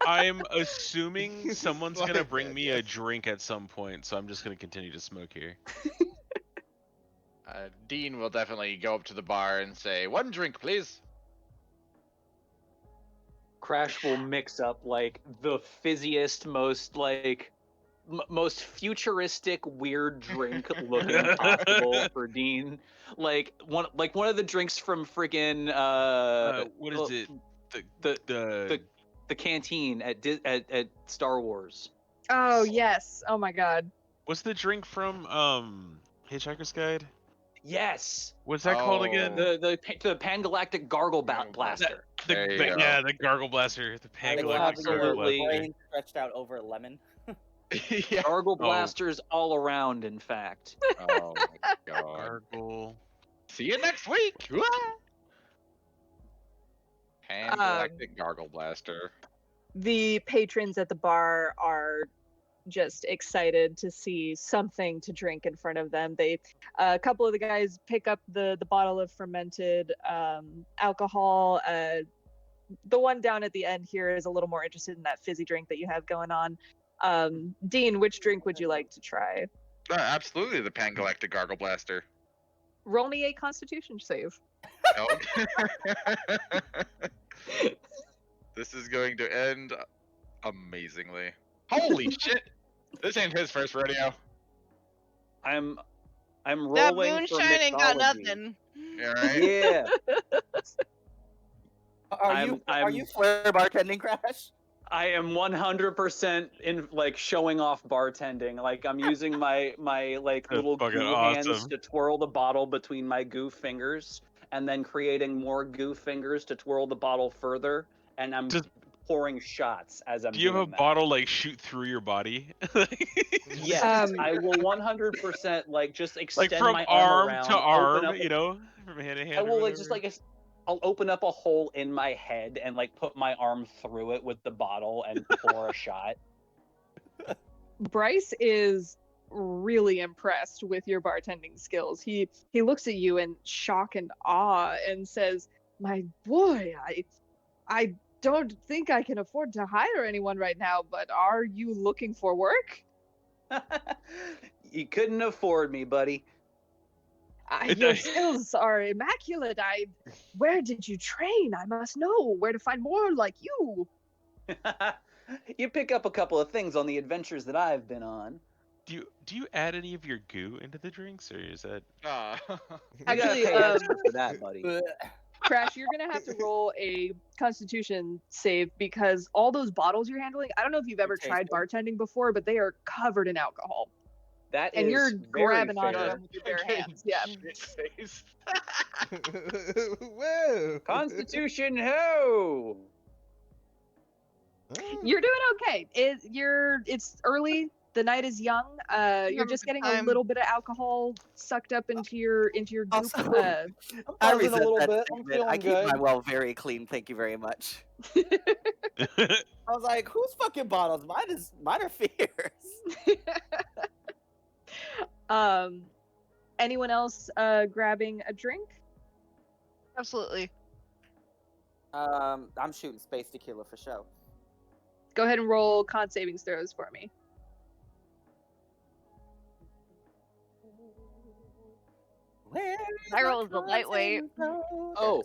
I'm assuming someone's gonna Like bring that, me yes. a drink at some point, so I'm just gonna continue to smoke here. Dean will definitely go up to the bar and say, "One drink, please." Crash will mix up like the fizziest, most like most futuristic weird drink looking possible for Dean. Like one of the drinks from friggin' What is it? the canteen at Star Wars. Oh yes. Oh my god. What's the drink from Hitchhiker's Guide? Yes. What's that called again? The Pangalactic Gargle Blaster. There you go. Yeah, the Gargle Blaster. The I love Pangalactic your Gargle Blaster. brain stretched out over a lemon. Yeah. Gargle blasters all around, in fact. Oh my god. Gargle. See you next week. Pan-Galactic Gargle Blaster. The patrons at the bar are just excited to see something to drink in front of them. A couple of the guys pick up the bottle of fermented alcohol. the one down at the end here is a little more interested in that fizzy drink that you have going on. Dean, which drink would you like to try? Absolutely, the Pan Galactic Gargle Blaster. Roll me a Constitution save. No. This is going to end amazingly. Holy shit! This ain't his first rodeo. I'm That rolling for moonshine ain't got mixology. nothing. Yeah, right? Yeah. Are you Flare bartending, Crash? I am 100% in like showing off bartending. Like I'm using my like That's little fucking goo hands awesome. to twirl the bottle between my goo fingers, and then creating more goo fingers to twirl the bottle further. And I'm Does- pouring shots as I'm. Do you have a doing that. bottle like shoot through your body? Yes, I will 100% like just extend Like from my arm around, to open arm, up you know, from hand to hand. I or will like just whatever. like I'll open up a hole in my head and like put my arm through it with the bottle and pour a shot. Bryce is really impressed with your bartending skills. He looks at you in shock and awe and says, "My boy, I don't think I can afford to hire anyone right now, but are you looking for work?" You couldn't afford me, buddy. Your skills are immaculate. Where did you train? I must know where to find more like you. You pick up a couple of things on the adventures that I've been on. Do you add any of your goo into the drinks, or is that? You Actually, gotta pay extra for that, buddy. Crash, you're gonna have to roll a Constitution save because all those bottles you're handling. I don't know if you've ever tried bartending before, but they are covered in alcohol. That And is you're very grabbing onto fair. them with your bare hands. Yeah. Face. Whoa. Constitution ho! You're doing okay. It's early. The night is young. You're just getting a little bit of alcohol sucked up into your goop. Also, Uh, I buzzing a resent little that bit. I'm statement. feeling I keep good. my well very clean. Thank you very much. I was like, whose fucking bottles? Mine are fierce. Anyone else grabbing a drink? Absolutely. I'm shooting space tequila for show. Go ahead and roll con savings throws for me. I rolled the lightweight. Oh,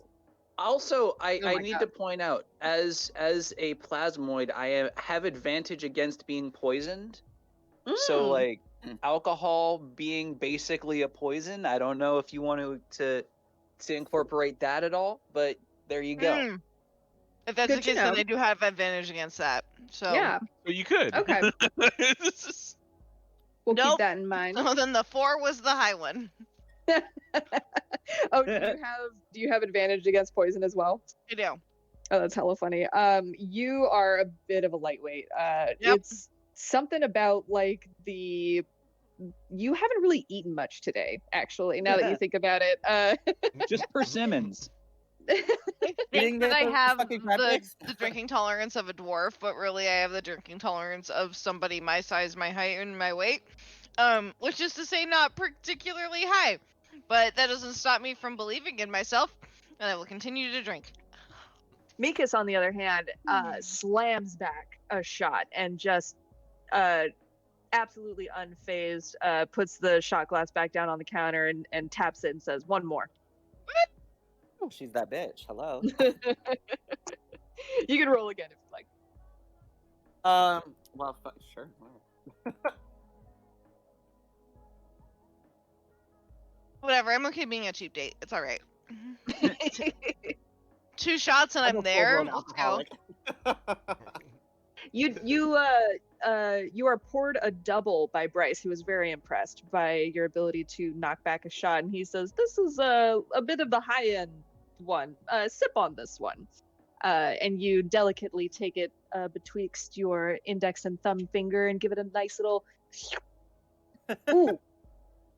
also, I Oh my need God. to point out, as a plasmoid, I have advantage against being poisoned. So, like, alcohol being basically a poison, I don't know if you want to incorporate that at all, but there you go. Mm. If that's Good the to case, then know. I do have advantage against that. So Yeah. Well, you could. Okay. We'll keep Nope. that in mind. So then the 4 was the high one. Oh, do you have advantage against poison as well? I do. Oh, that's hella funny. You are a bit of a lightweight. Yep. It's something about like you haven't really eaten much today, actually, now that you think about it. Just persimmons. Think that I have fucking crab legs? the drinking tolerance of a dwarf, but really I have the drinking tolerance of somebody my size, my height, and my weight. Which is to say not particularly high. But that doesn't stop me from believing in myself, and I will continue to drink. Mikas, on the other hand, slams back a shot and just absolutely unfazed, puts the shot glass back down on the counter and taps it and says, "One more." Oh, she's that bitch. Hello. You can roll again if you like. Well, sure. Whatever, I'm okay being a cheap date. It's alright. 2 shots and I'm a there. full-blown Let's go. alcoholic. You are poured a double by Bryce, who was very impressed by your ability to knock back a shot, and he says, "This is a bit of the high end one. Sip on this one." And you delicately take it betwixt your index and thumb finger and give it a nice little. Ooh,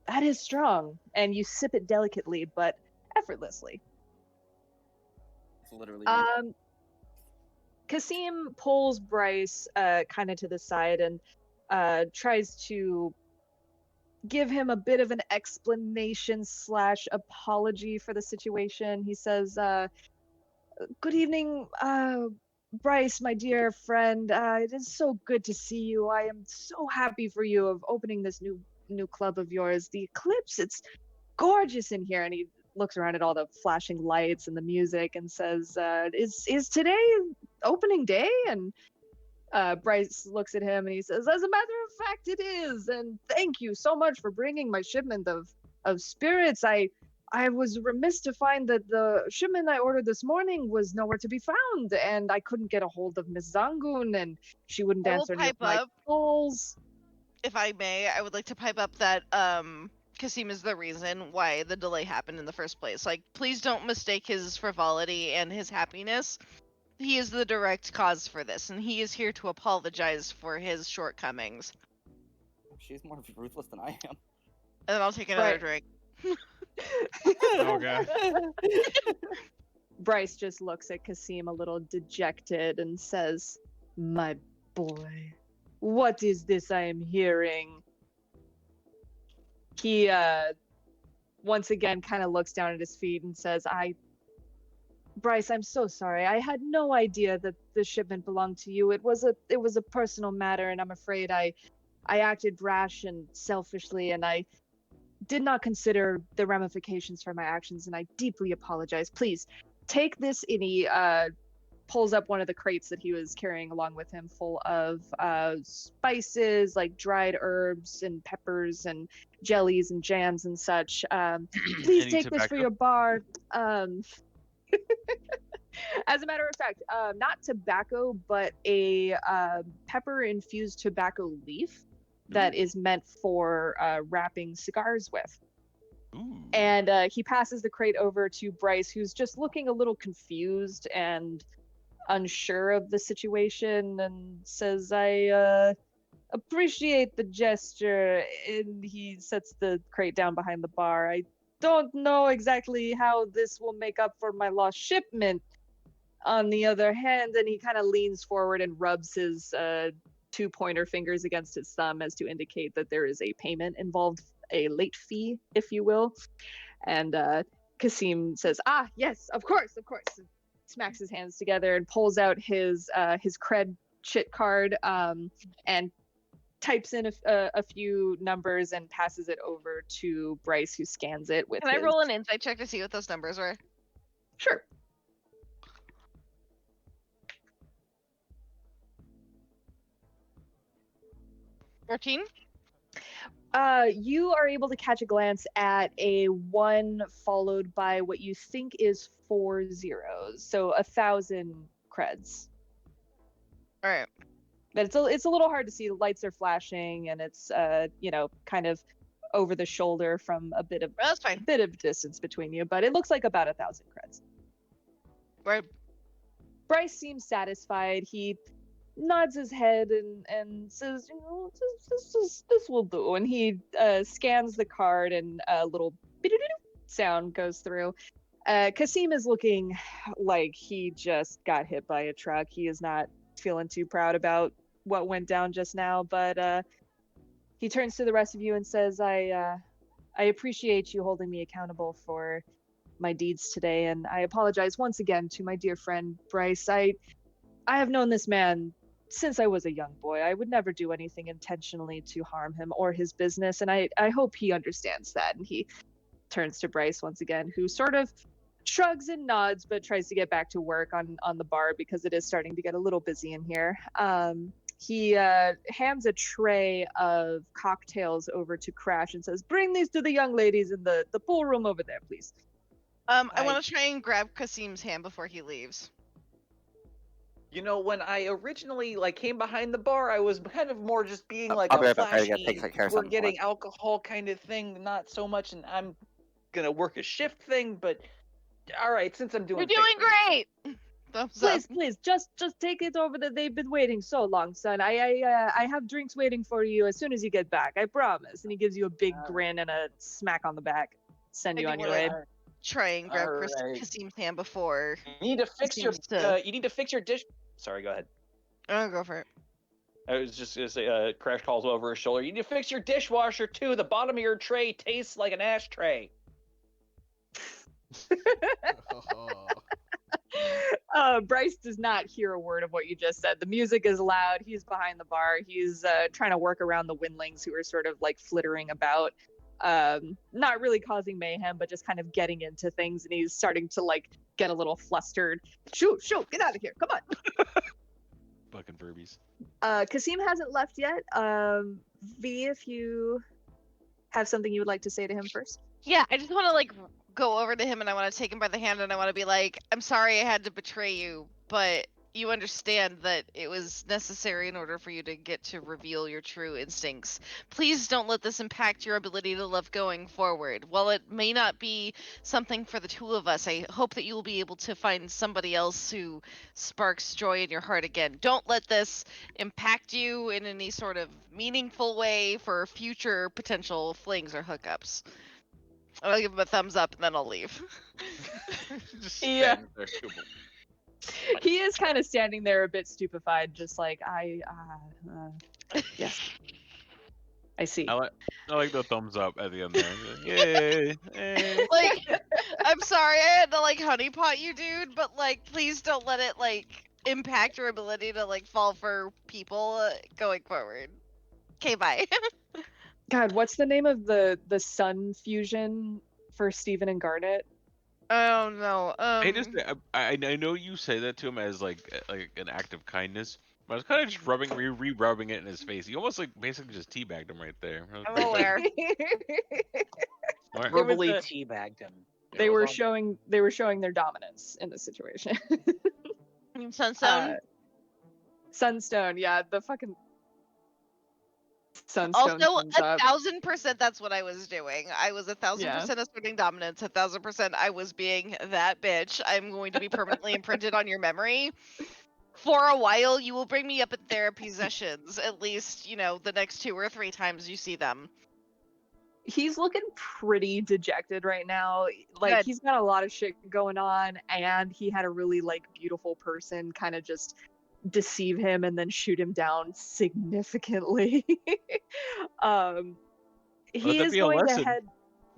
that is strong. And you sip it delicately but effortlessly. It's literally. Kasim pulls Bryce kind of to the side and tries to give him a bit of an explanation / apology for the situation. He says, Good evening, Bryce, my dear friend. It is so good to see you. I am so happy for you of opening this new club of yours, the Eclipse. It's gorgeous in here." And he looks around at all the flashing lights and the music and says, "Is today opening day?" And Bryce looks at him and he says, "As a matter of fact, it is. And thank you so much for bringing my shipment of spirits. I was remiss to find that the shipment I ordered this morning was nowhere to be found, and I couldn't get a hold of Miss Zangun, and she wouldn't I will answer any of pipe my up. calls." If I may, I would like to pipe up that Kasim is the reason why the delay happened in the first place. Like, please don't mistake his frivolity and his happiness. He is the direct cause for this, and he is here to apologize for his shortcomings. She's more ruthless than I am. And then I'll take another Right. drink. Oh god. Bryce just looks at Kasim a little dejected and says, "My boy, what is this I am hearing?" He once again kind of looks down at his feet and says, Bryce, I'm so sorry. I had no idea that the shipment belonged to you. It was a personal matter, and I'm afraid I acted rash and selfishly, and I did not consider the ramifications for my actions, and I deeply apologize. Please take this." And he pulls up one of the crates that he was carrying along with him, full of spices like dried herbs and peppers and jellies and jams and such. Please Any take this for tobacco? your bar. As a matter of fact, not tobacco, but a pepper-infused tobacco leaf that is meant for wrapping cigars with. Ooh. And he passes the crate over to Bryce, who's just looking a little confused and unsure of the situation, and says, "I appreciate the gesture." And he sets the crate down behind the bar. "I don't know exactly how this will make up for my lost shipment. On the other hand," and he kind of leans forward and rubs his two pointer fingers against his thumb as to indicate that there is a payment involved, a late fee, if you will. And Kasim says, "Yes, of course," smacks his hands together and pulls out his cred chit card and types in a few numbers and passes it over to Bryce, who scans it with Can I his... roll an insight check to see what those numbers were? Sure. $14? You are able to catch a glance at a 1 followed by what you think is 4 zeros, so 1,000 creds. All right. But it's a little hard to see. The lights are flashing, and it's kind of over the shoulder from a bit of That's fine. distance between you. But it looks like about 1,000 creds. Right. Bryce seems satisfied. He nods his head and says, this will do. And he scans the card, and a little sound goes through. Kasim is looking like he just got hit by a truck. He is not feeling too proud about what went down just now, but he turns to the rest of you and says, I appreciate you holding me accountable for my deeds today, and I apologize once again to my dear friend Bryce. I have known this man since I was a young boy. I would never do anything intentionally to harm him or his business, and I hope he understands that. And he turns to Bryce once again, who sort of shrugs and nods, but tries to get back to work on the bar because it is starting to get a little busy in here. He hands a tray of cocktails over to Crash and says, "Bring these to the young ladies in the pool room over there, please." I want to try and grab Kasim's hand before he leaves. You know, when I originally came behind the bar, I was kind of more just being like I'll be a right back. I gotta flashy, take care of we're something. getting alcohol kind of thing, not so much, and I'm gonna work a shift thing. But all right, since I'm doing, You're doing great. Thumbs up. Please, just take it over. That they've been waiting so long, son. I have drinks waiting for you as soon as you get back. I promise. And he gives you a big grin and a smack on the back. Send you I on do your way. wanna try and grab Alright. Kasim's hand before. You need to fix your Kasim's you need to fix your dish. Sorry, go ahead. Oh, go for it. I was just gonna say, Crash calls over his shoulder. You need to fix your dishwasher too. The bottom of your tray tastes like an ashtray. Bryce does not hear a word of what you just said. The music is loud. He's behind the bar. He's trying to work around the windlings who are sort of like flittering about, not really causing mayhem, but just kind of getting into things. And he's starting to like get a little flustered. Shoot, get out of here. Come on. Fucking Furbies. Kasim hasn't left yet. V, if you have something you would like to say to him first. Yeah, I just want to like go over to him and I want to take him by the hand and I want to be like, I'm sorry I had to betray you, but you understand that it was necessary in order for you to get to reveal your true instincts. Please don't let this impact your ability to love going forward. While it may not be something for the two of us, I hope that you will be able to find somebody else who sparks joy in your heart again. Don't let this impact you in any sort of meaningful way for future potential flings or hookups. I'll give him a thumbs up and then I'll leave. Just Yeah. stands there, stupid. He is kind of standing there a bit stupefied, just like, yes. I see. I like the thumbs up at the end there. Yay! Yay. Like, I'm sorry I had to like honeypot you, dude, but like, please don't let it like impact your ability to like fall for people going forward. Okay, bye. God, what's the name of the sun fusion for Steven and Garnet? Oh no. I know you say that to him as like an act of kindness, but I was kind of just re-rubbing it in his face. You almost like basically just teabagged him right there. I'm aware. Alright. Verbally a- teabagged him. They were showing their dominance in the situation. Sunstone. Sunstone, yeah, the fucking Sunstone. Also, comes up. 1,000% that's what I was doing. I was 1,000% asserting dominance. 1,000% I was being that bitch. I'm going to be permanently imprinted on your memory. For a while, you will bring me up at therapy sessions. At least, the next 2 or 3 times you see them. He's looking pretty dejected right now. Like, Good. he's got a lot of shit going on, and he had a really like beautiful person kind of just deceive him and then shoot him down significantly. He that is be a going to lesson. head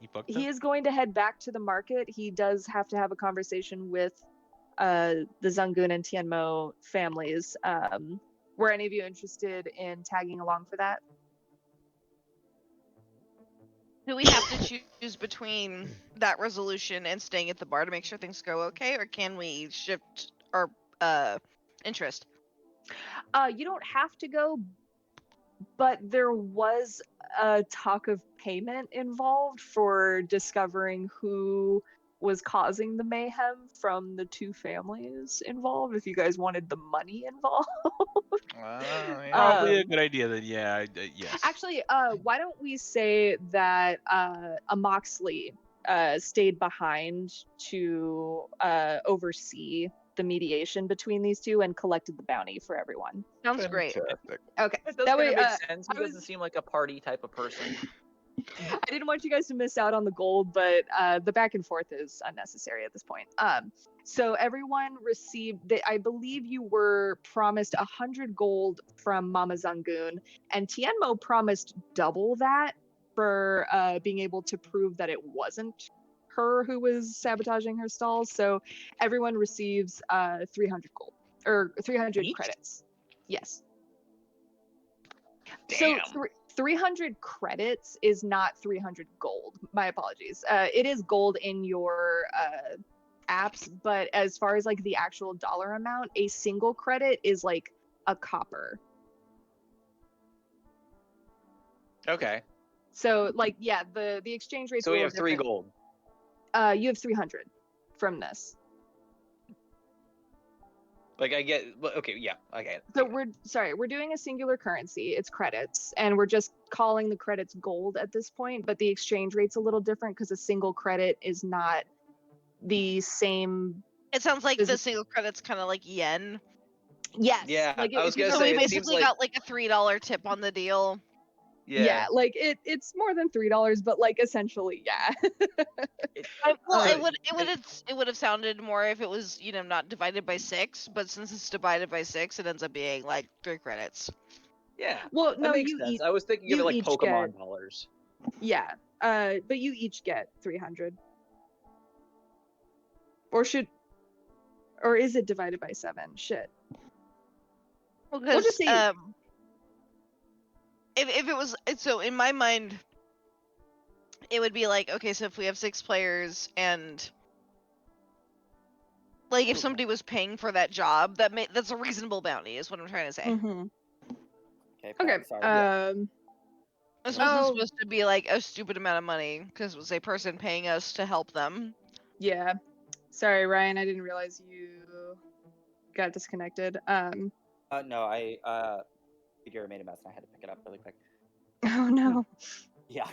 You fucked he up. is going to head back to the market. He does have to have a conversation with the Zangun and Tianmo families. Were any of you interested in tagging along for that? Do we have to choose between that resolution and staying at the bar to make sure things go okay, or can we shift our interest? You don't have to go, but there was a talk of payment involved for discovering who was causing the mayhem from the 2 families involved. If you guys wanted the money involved. Probably a good idea then, yeah, yes. Actually, why don't we say that a Moxley stayed behind to oversee the mediation between these 2 and collected the bounty for everyone. Sounds great. Okay, That does that way kinda make sense. He I was- doesn't seem like a party type of person. I didn't want you guys to miss out on the gold, but the back and forth is unnecessary at this point. So everyone received, I believe you were promised 100 gold from Mama Zangun, and Tianmo promised double that for being able to prove that it wasn't her who was sabotaging her stalls. So everyone receives 300 gold, or 300 Each? credits. Yes. Damn. So 300 credits is not 300 gold. My apologies. It is gold in your apps, but as far as like the actual dollar amount, a single credit is like a copper. Okay. So like, yeah, the exchange rate's So a we little have 3 different. gold. You have 300 from this. Like I get. Okay. Yeah. I get it. So we're doing a singular currency. It's credits, and we're just calling the credits gold at this point. But the exchange rate's a little different because a single credit is not the same. It sounds like Does the it- single credit's kind of like yen. Yes. Yeah, Like I was if you gonna So say, we it seems basically like- got like a $3 tip on the deal. Yeah, like it's more than $3, but like essentially, yeah. It would have sounded more if it was not divided by 6, but since it's divided by 6, it ends up being like 3 credits. Yeah. Well, That no, makes you sense. each, I was thinking of you it like each Pokemon get- dollars. yeah. But you each get 300. Or should Or is it divided by 7? Shit. Well, We'll just because say if it was so in my mind, it would be like, okay, so if we have 6 players and like if somebody was paying for that job, that's a reasonable bounty, is what I'm trying to say. Mhm. Okay. Okay. Sorry. This wasn't Oh, supposed to be like a stupid amount of money because it was a person paying us to help them. yeah. Sorry, Ryan. I didn't realize you got disconnected. No, I Figure made a mess and I had to pick it up really quick. Oh no. Yeah.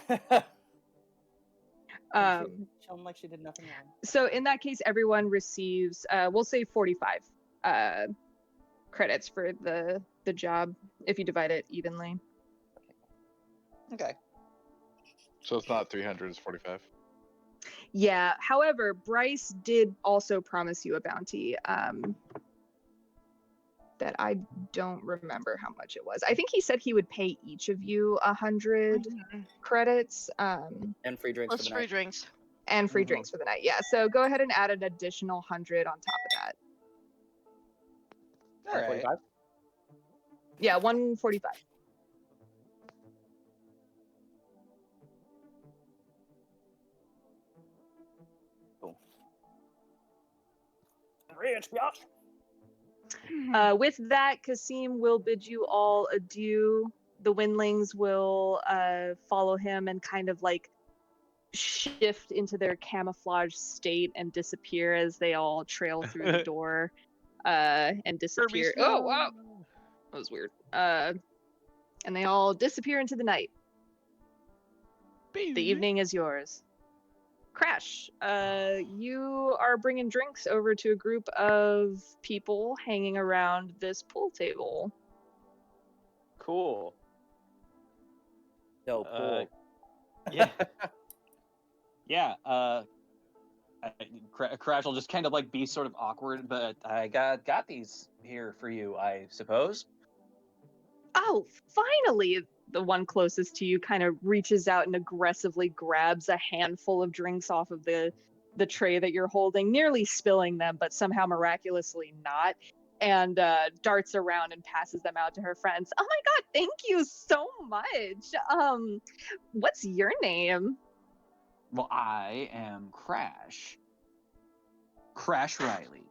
Chilling like she did nothing wrong. So in that case, everyone receives, we'll say 45 credits for the job if you divide it evenly. Okay. So it's not 300, it's 45. Yeah. However, Bryce did also promise you a bounty. That I don't remember how much it was. I think he said he would pay each of you 100 credits. And free drinks Plus for the free night. drinks. And free drinks for the night. Yeah. So go ahead and add an additional 100 on top of that. All right. 45? Yeah, 145. Cool. With that, Kasim will bid you all adieu. The Windlings will follow him and kind of like shift into their camouflage state and disappear as they all trail through the door and disappear. Oh, wow. That was weird. And they all disappear into the night. The evening is yours. Crash, you are bringing drinks over to a group of people hanging around this pool table. Cool. No, cool. Yeah. Yeah. Crash will just kind of like be sort of awkward, but I got these here for you, I suppose. Oh, finally! The one closest to you kind of reaches out and aggressively grabs a handful of drinks off of the tray that you're holding, nearly spilling them, but somehow miraculously not, and darts around and passes them out to her friends. Oh my god, thank you so much! What's your name? Well, I am Crash. Crash Riley.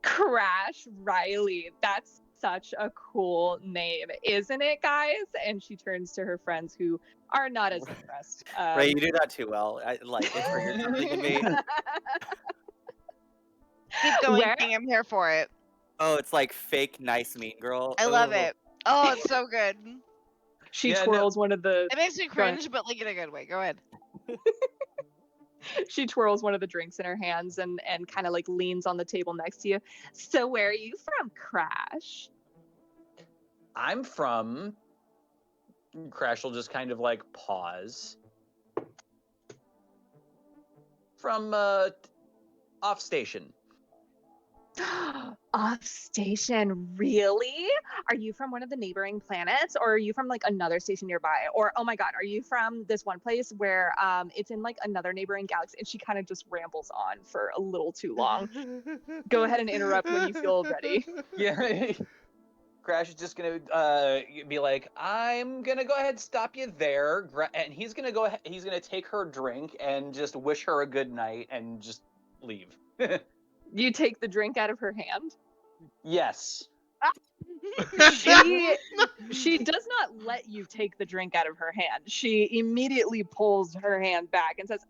Crash Riley. That's such a cool name, isn't it, guys? And she turns to her friends who are not as impressed. Ray, you do that too well. It triggers something in me. Keep going, Where? King. I'm here for it. Oh, it's like fake nice mean girl. I love it. Oh, it's so good. She Yeah, twirls one of the. It makes me Go ahead. cringe, but like in a good way. Go ahead. She twirls one of the drinks in her hands and kind of like leans on the table next to you. So where are you from, Crash? I'm from. Crash will just kind of like pause. From off station. Off station, really? Are you from one of the neighboring planets, or are you from like another station nearby? Or oh my god, are you from this one place where it's in like another neighboring galaxy? And she kind of just rambles on for a little too long. Go ahead and interrupt when you feel ready. Yeah. Crash is just gonna be like, I'm gonna go ahead and stop you there, and he's gonna go ahead, he's gonna take her drink and just wish her a good night and just leave. You take the drink out of her hand. Yes. She does not let you take the drink out of her hand. She immediately pulls her hand back and says,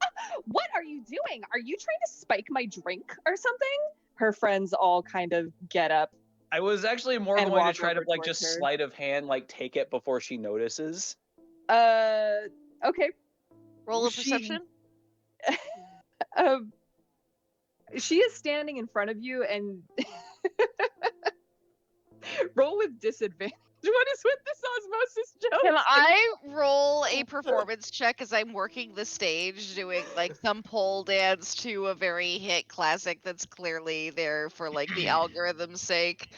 "What are you doing? Are you trying to spike my drink or something?" Her friends all kind of get up. I was actually more And going to walk try to over like towards just her. sleight of hand, like take it before she notices. Okay. Roll a She- perception. She is standing in front of you and roll with disadvantage. What is with this osmosis joke? Can I roll a performance check as I'm working the stage, doing like some pole dance to a very hit classic that's clearly there for like the algorithm's sake?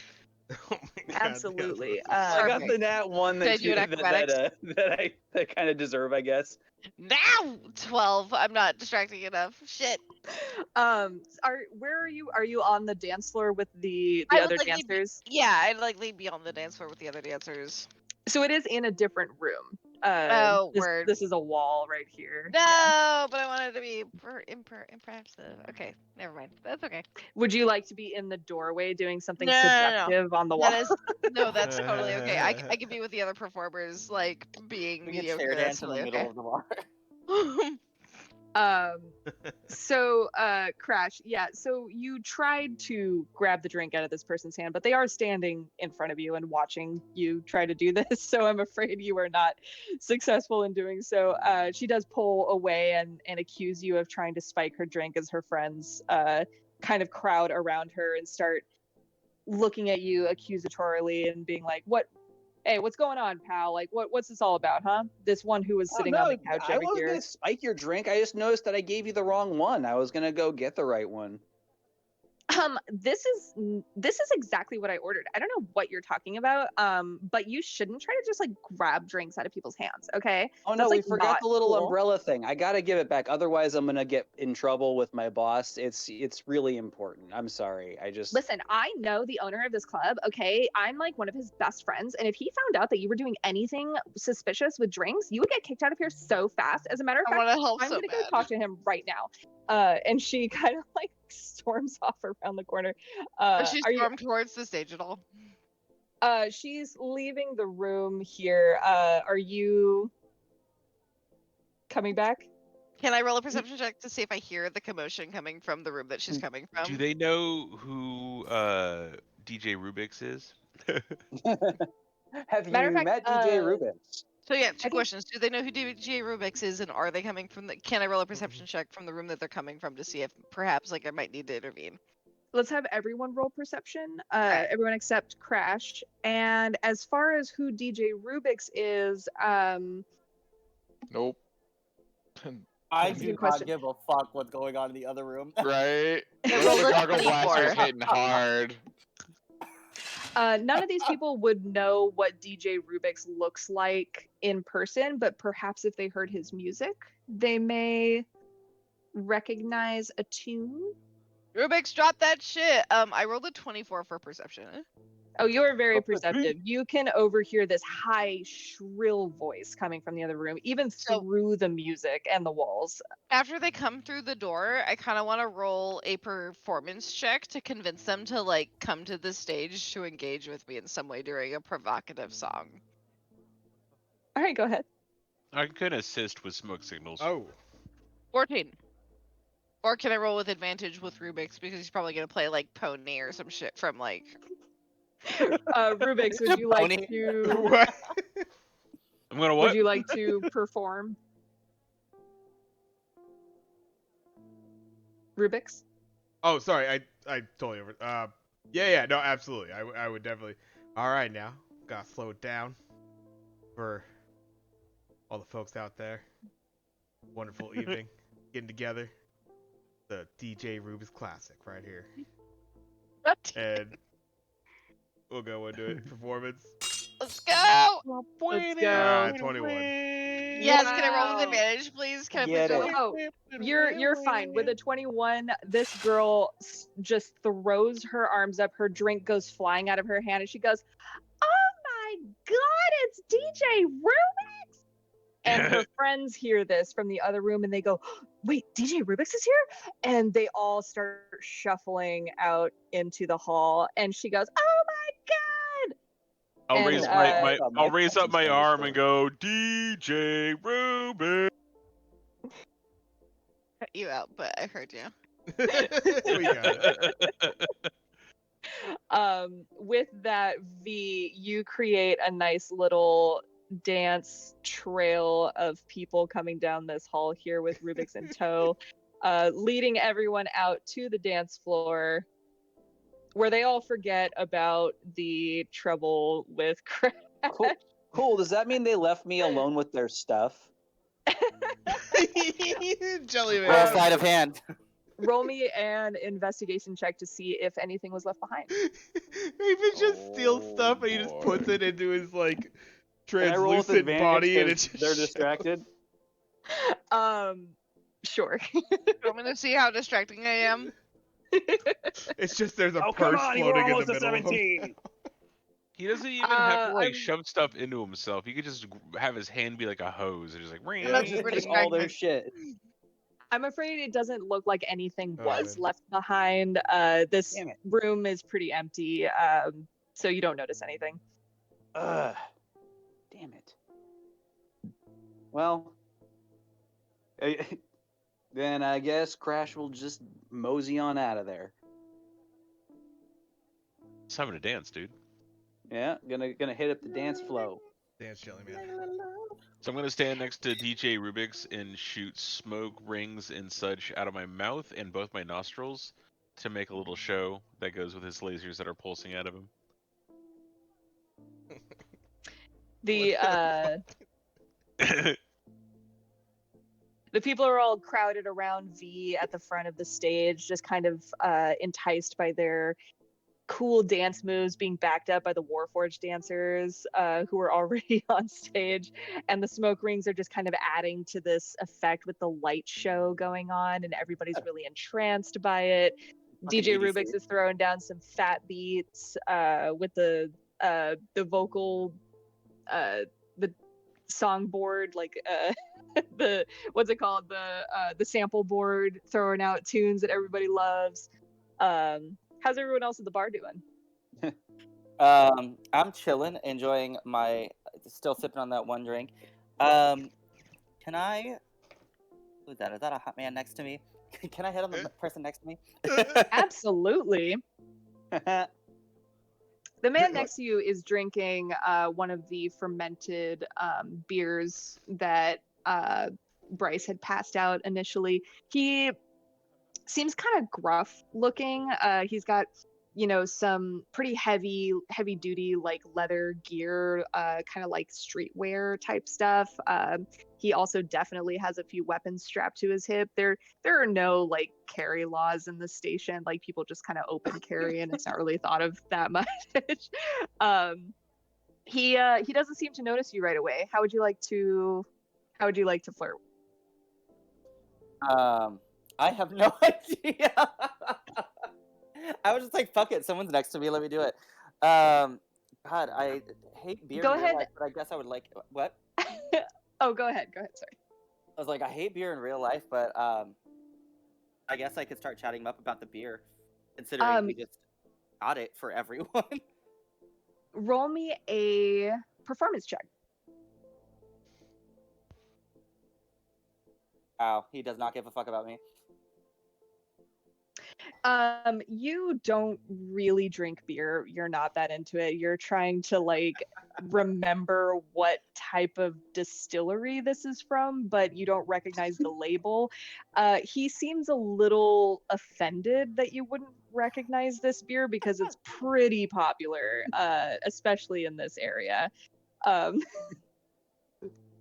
Oh my God, Absolutely. I got Perfect. the nat one Did I that do you an that acrobatics? that kind of deserve, I guess. Now 12. I'm not distracting enough. Shit. Where are you? Are you on the dance floor with the I would other likely be, dancers? yeah, I'd likely be on the dance floor with the other dancers. So it is in a different room. Oh, word. This is a wall right here. No, but I wanted to be impressive. Okay, never mind. That's okay. Would you like to be in the doorway doing something No, no, no. seductive on the wall? That is no, that's totally okay. I could be with the other performers, like being We can mediocre. chair That's dance in the totally middle okay. of the bar. So Crash, yeah, so you tried to grab the drink out of this person's hand, but they are standing in front of you and watching you try to do this, so I'm afraid you are not successful in doing so. She does pull away and accuse you of trying to spike her drink as her friends kind of crowd around her and start looking at you accusatorily and being like, Hey, what's going on, pal? Like, what's this all about, huh? This one who was sitting on the couch I over wasn't here. gonna spike your drink. I just noticed that I gave you the wrong one. I was gonna go get the right one. This is exactly what I ordered. I don't know what you're talking about. But you shouldn't try to just like grab drinks out of people's hands, okay? Oh no, That's, we like, forgot not the little cool. umbrella thing. I gotta give it back. Otherwise, I'm gonna get in trouble with my boss. It's really important. I'm sorry. I just Listen, I know the owner of this club, okay? I'm like one of his best friends, and if he found out that you were doing anything suspicious with drinks, you would get kicked out of here so fast. As a matter of I fact, want to help I'm so gonna go bad. talk to him right now. And she kind of like storms off around the corner. Does she Are you? storm towards the stage at all? She's leaving the room here. Are you coming back? Can I roll a perception check to see if I hear the commotion coming from the room that she's coming from? Do they know who DJ Rubix is? have Matter you of fact, met DJ Rubens? So yeah, I two think- questions. Do they know who DJ Rubix is, and are they coming from the? Can I roll a perception check from the room that they're coming from to see if perhaps like I might need to intervene? Let's have everyone roll perception. Okay. Everyone except Crash. And as far as who DJ Rubix is, Nope. I That's a do good not question. give a fuck what's going on in the other room. Right? Yeah, Those roll a Chicago 24. Blasters hitting hard. none of these people would know what DJ Rubix looks like in person, but perhaps if they heard his music, they may recognize a tune. Rubik's drop that shit. I rolled a 24 for perception. Oh, you are very Oh, for me. perceptive. You can overhear this high, shrill voice coming from the other room, even So- through the music and the walls. After they come through the door, I kind of want to roll a performance check to convince them to like come to the stage to engage with me in some way during a provocative song. All right, go ahead. I can assist with smoke signals. Oh, 14. Or can I roll with advantage with Rubik's because he's probably gonna play like Pony or some shit from like. Rubix, would you like Pony. to? what? I'm gonna Would what? you like to perform? Rubix? Oh, sorry. I totally over. Yeah, no, absolutely. I would definitely. All right, now gotta slow it down for all the folks out there. Wonderful evening, getting together. The DJ Rubens Classic right here, and we'll go into it. Performance. Let's go! Let's go. 21. Yes, can I roll with Wow. advantage, please? Can I Get please roll? it. Oh, you're fine. With a 21, this girl just throws her arms up. Her drink goes flying out of her hand, and she goes, "Oh my God, it's DJ Rubix!" And her friends hear this from the other room, and they go, "Wait, DJ Rubix is here!" And they all start shuffling out into the hall. And she goes, "Oh my God!" I'll And, raise I'll raise up my arm and go DJ Rubin. Cut you out, but I heard you. We got it. With that, V, you create a nice little dance trail of people coming down this hall here with Rubix in tow, leading everyone out to the dance floor where they all forget about the trouble with Crash. Cool. Does that mean they left me alone with their stuff? Jelly Roll man. sleight of hand. Roll me an investigation check to see if anything was left behind. Maybe just steals stuff and he just puts boy. it into his like Can I roll with translucent advantage body and it 'cause just they're shows. distracted? Sure. I'm gonna see how distracting I am. It's just there's a Oh, come purse on, you were floating in almost the a middle of him. 17. He doesn't even have to like I'm shove stuff into himself. He could just have his hand be like a hose and just like. Yeah, That's just super take all their distracting. shit. I'm afraid it doesn't look like anything Oh, was man. left behind. This Damn it. room is pretty empty, so you don't notice anything. Ugh. Damn it. Well, then I guess Crash will just mosey on out of there. It's having a dance, dude. Yeah, gonna hit up the dance flow. Dance Jelly Man. So I'm gonna stand next to DJ Rubik's and shoot smoke rings and such out of my mouth and both my nostrils to make a little show that goes with his lasers that are pulsing out of him. The the people are all crowded around V at the front of the stage, just kind of enticed by their cool dance moves being backed up by the Warforged dancers who are already on stage. And the smoke rings are just kind of adding to this effect with the light show going on, and everybody's really entranced by it. Fucking DJ 80s, Rubik's dude. is throwing down some fat beats with the vocal the songboard, like the what's it called, the sample board, throwing out tunes that everybody loves. How's everyone else at the bar doing? I'm chilling, enjoying still sipping on that one drink. Can I? Who's that? Is that a hot man next to me? Can I hit on the person next to me? Absolutely. The man next to you is drinking one of the fermented beers that Bryce had passed out initially. He seems kind of gruff looking. He's got, some pretty heavy duty like leather gear, kind of like streetwear type stuff. He also definitely has a few weapons strapped to his hip. There are no like carry laws in the station. Like people just kind of open carry, and it's not really thought of that much. He doesn't seem to notice you right away. How would you like to flirt? I have no idea. I was just like, fuck it, someone's next to me, let me do it. God, I hate beer Go in real ahead. life, but I guess I would like what? Oh, go ahead. Sorry. I was like, I hate beer in real life, but I guess I could start chatting him up about the beer, considering we just got it for everyone. Roll me a performance check. Wow, he does not give a fuck about me. You don't really drink beer. You're not that into it. You're trying to like remember what type of distillery this is from, but you don't recognize the label. He seems a little offended that you wouldn't recognize this beer because it's pretty popular, especially in this area.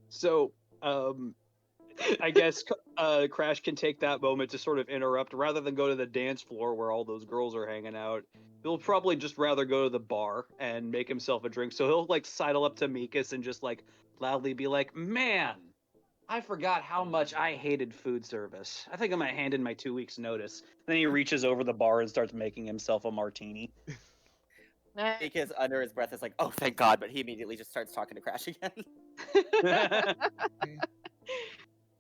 So, I guess Crash can take that moment to sort of interrupt. Rather than go to the dance floor where all those girls are hanging out, he'll probably just rather go to the bar and make himself a drink. So he'll like sidle up to Mikas and just like loudly be like, "Man, I forgot how much I hated food service. I think I might hand in my 2 weeks notice." Then he reaches over the bar and starts making himself a martini. Because under his breath is like, oh, thank God, but he immediately just starts talking to Crash again.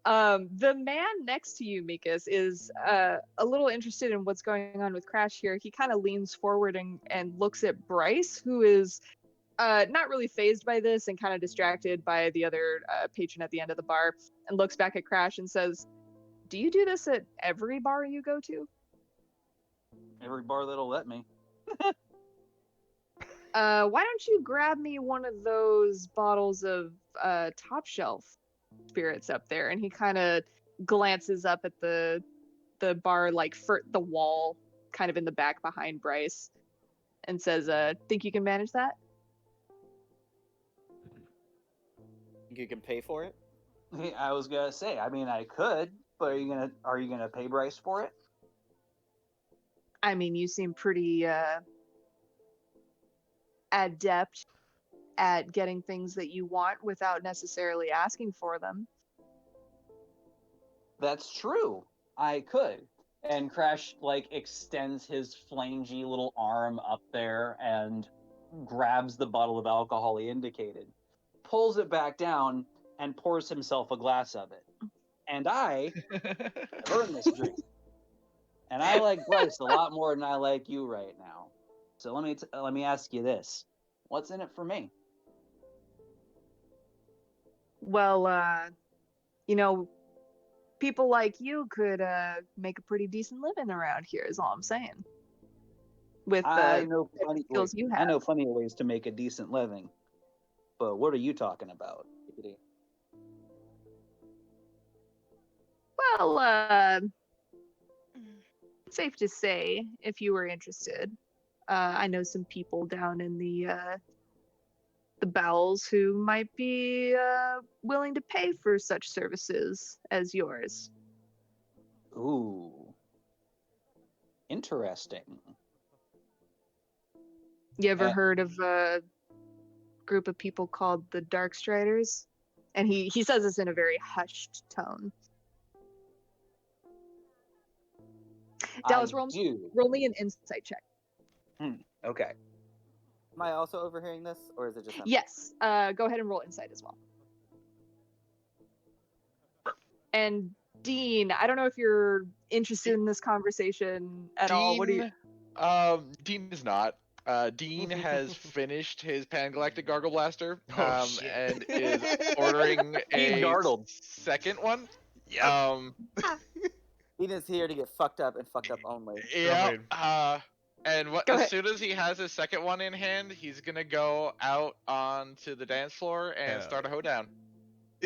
The man next to you, Mikas, is a little interested in what's going on with Crash here. He kind of leans forward and looks at Bryce, who is not really fazed by this and kind of distracted by the other patron at the end of the bar, and looks back at Crash and says, "Do you do this at every bar you go to?" Every bar that'll let me. Why don't you grab me one of those bottles of top shelf spirits up there? And he kind of glances up at the bar, like for the wall kind of in the back behind Bryce, and says, think you can manage that? You can pay for it? I was gonna say, I mean, I could, but are you gonna pay Bryce for it? I mean, you seem pretty adept at getting things that you want without necessarily asking for them. That's true. I could. And Crash like extends his flangy little arm up there and grabs the bottle of alcohol he indicated, pulls it back down, and pours himself a glass of it. And I have earned this drink. And I like Bryce a lot more than I like you right now. So let me ask you this: what's in it for me? Well, you know, people like you could make a pretty decent living around here, is all I'm saying. With I the know plenty. skills you I have. know plenty of ways to make a decent living. But what are you talking about? Well, safe to say, if you were interested, I know some people down in the bowels who might be willing to pay for such services as yours. Ooh, interesting. You ever heard of a group of people called the Darkstriders? And he says this in a very hushed tone. Dallas, roll me an insight check. Okay. Am I also overhearing this, or is it just him? Yes. Go ahead and roll insight as well. And Dean, I don't know if you're interested in this conversation at all. What do you? Dean is not. Dean has finished his Pan-Galactic Gargle Blaster, shit. and is ordering Dean a gargled. second one. Dean is here to get fucked up and fucked up only. Yeah. Ahead. And Go as ahead. soon as he has his second one in hand, he's gonna go out onto the dance floor and Hell start a hoedown.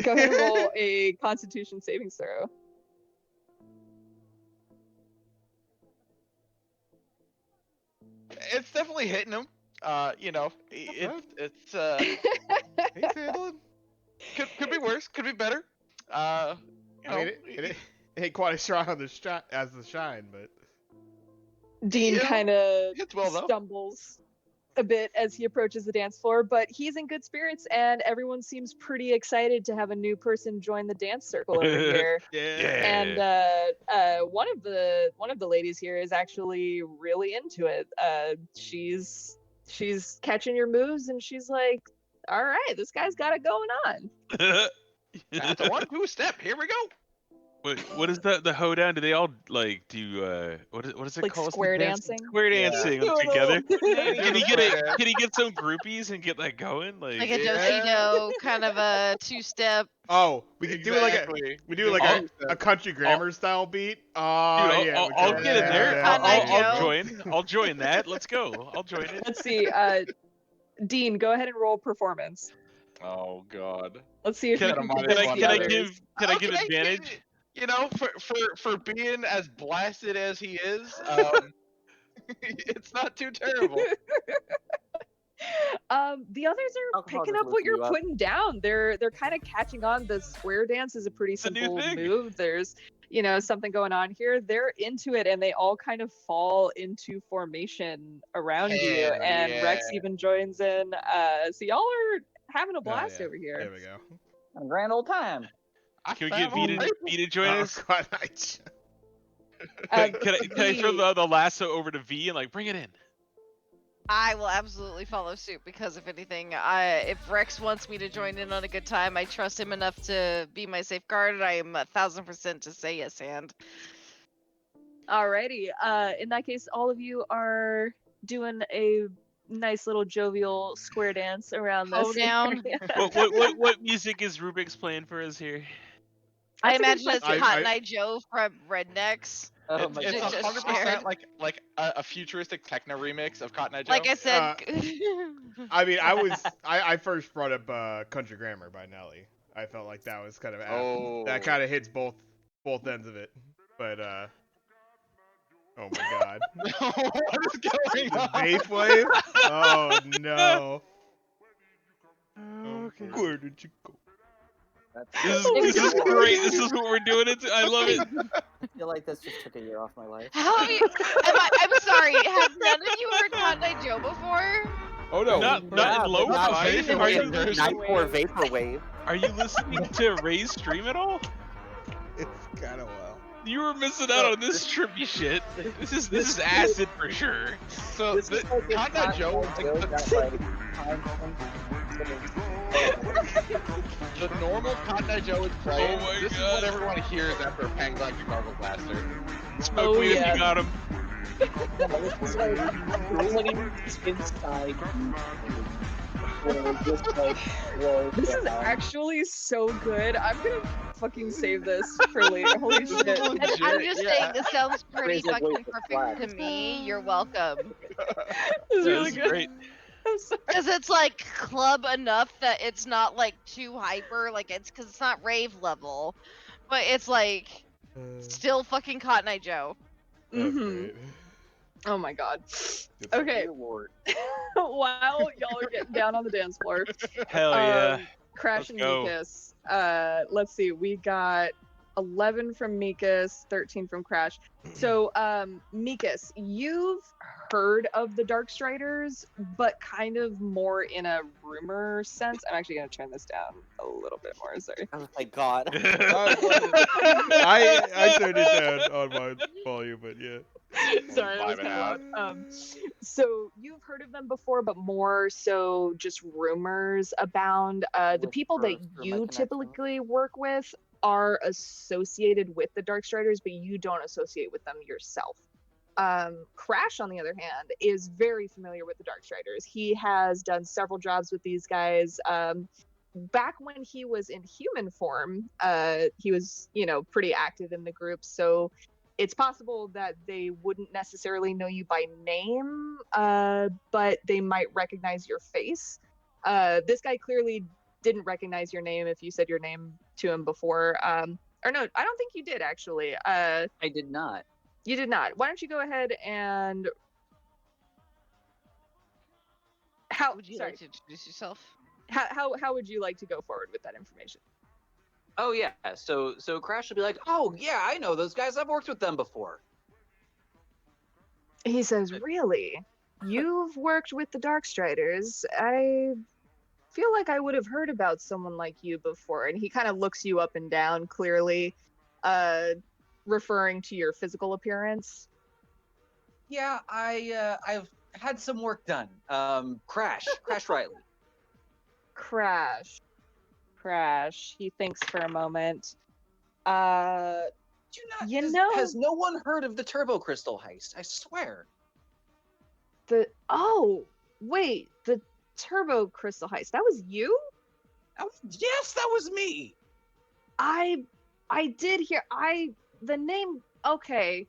Go ahead and roll a Constitution saving throw. It's definitely hitting him. You know, it's He's handling. could be worse, could be better. You I know, mean, it ain't quite as strong on the as the shine, but Dean Yeah, kind of hits well though. stumbles a bit as he approaches the dance floor, but he's in good spirits, and everyone seems pretty excited to have a new person join the dance circle over here. And one of the ladies here is actually really into it. She's catching your moves, and she's like, "All right, this guy's got it going on." That's a 1-2 step. Here we go. What is the hoedown? Do they all like do what is it Like called? square dancing? Square dancing Yeah. together. Can he get Square it? Can he get some groupies and get that going? Like a do-si-do, kind of a two-step. Oh, we could do it like Exactly. we do like a country grammar style beat. Oh Dude, yeah, I'll get in there. yeah. I'll join that. Let's go. I'll join it. Let's see. Dean, go ahead and roll performance. Oh God. Let's see if Can you I, can Can convince I the can I others. give Okay, advantage? You know, for being as blasted as he is, it's not too terrible. The others are Alcohol picking does up what loosen you're you up. putting down. They're kind of catching on. The square dance is a pretty It's a new simple thing. move. There's something going on here. They're into it, and they all kind of fall into formation around you. Hell And Rex yeah. even joins in. So y'all are having a blast yeah. over here. There we go. A grand old time. Can we get V to join Oh, us? quite nice. Can I throw the lasso over to V and like bring it in? I will absolutely follow suit because if anything, if Rex wants me to join in on a good time, I trust him enough to be my safeguard. I am 1000% to say yes, and Alrighty. In that case, all of you are doing a nice little jovial square dance around this. Hoedown. area. What music is Rubik's playing for us here? I That's a good imagine it's question. Cotton Eye Joe from Rednecks. Oh my It's Just- god. just 100% shared. like a futuristic techno remix of Cotton Eye Joe. Like I said, I mean, I first brought up Country Grammar by Nelly. I felt like that was kind of Oh. that kind of hits both ends of it. But oh my god, What is going on? Beyblade? Oh no. Okay. Where did you go? This is great. This is what we're doing. I love it. I feel like this just took a year off my life. How have you? I'm sorry. Have none of you heard Cotton Eye Joe before? Oh no. Not Yeah, in but not lo-fi. in Are you Nightcore Vaporwave. are you listening to Ray's stream at all? It's kind of wild. You were missing out on this trippy shit. This is acid for sure. So the Cotton Eye Joe, the normal Cotton Eye Joe is playing. Oh my This God. is what everyone hears after a Pangalactic Gargle Blaster. Smoke weed if you got him. It's like inside. Just like, whoa, This is actually so good. I'm gonna fucking save this for later. Holy shit. And I'm just saying, this sounds pretty Raise like, fucking wait for perfect flags. to me. You're welcome. This is really That's good. great. I'm sorry. Because it's like club enough that it's not like too hyper. Like because it's not rave level, but it's like still fucking Cotton Eye Joe. Mhm. Oh my god. Okay. While y'all are getting down on the dance floor, Hell yeah. Crash Let's and go. Mikas. Let's see. We got 11 from Mikas, 13 from Crash. So, Mikas, you've heard of the Darkstriders, but kind of more in a rumor sense. I'm actually gonna turn this down a little bit more. Sorry. Oh my god. I turned it down on my volume, but yeah. Sorry, that was Vibing kind out. of loud. So you've heard of them before, but more so just rumors abound. The people that Whispers through my you connection. typically work with are associated with the Darkstriders, but you don't associate with them yourself. Crash, on the other hand, is very familiar with the Darkstriders. He has done several jobs with these guys. Back when he was in human form, he was, pretty active in the group. So it's possible that they wouldn't necessarily know you by name, but they might recognize your face. This guy clearly didn't recognize your name if you said your name to him before. Or no, I don't think you did actually. I did not. You did not. Why don't you go ahead and Would you sorry. like to introduce yourself? How would you like to go forward with that information? Oh yeah. So Crash will be like, oh yeah, I know those guys. I've worked with them before. He says, "Really? You've worked with the Darkstriders? I feel like I would have heard about someone like you before." And he kind of looks you up and down, clearly, referring to your physical appearance. Yeah, I've had some work done. Crash Riley. Crash. He thinks for a moment. Has no one heard of the Turbo Crystal heist? I swear. The Turbo Crystal heist. That was you? Yes, that was me. I did hear the name. Okay,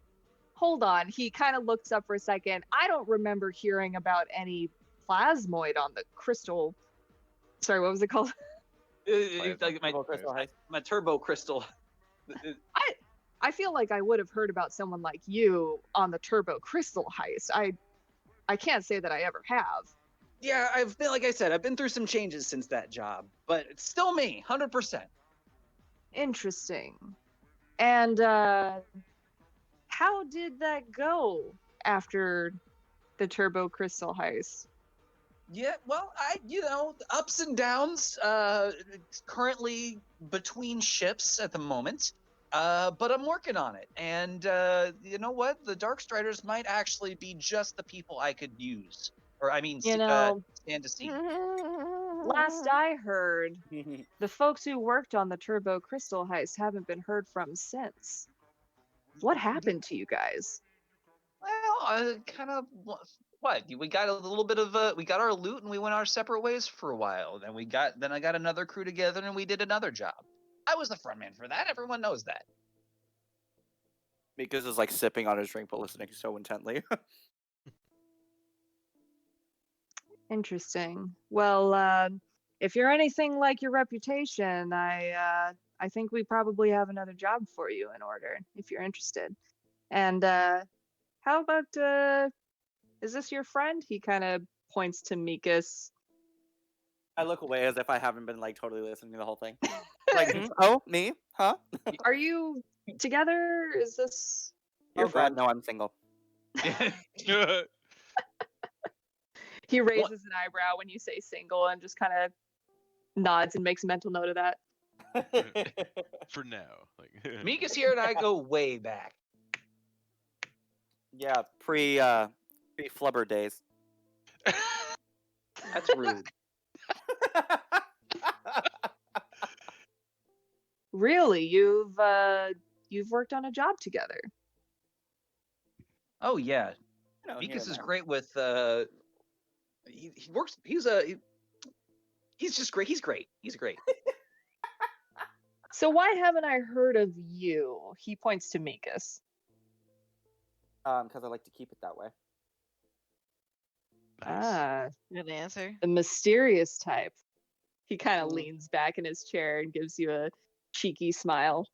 hold on. He kind of looks up for a second. I don't remember hearing about any plasmoid on the crystal. Sorry, what was it called? Like my Turbo Crystal. I feel like I would have heard about someone like you on the Turbo Crystal heist. I can't say that I ever have. Yeah, I've been through some changes since that job, but it's still me, 100%. Interesting. And how did that go after the Turbo Crystal heist? Yeah, well, ups and downs. Currently between ships at the moment, but I'm working on it. And you know what? The Darkstriders might actually be just the people I could use, stand to see. Last I heard, the folks who worked on the Turbo Crystal heist haven't been heard from since. What happened to you guys? Well, kind of. What? We got a little bit of we got our loot and we went our separate ways for a while. Then I got another crew together and we did another job. I was the front man for that. Everyone knows that. Mikas is like sipping on his drink but listening so intently. Interesting. Well, if you're anything like your reputation, I think we probably have another job for you in order, if you're interested. And how about is this your friend? He kind of points to Mikas. I look away as if I haven't been like totally listening to the whole thing. Like, oh, me? Huh? Are you together? Is this Your Oh God, friend. no, I'm single. He raises an eyebrow when you say single and just kind of nods and makes a mental note of that. For now. Like Mika's here and I go way back. Yeah, pre flubber days. That's rude. Really, you've worked on a job together. Oh yeah, You know, here Mikas and is there. great with. He works. He's just great. He's great. He's great. So why haven't I heard of you? He points to Mikas. Because I like to keep it that way. nice. Ah, Good answer. the mysterious type. He kind of Mm. leans back in his chair and gives you a cheeky smile.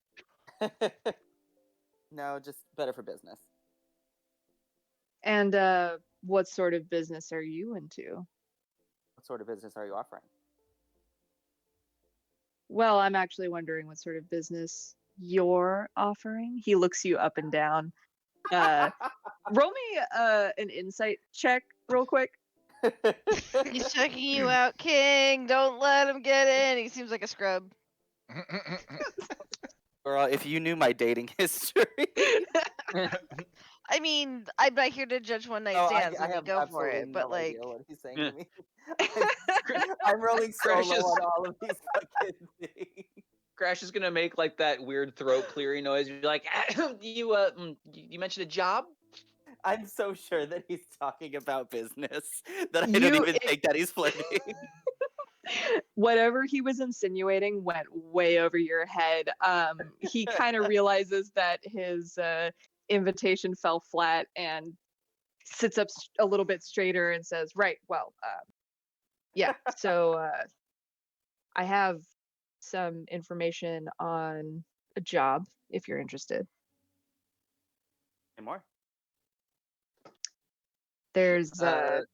No, just better for business. And what sort of business are you into? What sort of business are you offering? Well, I'm actually wondering what sort of business you're offering. He looks you up and down. Roll me an insight check real quick. He's checking you out, King. Don't let him get in. He seems like a scrub. Girl, if you knew my dating history. I mean, I'm not here to judge one night Oh, stands. I I mean, have go for absolutely it. But no like, idea what he's saying Yeah. to me. I'm rolling so Crash low is- on all of these fucking things. Crash is gonna make like that weird throat clearing noise. You're like, you mentioned a job. I'm so sure that he's talking about business that I You- don't even think that he's flirting. Whatever he was insinuating went way over your head. He kind of realizes that his invitation fell flat and sits up a little bit straighter and says, "Right, well, yeah. So I have some information on a job if you're interested. Any more? There's Excuse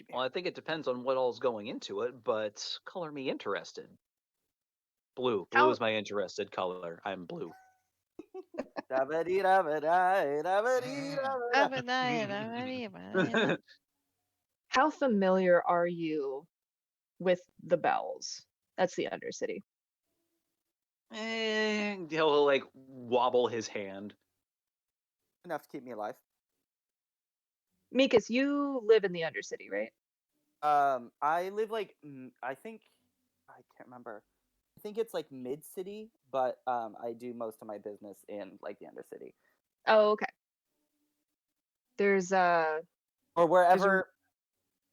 me. Well, I think it depends on what all's going into it, but color me interested. Blue. Blue How- is my interested color. I'm blue. How familiar are you with the Bells? That's the Undercity. And he'll like wobble his hand. Enough to keep me alive. Mikas, you live in the Undercity, right? I live like I think I can't remember. I think it's like mid city, but I do most of my business in like the Undercity Oh, okay. There's or wherever.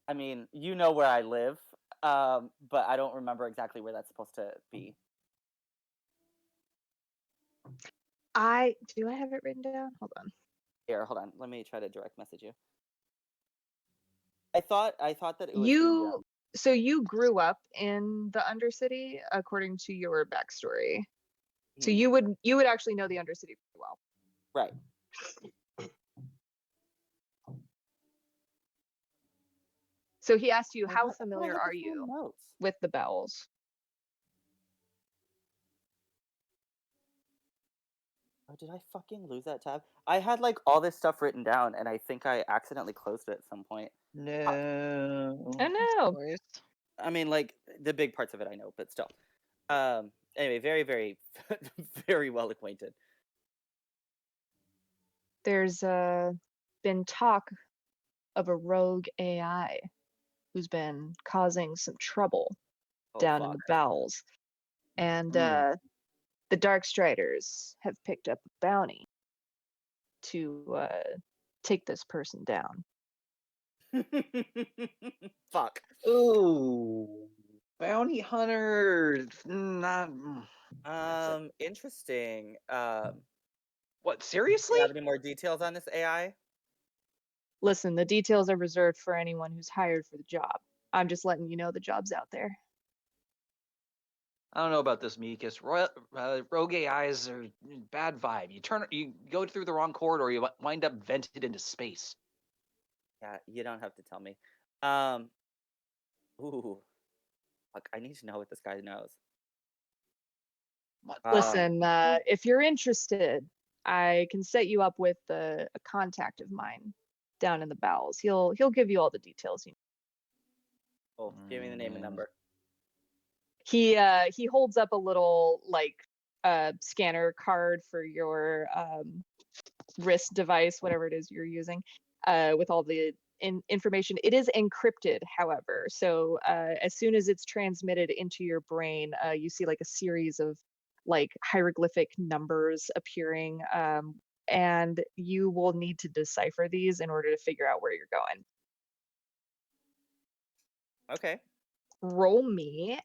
I mean, you know where I live, but I don't remember exactly where that's supposed to be. do I have it written down? Hold on. Here, hold on. Let me try to direct message you. I thought that it was So you grew up in the Undercity, according to your backstory. So Hmm. you would actually know the Undercity pretty well. right. So he asked you, Well, how what- what familiar had are the full you notes? with the Bells? Oh, did I fucking lose that tab? I had like all this stuff written down, and I think I accidentally closed it at some point. No. Oh no. I mean, like the big parts of it I know, but still. Anyway, very, very, very well acquainted. There's been talk of a rogue AI who's been causing some trouble Oh, down in fuck. the bowels. And the Dark Striders have picked up a bounty to take this person down. Fuck. Ooh. Bounty hunter. Not. Interesting. What? Do Seriously? you have any more details on this AI? Listen, the details are reserved for anyone who's hired for the job. I'm just letting you know the job's out there. I don't know about this, Mikas. Rogue AIs are bad vibe. You go through the wrong corridor, you wind up vented into space. Yeah, you don't have to tell me. Ooh. Fuck, I need to know what this guy knows. Listen, if you're interested, I can set you up with a contact of mine down in the bowels. He'll give you all the details you need. Oh, give me the name and number. He holds up a little like scanner card for your wrist device, whatever it is you're using, with all the information. It is encrypted, however, so as soon as it's transmitted into your brain, you see like a series of like hieroglyphic numbers appearing, and you will need to decipher these in order to figure out where you're going. Okay. Roll me.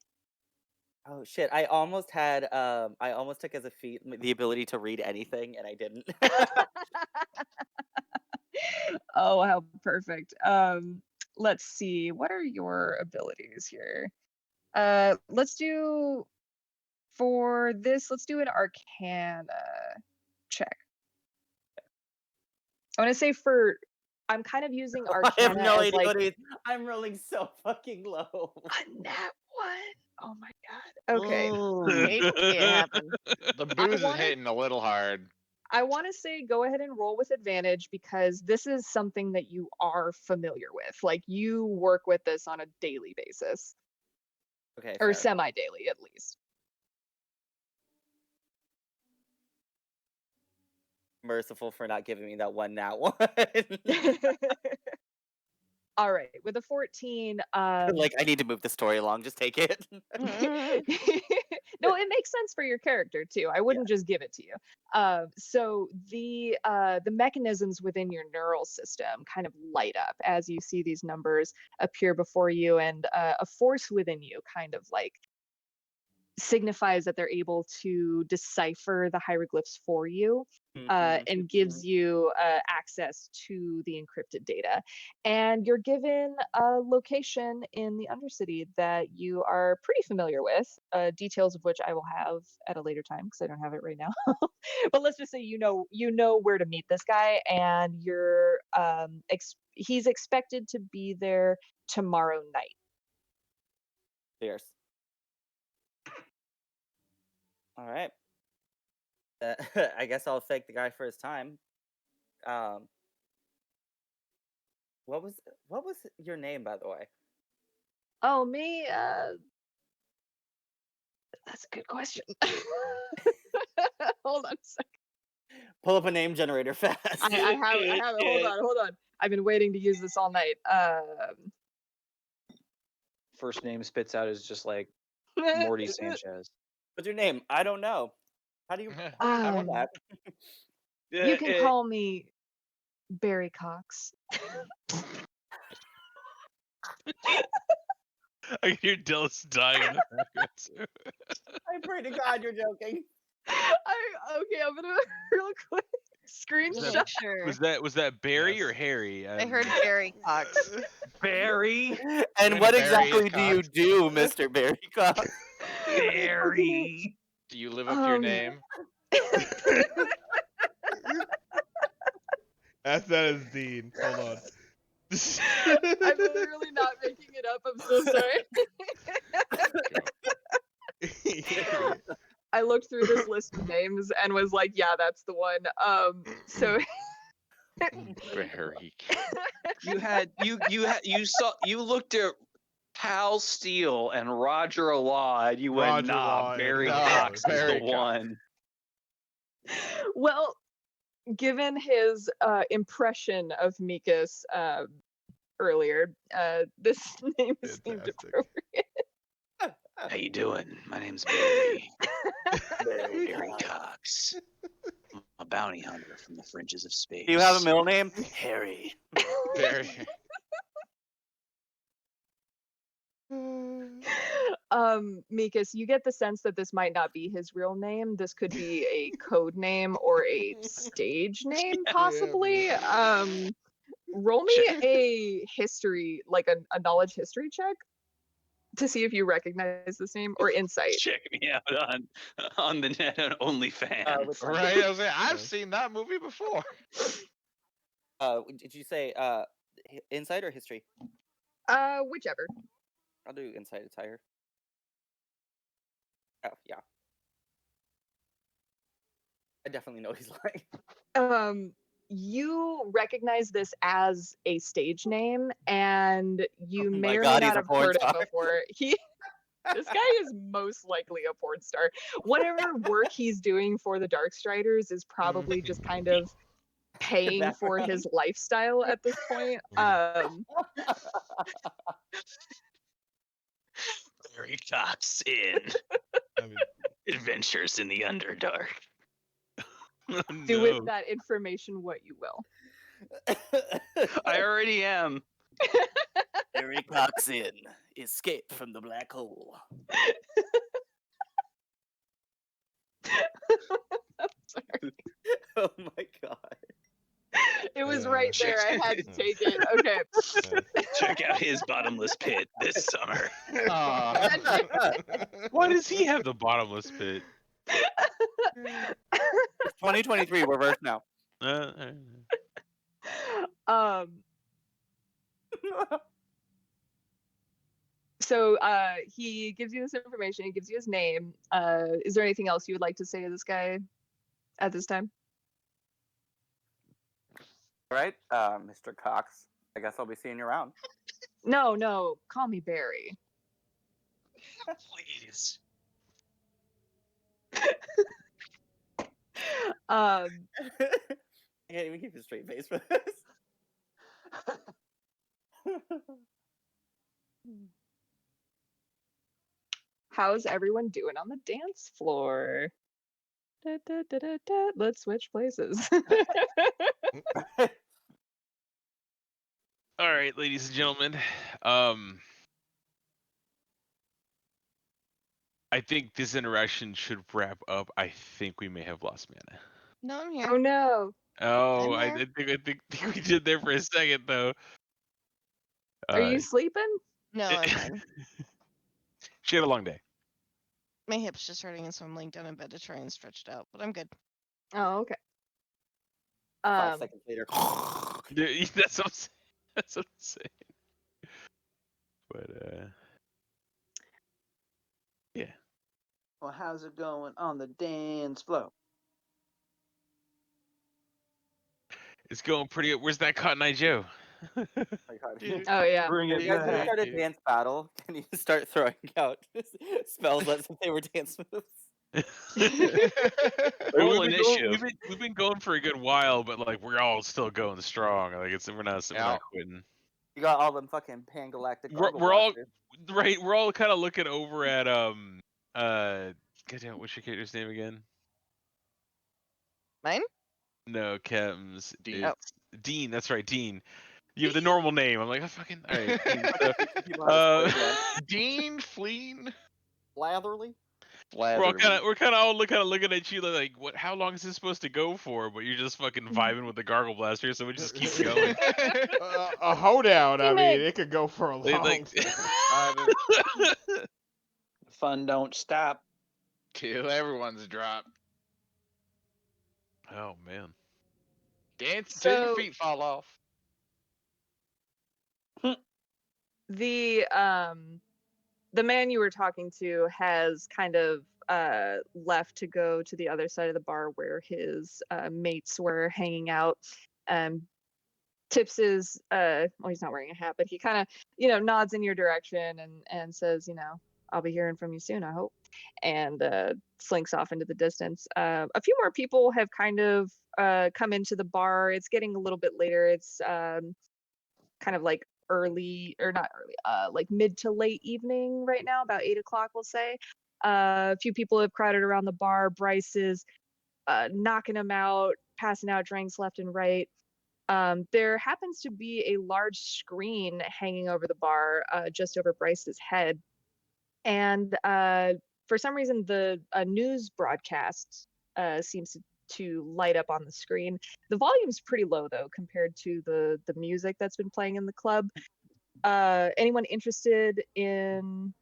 Oh shit! I almost took as a feat the ability to read anything, and I didn't. Oh, how perfect. Let's see. What are your abilities here? Let's do for this. Let's do an Arcana check. I want to say for. I'm kind of using Arcana I have no as idea like what it is. I'm rolling so fucking low. a nat one. Oh my god. Okay. Hate to see it happen. The booze is wanna- hitting a little hard. I want to say go ahead and roll with advantage because this is something that you are familiar with. Like you work with this on a daily basis. Okay. Or fair. semi-daily at least. Merciful for not giving me that one nat one. All right, with a 14, Like I need to move the story along. Just take it. no, it makes sense for your character too. I wouldn't just give it to you. So the mechanisms within your neural system kind of light up as you see these numbers appear before you, and a force within you kind of like signifies that they're able to decipher the hieroglyphs for you, and gives you access to the encrypted data. And you're given a location in the Undercity that you are pretty familiar with, details of which I will have at a later time because I don't have it right now. But let's just say you know where to meet this guy, and you're he's expected to be there tomorrow night. Fierce. All right. I guess I'll thank the guy for his time. What was your name, by the way? Oh, me? That's a good question. Hold on a second. Pull up a name generator fast. I have it. Hold on. I've been waiting to use this all night. First name spits out is just like Morty Sanchez. What's your name? I don't know. How do you know that? You can call me Barry Cox. I can hear Dillis dying in the background too. I pray to God you're joking. Okay, I'm gonna real quick screenshot. Sure. Was that Barry or Harry? I heard Barry Cox. Barry. And Gonna what bury exactly his do you Cox? do, Mr. Barry Cox? Barry. Do you live up to your name? That's that is Dean. Hold on. I'm literally not making it up. I'm so sorry. I looked through this list of names and was like, yeah, that's the one. So Barry. You looked at Hal Steele and Roger Law, and you went, Roger nah, Law, Barry no, Cox is Barry the Cox. one. well, given his impression of Mikas earlier, this name seemed Fantastic. appropriate. How you doing? My name's Barry. Barry Cox. I'm a bounty hunter from the fringes of space. Do you have a middle name? Harry. Barry. Mikas, you get the sense that this might not be his real name. This could be a code name or a stage name, possibly. Roll me a history, like a knowledge history check to see if you recognize this name, or insight. Check me out on the net on OnlyFans. Right? I was like, I've seen that movie before. Did you say insight or history? Whichever. I'll do insight. It's higher. Oh yeah. I definitely know he's lying. You recognize this as a stage name, and you Oh may my or may God, he's not a have porn heard star. it before. This guy is most likely a porn star. Whatever work he's doing for the Darkstriders is probably just kind of paying for his lifestyle at this point. Barry Cox in I mean, Adventures in the Underdark. Do with that information what you will. I already am. Barry Cox in Escape from the Black Hole. Sorry. Oh my God. It was right there. I had to take it. Okay. Check out his bottomless pit this summer. Why does he have the bottomless pit? It's 2023. We're versed now. So he gives you this information. He gives you his name. Is there anything else you would like to say to this guy at this time? All right, Mr. Cox. I guess I'll be seeing you around. No. Call me Barry. Please. I can't even keep a straight face for this. How's everyone doing on the dance floor? Da, da, da, da, da. Let's switch places. All right, ladies and gentlemen. I think this interaction should wrap up. I think we may have lost mana. No, I'm here. Oh no. Oh, I'm I here. think we did there for a second though. Are you sleeping? No, I'm fine. She had a long day. My hip's just hurting, and so I'm laying down in bed to try and stretch it out. But I'm good. Oh, okay. 5 seconds later. Yeah, that's what I'm saying. That's what I'm saying. But yeah. Well, how's it going on the dance floor? It's going pretty good. Where's that Cotton Eye Joe? Oh my God. Oh yeah. Bring it You guys want to back. start a dance battle? Can you start throwing out spells as if they were dance moves? Roll we've initiative. been going for a good while, but like we're all still going strong. Like we're not quitting. You got all them fucking pan-galactic We're all blasters. right. We're all kind of looking over at goddamn, what's your character's name again? Mine? No, Kems. Dean. It's Dean. That's right, Dean. You have the normal name. I'm like, oh, fucking. All right. Dean, People how to spell it Dean Fleen. Latherly? we're kind of all looking at you like, what? How long is this supposed to go for? But you're just fucking vibing with the gargle blaster, so we just keep going. a hoedown. I Teammate. mean, it could go for a long Like, time. Fun don't stop. Till everyone's dropped. oh man. Dance till your So- feet fall off. The man you were talking to has kind of left to go to the other side of the bar where his mates were hanging out. Tips his well, he's not wearing a hat, but he kind of nods in your direction and says, I'll be hearing from you soon, I hope, and slinks off into the distance. A few more people have kind of come into the bar. It's getting a little bit later. It's kind of like early, or not early, like mid to late evening right now, about 8 o'clock, we'll say. A few people have crowded around the bar. Bryce is knocking them out, passing out drinks left and right. There happens to be a large screen hanging over the bar, just over Bryce's head. And for some reason, the news broadcast seems to light up on the screen. The volume's pretty low, though, compared to the music that's been playing in the club. Anyone interested in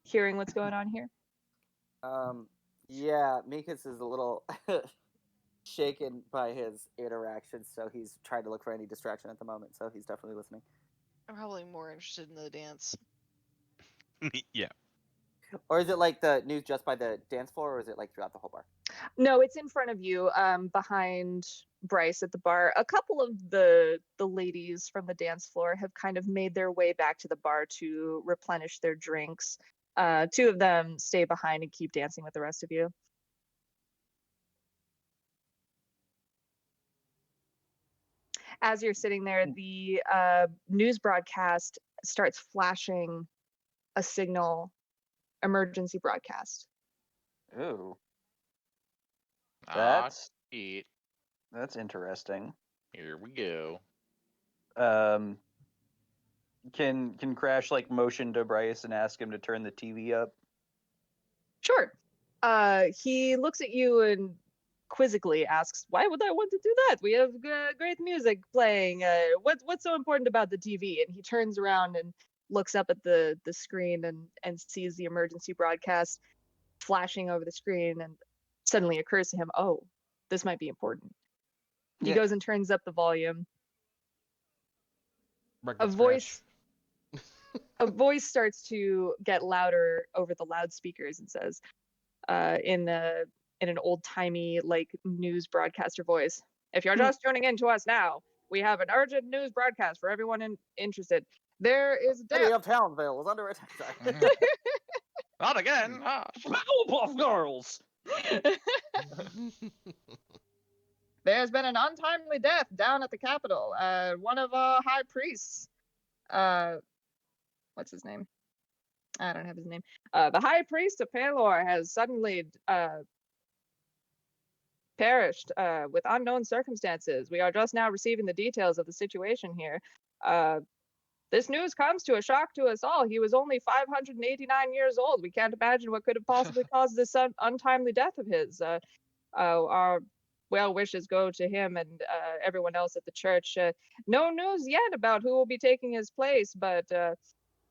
hearing what's going on here? Yeah, Mikas is a little shaken by his interaction, so he's trying to look for any distraction at the moment, so he's definitely listening. I'm probably more interested in the dance. Yeah. Or is it like the news just by the dance floor, or is it like throughout the whole bar? No, it's in front of you, behind Bryce at the bar. A couple of the ladies from the dance floor have kind of made their way back to the bar to replenish their drinks. Two of them stay behind and keep dancing with the rest of you. As you're sitting there, the news broadcast starts flashing a signal, emergency broadcast. Ooh, Ah, that's shit. that's interesting. Here we go. Can Crash like motion to Bryce and ask him to turn the TV up? Sure. He looks at you and quizzically asks, "Why would I want to do that? We have great music playing. What's so important about the TV?" And he turns around and looks up at the screen and sees the emergency broadcast flashing over the screen, and suddenly occurs to him, "Oh, this might be important." He Yeah. goes and turns up the volume. A Breakfast voice a voice starts to get louder over the loudspeakers and says, in an old-timey like news broadcaster voice, "If you're just tuning in to us now, we have an urgent news broadcast for everyone interested. There is a City death." of Townville is under attack. Sorry. Not again. Ah. Powerpuff Girls. There's been an untimely death down at the Capitol. One of our high priests. What's his name? I don't have his name. The high priest of Pelor has suddenly perished with unknown circumstances. We are just now receiving the details of the situation here. This news comes to a shock to us all. He was only 589 years old. We can't imagine what could have possibly caused this untimely death of his. Our well wishes go to him and everyone else at the church. No news yet about who will be taking his place, but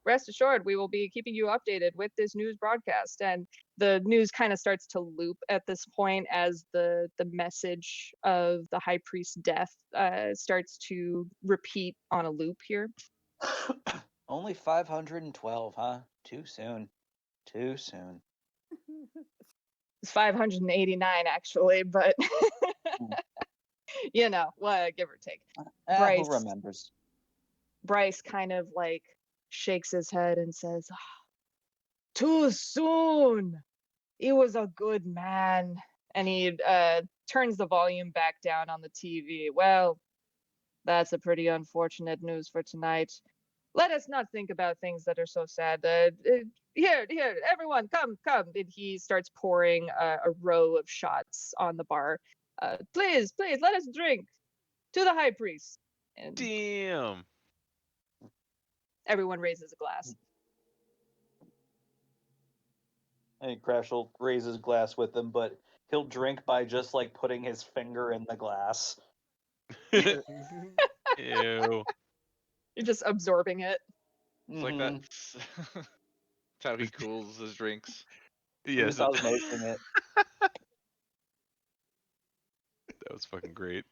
rest assured, we will be keeping you updated with this news broadcast. And the news kind of starts to loop at this point as the message of the high priest's death starts to repeat on a loop here. Only 512, huh? Too soon. Too soon. It's 589 actually, but you know, give or take. Who remembers? Bryce kind of like shakes his head and says, "Too soon. He was a good man." And he turns the volume back down on the TV. "Well, that's a pretty unfortunate news for tonight. Let us not think about things that are so sad. Here, everyone, come. And he starts pouring a row of shots on the bar. Please, let us drink to the high priest." And Damn. everyone raises a glass. I think Crash will raise his glass with him, but he'll drink by just like putting his finger in the glass. Ew. You're just absorbing it. It's like that's how he cools his drinks. Yes. Just osmosing it. That was fucking great.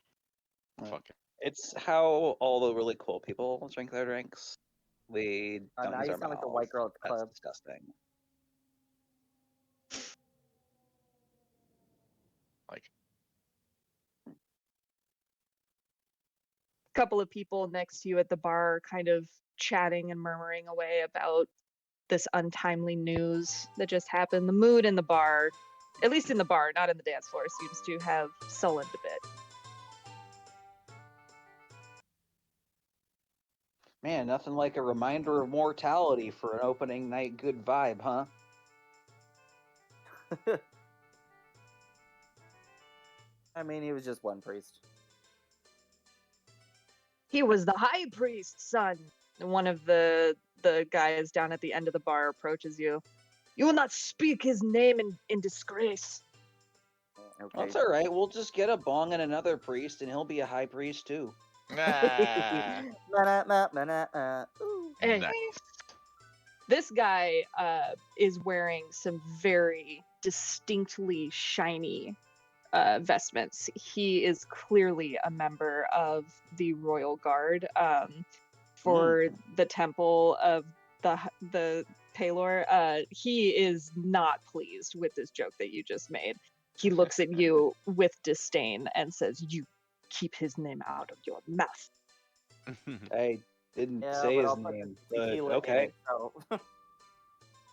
Fuck it. It's how all the really cool people drink their drinks. We don't Now use you our sound like the mouth. white girl at the That's club. disgusting. Like, Couple of people next to you at the bar are kind of chatting and murmuring away about this untimely news that just happened. The mood in the bar, at least in the bar, not in the dance floor, seems to have sullened a bit. Man, nothing like a reminder of mortality for an opening night good vibe, huh? I mean, he was just one priest. He was the high priest's son. One of the guys down at the end of the bar approaches you. "You will not speak his name in disgrace." Okay. That's all right. We'll just get a bong and another priest, and he'll be a high priest too. nah. Ooh. Hey, Nice. this guy is wearing some very distinctly shiny vestments. He is clearly a member of the Royal Guard for the temple of the Paylor, he is not pleased with this joke that you just made. He looks at you with disdain and says, "You keep his name out of your mouth." I didn't Yeah, say but his I'll put name, the but tequila in okay. it, so.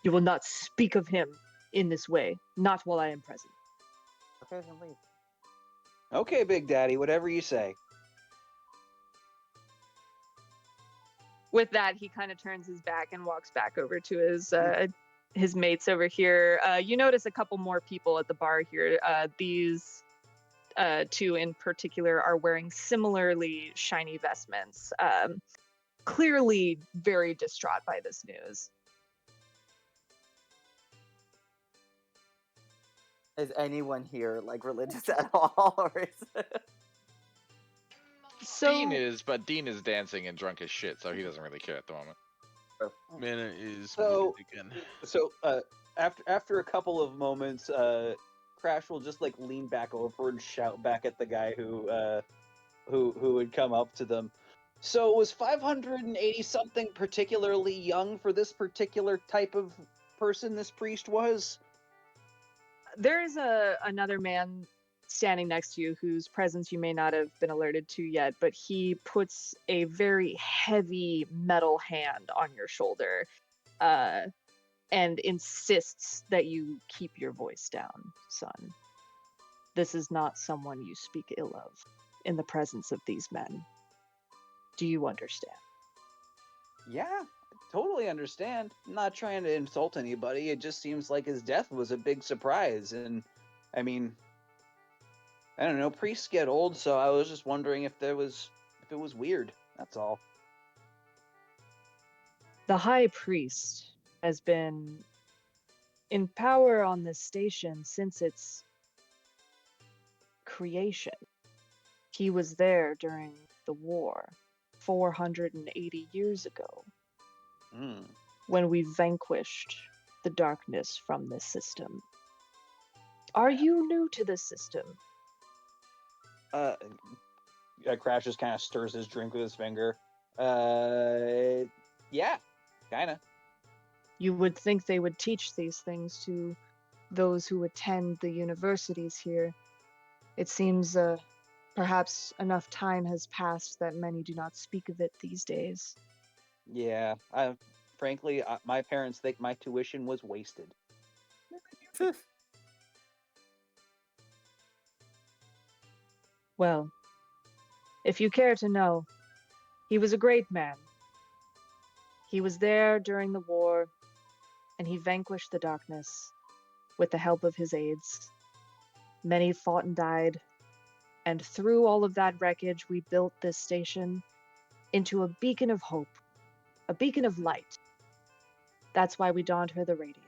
You will not speak of him in this way, not while I am present. Okay, then leave. Okay, Big Daddy, whatever you say. With that, he kind of turns his back and walks back over to his mates over here. You notice a couple more people at the bar here. These two in particular are wearing similarly shiny vestments, clearly very distraught by this news. Is anyone here like religious at all, or is So Dean is, but Dean is dancing and drunk as shit, so he doesn't really care at the moment. Mana is So- muted again. So after a couple of moments, Crash will just like lean back over and shout back at the guy who had come up to them. So was 580 something particularly young for this particular type of person this priest was? there's another man standing next to you whose presence you may not have been alerted to yet, but he puts a very heavy metal hand on your shoulder and insists that you keep your voice down, son. This is not someone you speak ill of in the presence of these men. Do you understand? Yeah, totally understand. I'm not trying to insult anybody. It just seems like his death was a big surprise, and I mean, I don't know. Priests get old, so I was just wondering if it was weird. That's all. The High Priest has been in power on this station since its creation. He was there during the war 480 years ago Hmm. when we vanquished the darkness from this system. Are you new to this system? Crash just kind of stirs his drink with his finger. Yeah, kind of. You would think they would teach these things to those who attend the universities here. It seems perhaps enough time has passed that many do not speak of it these days. Yeah, frankly, my parents think my tuition was wasted. Well, if you care to know, he was a great man. He was there during the war, and he vanquished the darkness with the help of his aides. Many fought and died, and through all of that wreckage, we built this station into a beacon of hope, a beacon of light. That's why we donned her the Radiant.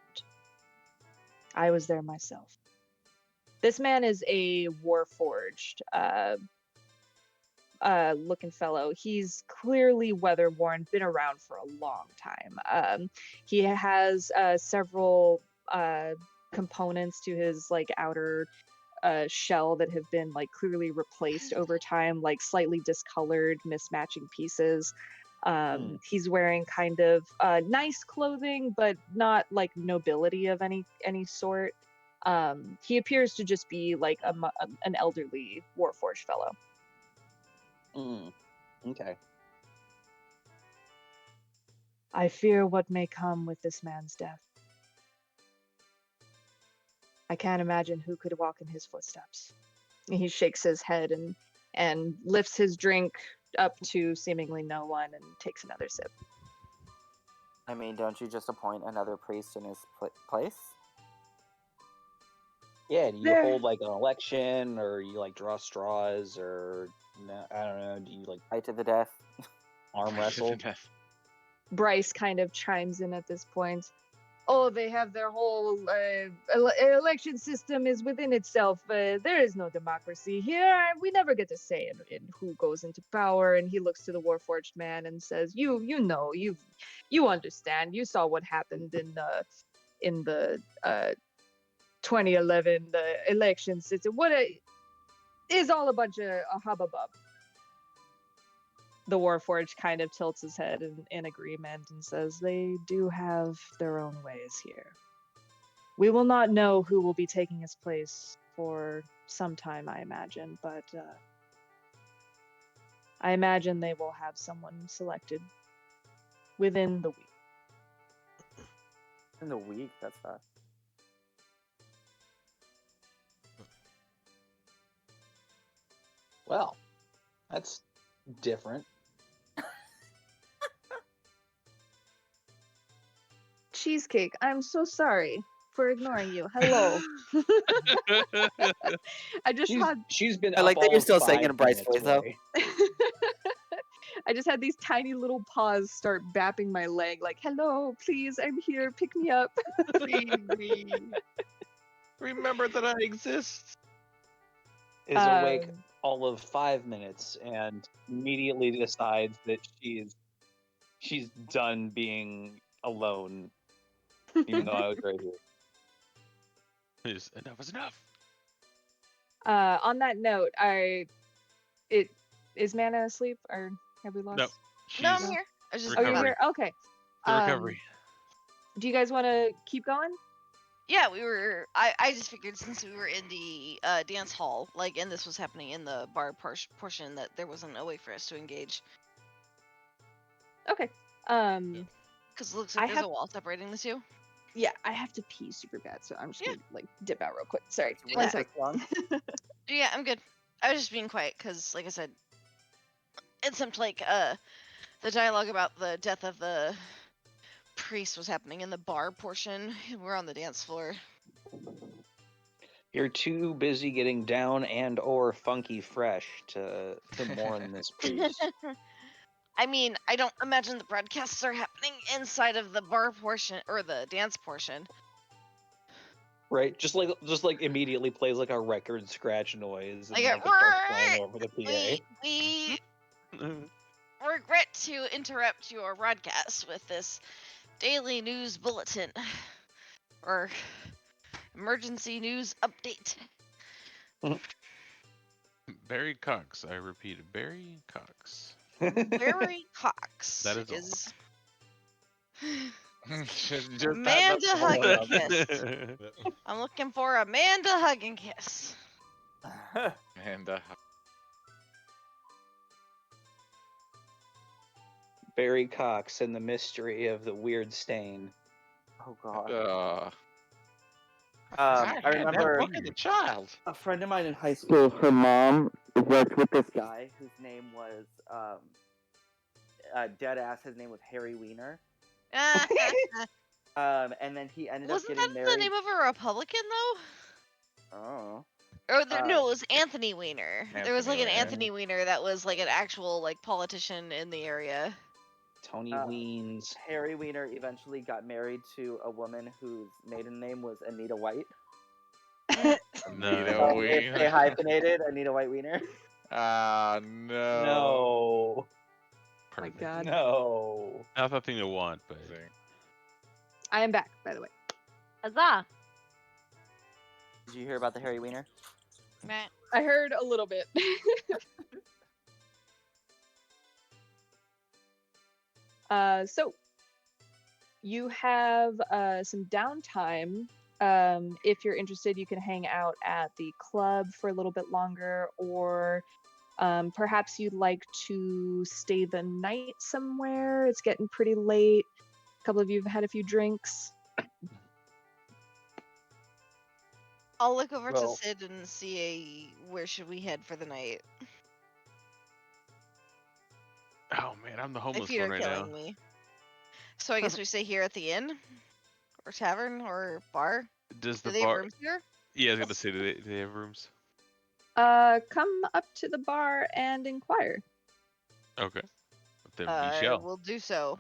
I was there myself. This man is a warforged looking fellow. He's clearly weather worn, been around for a long time. He has several components to his like outer shell that have been like clearly replaced over time, like slightly discolored, mismatching pieces. He's wearing kind of nice clothing, but not like nobility of any sort. He appears to just be like an elderly warforged fellow. Okay. I fear what may come with this man's death. I can't imagine who could walk in his footsteps. He shakes his head and lifts his drink up to seemingly no one and takes another sip. I mean, don't you just appoint another priest in his place? Yeah, do you There- hold like an election, or you like draw straws, or no, I don't know. Do you like Fight to the death. arm wrestle? Bryce kind of chimes in at this point. Oh, they have their whole election system is within itself. There is no democracy here. We never get to say in who goes into power. And he looks to the Warforged man and says, "You know, you understand. You saw what happened in the 2011 elections. It's all a bunch of hubbub." the Warforged kind of tilts his head in agreement and says, they do have their own ways here. We will not know who will be taking his place for some time, I imagine, but I imagine they will have someone selected within the week. In the week, that's fast. Well, that's different. Cheesecake, I'm so sorry for ignoring you. Hello. I just had She's been I up like that all you're of still saying it 5 in Bryce minutes, voice, though. Ray. I just had these tiny little paws start bapping my leg like, hello, please, I'm here, pick me up. Feed me. Remember that I exist. Is awake Um, all of 5 minutes and immediately decides that she's done being alone, even though I was right here. Enough is enough. On that note, is Mana asleep or have we lost? No, No, I'm she's here. I was just Oh, you're recovering. here? Okay. The recovery. Do you guys want to keep going? Yeah, we were. I just figured since we were in the dance hall, like, and this was happening in the bar portion, that there wasn't a way for us to engage. Okay. Because it looks like there's a wall separating the two. Yeah, I have to pee super bad, so I'm just gonna like dip out real quick. Sorry. Do One that. sec. Yeah, I'm good. I was just being quiet because, like I said, it seemed like the dialogue about the death of the priest was happening in the bar portion, and we're on the dance floor. You're too busy getting down and or funky fresh to mourn this priest. I mean, I don't imagine the broadcasts are happening inside of the bar portion or the dance portion. Right? Just like immediately plays like a record scratch noise and Like like it starts playing over the PA. We regret to interrupt your broadcast with this daily news bulletin or emergency news update. Barry Cox. I repeated, Barry Cox. Barry Cox That is is Just Amanda that- that's Hug and Kiss. I'm looking for Amanda Hug and Kiss. And Barry Cox and the mystery of the weird stain. Oh god. I I remember look at the child. a friend of mine in high school. Her mom worked with this guy whose name was dead ass. His name was Harry Wiener. And then he ended Wasn't up that getting married. the name of a Republican though? Oh. Or no, it was Anthony Weiner. There was like an Anthony Anthony Weiner that was like an actual like politician in the area. Tony Weens. Harry Wiener eventually got married to a woman whose maiden name was Anita White. No. They hyphenated Anita White Wiener. No. No. Oh my god. No. Not the thing to want, but I am back, by the way. Huzzah! Did you hear about the Harry Wiener? I heard a little bit. So you have some downtime. If you're interested, you can hang out at the club for a little bit longer, or perhaps you'd like to stay the night somewhere. It's getting pretty late. A couple of you have had a few drinks. I'll look over Well- to Sid and see where should we head for the night. oh man, I'm the My homeless feet one are right killing now. me. So I guess we stay here at the inn, or tavern, or bar. Does Do the they have bar? rooms here? Yeah, I was gonna say, do they have rooms? Come up to the bar and inquire. Okay. Then we shall. We'll do so.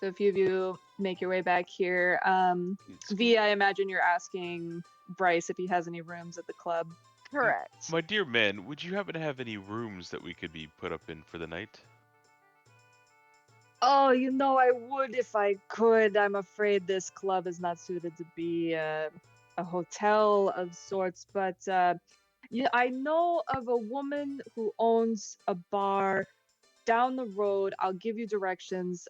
So a few of you make your way back here. V, I imagine you're asking Bryce if he has any rooms at the club. Correct. My dear men, would you happen to have any rooms that we could be put up in for the night? Oh, I would if I could. I'm afraid this club is not suited to be a hotel of sorts, but Yeah, I know of a woman who owns a bar down the road. I'll give you directions.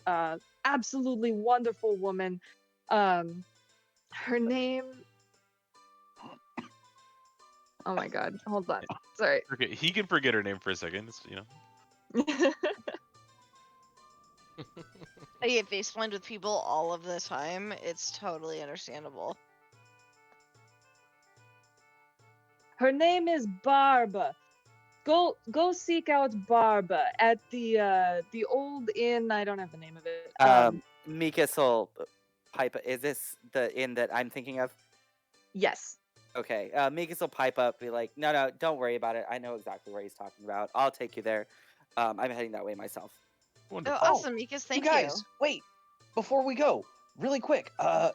Absolutely wonderful woman. Her name. Oh my god, hold on. Sorry. Okay, he can forget her name for a second. It's. I get face-blind with people all of the time. It's totally understandable. Her name is Barba. Go seek out Barba at the old inn. I don't have the name of it. Mikas will pipe. Is this the inn that I'm thinking of? Yes. Okay. Mikas will pipe up, be like, no, don't worry about it. I know exactly where he's talking about. I'll take you there. I'm heading that way myself. Oh, awesome, Mikas. Thank you guys, wait. Before we go, really quick, are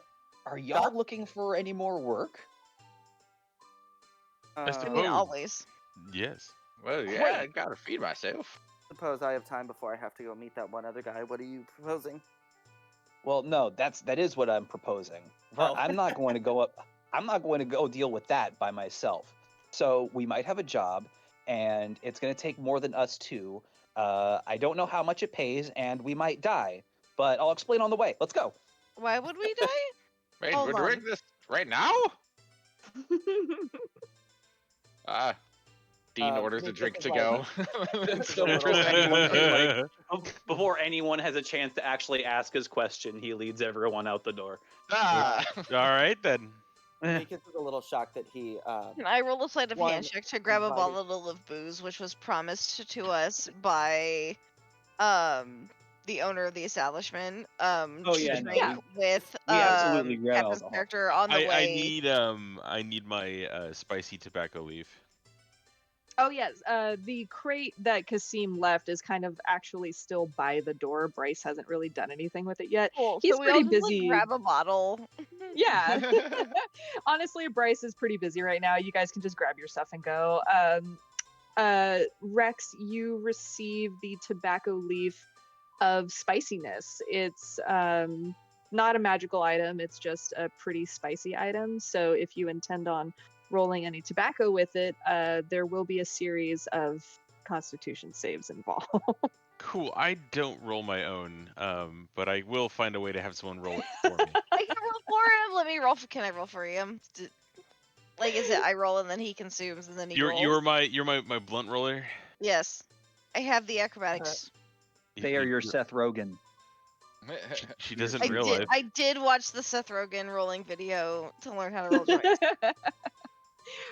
y'all looking for any more work? I I mean, always. Yes. Well, yeah, I gotta feed myself. Suppose I have time before I have to go meet that one other guy. What are you proposing? Well, no, that is what I'm proposing. Oh. I'm not going to go up. I'm not going to go deal with that by myself. So we might have a job, and it's going to take more than us two. I don't know how much it pays, and we might die. But I'll explain on the way. Let's go. Why would we die? Wait, Hold we're on. doing this right now? Dean orders a drink to go. Before anyone has a chance to actually ask his question, he leads everyone out the door. Ah. All right then. Mikas is a little shocked that he. Can I roll a sleight of One hand check to grab a invited- bottle of booze, which was promised to us by the owner of the establishment? Oh, to yeah, no, drink with we absolutely grab Captain's alcohol. character on the way. I need my spicy tobacco leaf. Oh yes, the crate that Kasim left is kind of actually still by the door. Bryce hasn't really done anything with it yet. Cool. He's So we all pretty just, like, busy. grab a bottle. Yeah. Honestly, Bryce is pretty busy right now. You guys can just grab your stuff and go. Rex, you receive the tobacco leaf of spiciness. It's not a magical item. It's just a pretty spicy item. So if you intend on rolling any tobacco with it, there will be a series of Constitution saves involved. Cool. I don't roll my own, but I will find a way to have someone roll it for me. I can roll for him. Let me roll. Can I roll for him? Like, is it I roll and then he consumes and then he rolls? You're my blunt roller. Yes, I have the acrobatics. They are your Seth Rogen. She doesn't realize. I did watch the Seth Rogen rolling video to learn how to roll joints.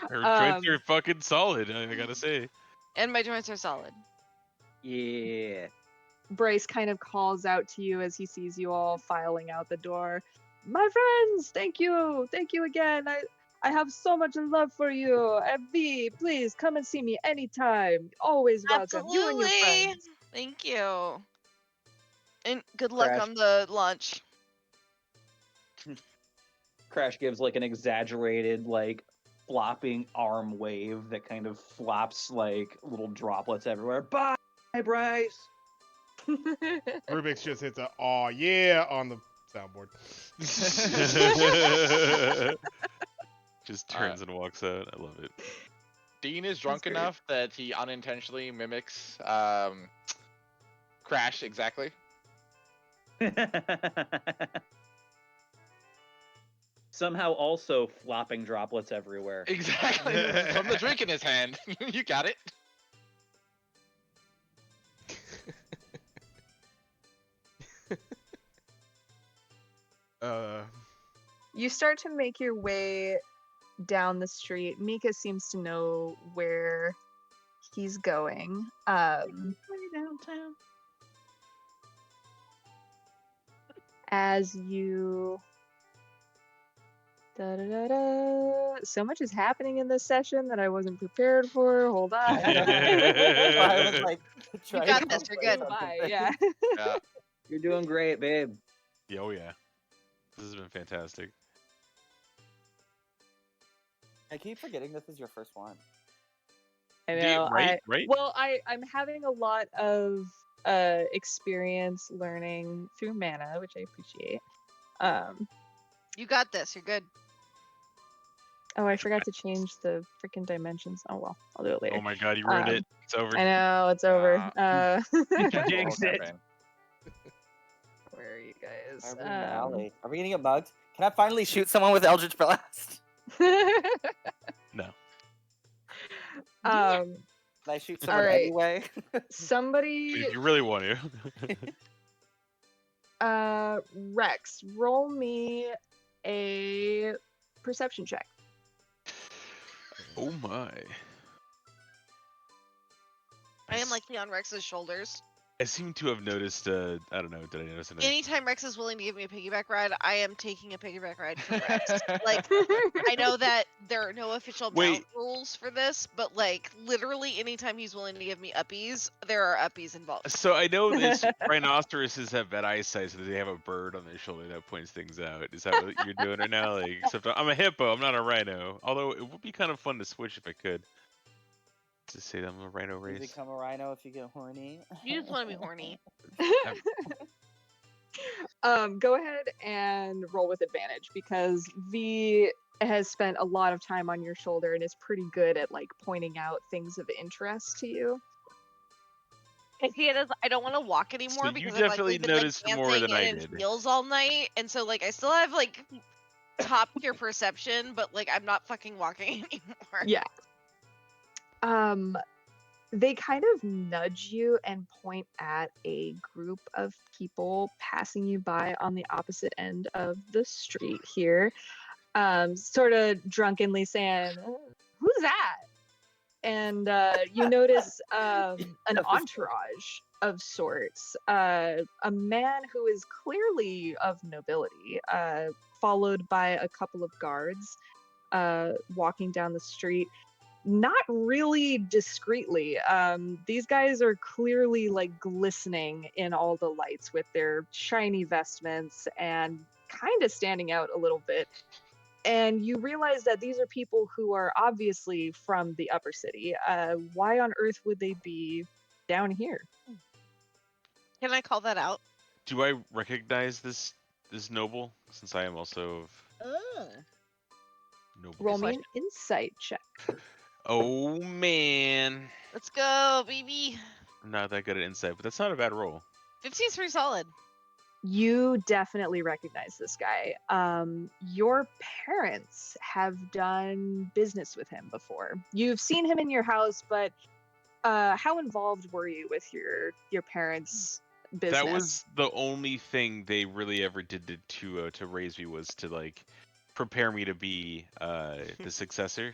Her joints are fucking solid. I gotta say. And my joints are solid. Yeah. Bryce kind of calls out to you as he sees you all filing out the door. My friends, thank you again. I have so much love for you. V, please come and see me anytime. Always welcome. Absolutely. You and your friends. Thank you. And good luck Crash. on the launch. Crash gives like an exaggerated, like flopping arm wave that kind of flops like little droplets everywhere. Bye, Bryce. Rubik's just hits a "aw yeah" on the soundboard. Just turns and walks out. I love it. Dean is drunk great. enough that he unintentionally mimics Crash exactly. Somehow also flopping droplets everywhere. Exactly. From the drink in his hand. You got it. You start to make your way down the street. Mika seems to know where he's going. Downtown. As you so much is happening in this session that I wasn't prepared for. Hold on. I was like, You trying got to this. You're play good. Bye. something. Yeah. Yeah. You're doing great, babe. Yeah, oh yeah. This has been fantastic. I keep forgetting this is your first one. I Yeah, know. right. Well, I'm having a lot of experience learning through mana, which I appreciate. You got this. You're good. Oh, I forgot to change the freaking dimensions. Oh well, I'll do it later. Oh my god, you ruined Um, it. It's over. I know it's over. Jinxed it. Where are you guys? Are we in the alley? Are we getting a bugged? Can I finally shoot someone with Eldritch Blast? No. Um, Can I shoot someone right. anyway? somebody, If you really want to. Rex, roll me a perception check. Oh my. I am likely on Rex's shoulders. I seem to have noticed, I don't know, did I notice anything? Anytime Rex is willing to give me a piggyback ride, I am taking a piggyback ride from Rex. Like, I know that there are no official mount rules for this, but like, literally anytime he's willing to give me uppies, there are uppies involved. So I know this rhinoceroses have bad eyesight, so they have a bird on their shoulder that points things out. Is that what you're doing right now? Like, except I'm a hippo, I'm not a rhino. Although it would be kind of fun to switch if I could. To say that I'm a rhino You race. become a rhino if you get horny. You just want to be horny. Go ahead and roll with advantage because V has spent a lot of time on your shoulder and is pretty good at like pointing out things of interest to you. I see it as I don't want to walk anymore So you because definitely I've like, been, noticed like, more than I dancing did. in heels all night, and so like I still have like top tier perception, but like I'm not fucking walking anymore. Yeah. They kind of nudge you and point at a group of people passing you by on the opposite end of the street here, sort of drunkenly saying, "Who's that?" And you notice an entourage of sorts, a man who is clearly of nobility, followed by a couple of guards walking down the street. Not really discreetly. These guys are clearly like glistening in all the lights with their shiny vestments and kind of standing out a little bit. And you realize that these are people who are obviously from the upper city. Why on earth would they be down here? Can I call that out? Do I recognize this noble? Since I am also of noble. Roll me an insight check. Oh man. Let's go, baby. I'm not that good at insight, but that's not a bad roll. 15's pretty solid. You definitely recognize this guy. Your parents have done business with him before. You've seen him in your house, but how involved were you with your parents' business? That was the only thing they really ever did to raise me, was to like prepare me to be the successor.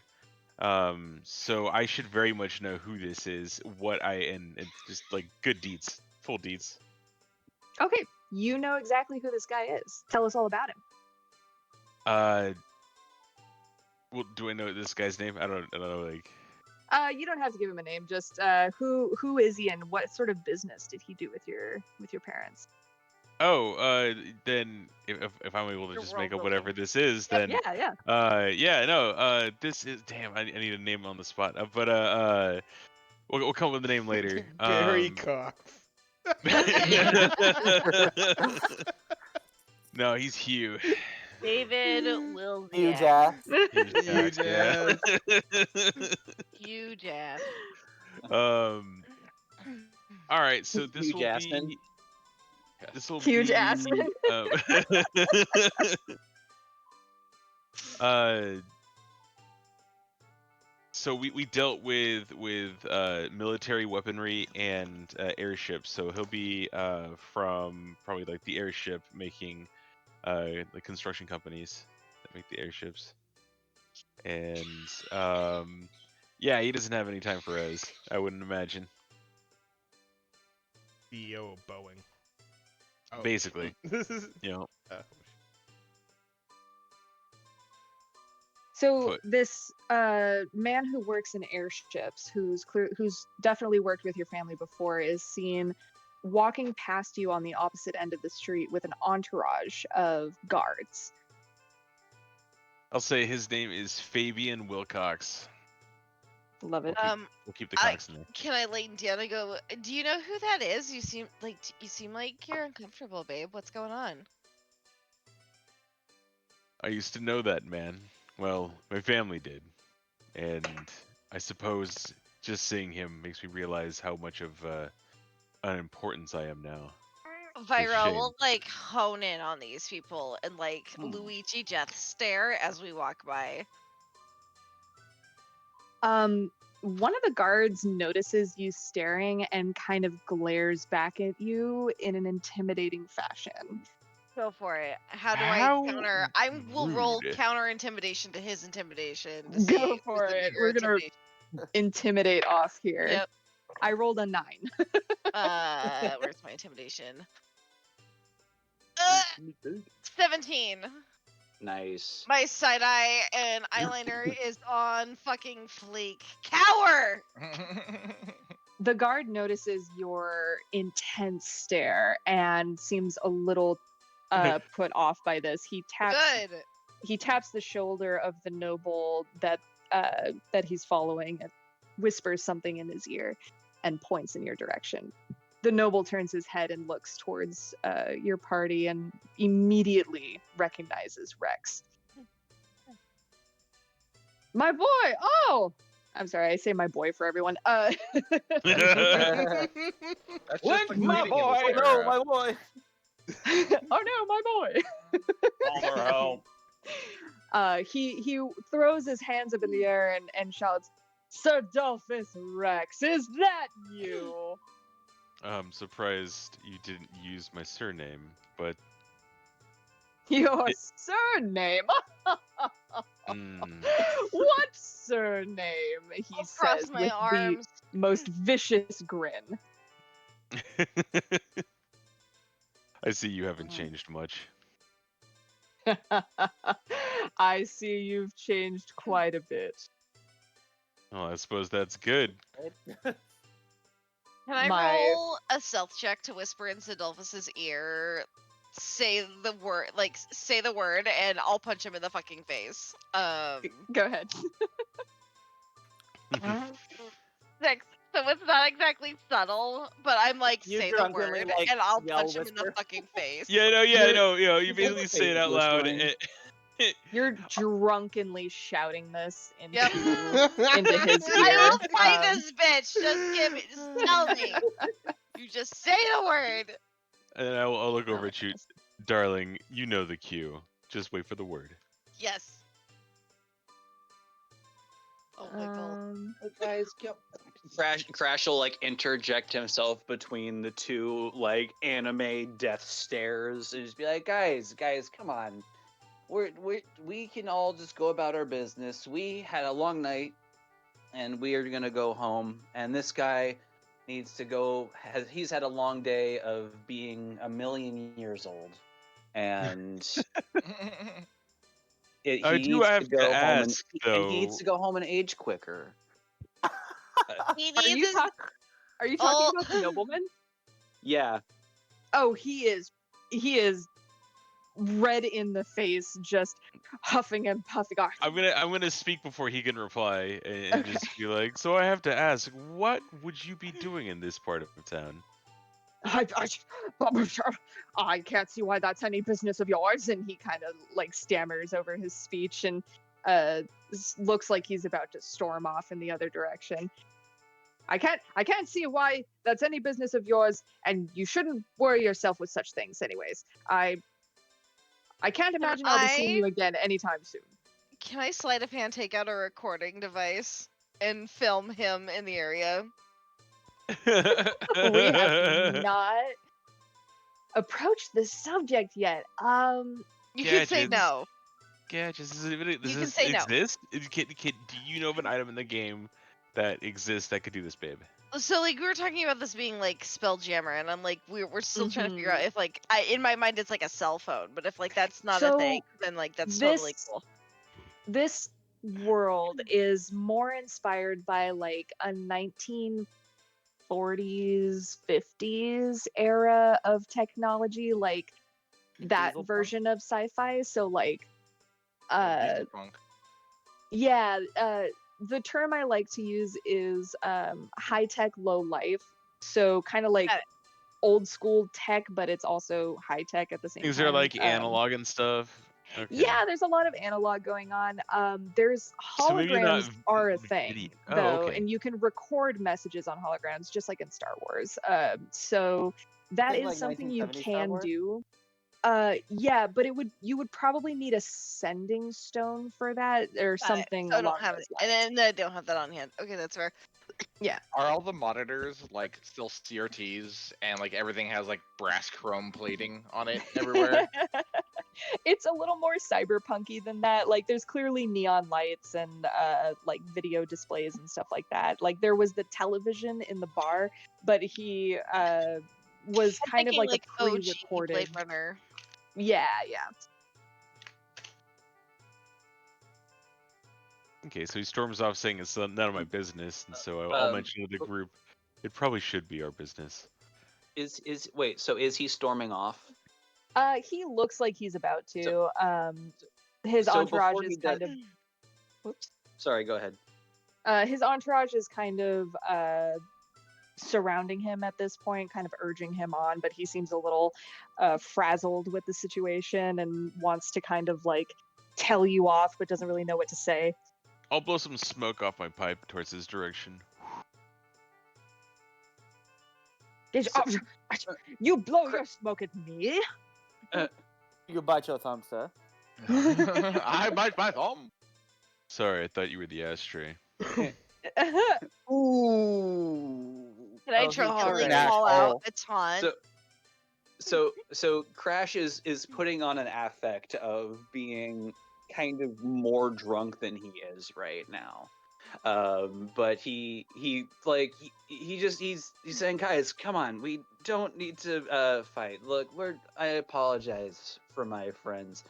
So I should very much know who this is, what and just like good deeds, full deeds. Okay, you know exactly who this guy is. Tell us all about him. Well, do I know this guy's name? I don't know. Like, you don't have to give him a name. Just who is he and what sort of business did he do with your parents? oh, then if I'm able to You're just make up world whatever building. this is, then Yeah. no, this is damn. I need a name on the spot, but we'll come up with the name later. Gary Cox. No, he's Hugh. David will You, Jack. You jazz. You Jack. All right, so this Hugh will Jackman. be. This will Huge be. Aspen. So we dealt with military weaponry and airships. So he'll be from probably like the airship making the construction companies that make the airships. And yeah, he doesn't have any time for us, I wouldn't imagine. CEO of Boeing. Oh. Basically, This is. you know. So But- this man who works in airships, who's definitely worked with your family before, is seen walking past you on the opposite end of the street with an entourage of guards. I'll say his name is Fabian Wilcox. Love it. We'll keep the Cox in there. Can I let Deanna go? Do you know who that is? You seem like you're uncomfortable, babe. What's going on? I used to know that man. Well, my family did, and I suppose just seeing him makes me realize how much of an importance I am now. Viral, shame. we'll like hone in on these people and like Luigi death stare as we walk by. One of the guards notices you staring and kind of glares back at you in an intimidating fashion. Go for it. How do How I counter? I will roll rude. counter intimidation to his intimidation. To Go see for who's the it. bigger We're gonna intimidation. intimidate off here. Yep. I rolled a 9. Where's my intimidation? 17. Nice. My side eye and eyeliner is on fucking fleek. Cower! The guard notices your intense stare and seems a little put off by this. He taps the shoulder of the noble that he's following and whispers something in his ear and points in your direction. The noble turns his head and looks towards your party and immediately recognizes Rex. My boy! Oh! I'm sorry, I say my boy for everyone. That's just the my greeting in boy! this No, era. my boy. Oh no, my boy! Father, help. He throws his hands up in the air and shouts, Sir Dolphus Rex, is that you? I'm surprised you didn't use my surname, but Your surname? What surname? He I'll cross says my with arms. the most vicious grin. I see you haven't changed much. I see you've changed quite a bit. Well, I suppose that's good. Can I My- roll a stealth check to whisper in Sidolphus's ear? Say the word, and I'll punch him in the fucking face. Go ahead. 6. So it's not exactly subtle, but I'm like, You say the drunkenly, word, like, and I'll yell punch him in the whisper. fucking face. Yeah, no, You're- you basically say it out loud. whispering. You're drunkenly shouting this into, Yep. into his ear. I will fight Um, this bitch. Just tell me. You just say the word. And then I'll look over Oh, at you, yes. darling. You know the cue. Just wait for the word. Yes. Oh my god. Guys, Crash will like interject himself between the two like anime death stares and just be like, guys, come on. We can all just go about our business. We had a long night and we are gonna go home. And this guy needs to go. He's had a long day of being a million years old, and he I do needs have to to go home ask, and he needs though. to go home and age quicker. He Are needs you, his... are you talking Oh. about the nobleman? Yeah. Oh, he is red in the face, just huffing and puffing. Oh, I'm gonna speak before he can reply and Okay. just be like, so I have to ask, what would you be doing in this part of town? I can't see why that's any business of yours. And he kind of like stammers over his speech and looks like he's about to storm off in the other direction. I can't see why that's any business of yours, and you shouldn't worry yourself with such things anyways. I can't imagine I'll be seeing you again anytime soon. Can I sleight of hand take out a recording device and film him in the area? We have not approached this subject yet. You can say Gadgets. no. Gadgets. Does can this say no. exist? Do you know of an item in the game that exists that could do this, babe? So like we were talking about this being like Spelljammer, and I'm like we're still trying to figure out Mhm. if like in my mind it's like a cell phone, but if like that's not a So, thing, then like that's totally this- cool. This world is more inspired by like a 1940s, 50s era of technology, like that Diesel punk? version of sci-fi. So like, Diesel punk. yeah, the term I like to use is high-tech, low-life. So kind of like Got it. old school tech, but it's also high-tech at the same Things time. are like analog and stuff. Okay. Yeah, there's a lot of analog going on. There's So maybe not holograms are a video. thing Oh, though, okay. and you can record messages on holograms just like in Star Wars. So that Think is like something you 1970 Star can Wars? do. Yeah, but you would probably need a sending stone for that or Got it. something So I along don't have those it, and then I don't have that on hand. Okay, that's fair. Yeah. Are all the monitors like still CRTs and like everything has like brass chrome plating on it everywhere? It's a little more cyberpunky than that. Like there's clearly neon lights and like video displays and stuff like that. Like there was the television in the bar, but he was I'm kind of thinking like a OG pre-recorded. Blade Runner. Yeah. Okay, so he storms off saying it's none of my business, and so I'll mention to the group it probably should be our business. Wait, so is he storming off? He looks like he's about to. His so entourage before is he kind does- of. Whoops. Sorry, go ahead. His entourage is kind of surrounding him at this point, kind of urging him on, but he seems a little frazzled with the situation and wants to kind of like tell you off, but doesn't really know what to say. I'll blow some smoke off my pipe towards his direction. You blow your smoke at me? You bite your thumb, sir. I bite my thumb. Sorry, I thought you were the ashtray. Ooh. Can I Oh, try he's to already like call out asshole. a taunt? So Crash is putting on an affect of being kind of more drunk than he is right now. But he's saying, guys, come on, we don't need to fight. Look, I apologize for my friends.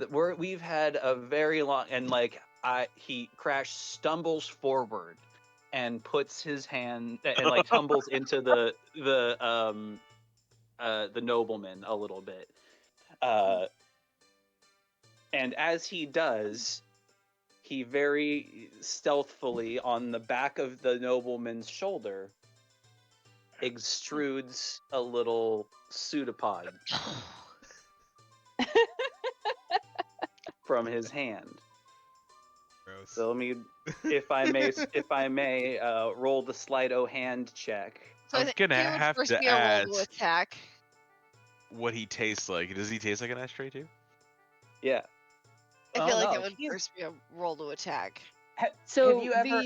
We've had a very long, and like Crash stumbles forward and puts his hand and like tumbles into the nobleman a little bit. And as he does, he very stealthily on the back of the nobleman's shoulder extrudes a little pseudopod from his hand. Gross. So let me, if I may, roll the Slido hand check. So I I'm think gonna he would have first to be a roll ask to attack. what he tastes like. Does he taste like an ashtray too? Yeah. I Oh, feel like no, it would he's- first be a roll to attack. So have you ever?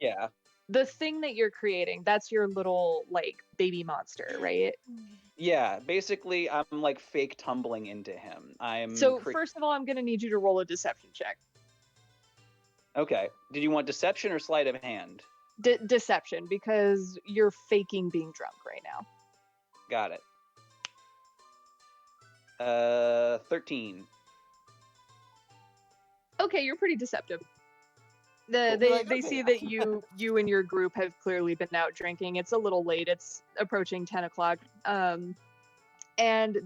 Yeah. the thing that you're creating, that's your little like baby monster, right? Yeah. Basically, I'm like fake tumbling into him. So first of all, I'm gonna need you to roll a deception check. Okay. Did you want deception or sleight of hand? Deception, because you're faking being drunk right now. Got it. 13. Okay, you're pretty deceptive. Cool. They Like, they okay, see yeah. that you and your group have clearly been out drinking. It's a little late. It's approaching 10 o'clock. And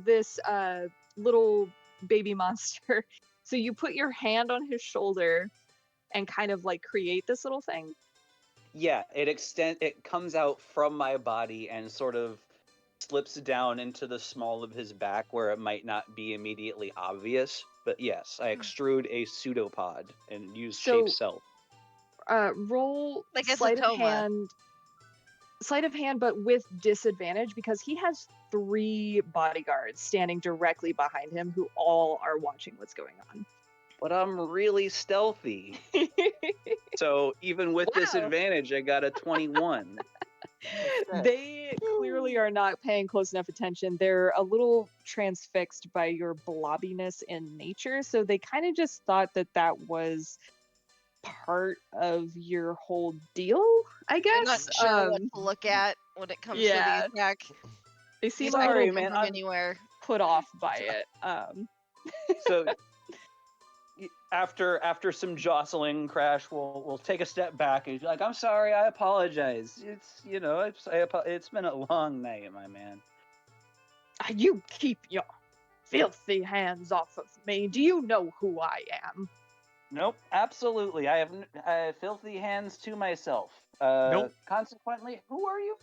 this little baby monster. So you put your hand on his shoulder and kind of like create this little thing. Yeah, it comes out from my body and sort of slips down into the small of his back where it might not be immediately obvious. But yes, I extrude a pseudopod and use shape self. Roll Like a sleight of Satoma. hand. Sleight of hand, but with disadvantage because he has 3 bodyguards standing directly behind him who all are watching what's going on. But I'm really stealthy. So even with Wow. disadvantage, I got a 21. They clearly are not paying close enough attention. They're a little transfixed by your blobbiness in nature, so they kind of just thought that was part of your whole deal, I guess. I'm not sure what to look at when it comes to yeah. the attack. They seem These a aren't little coming from anywhere. put off by it. So after some jostling, Crash will take a step back and he's like, "I'm sorry, I apologize. It's it's been a long night, my man." You keep your filthy hands off of me. Do you know who I am? Nope, absolutely. I have filthy hands to myself. Nope. Consequently, who are you?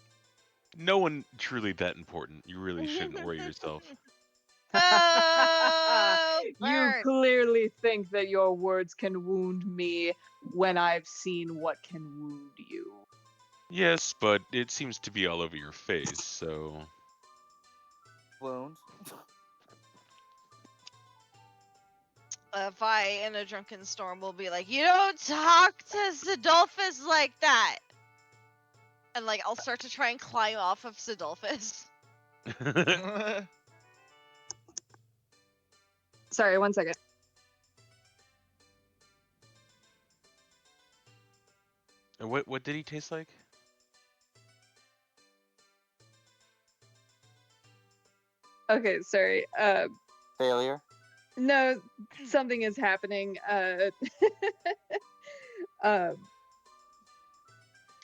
No one truly that important. You really shouldn't worry yourself. Oh, You burn. clearly think that your words can wound me when I've seen what can wound you. Yes, but it seems to be all over your face, so. Wound. Vi in a drunken storm will be like, "You don't talk to Sidolphus like that," and like I'll start to try and climb off of Sidolphus. Sorry, 1 second. And what did he taste like? Okay, sorry. Failure. No, something is happening.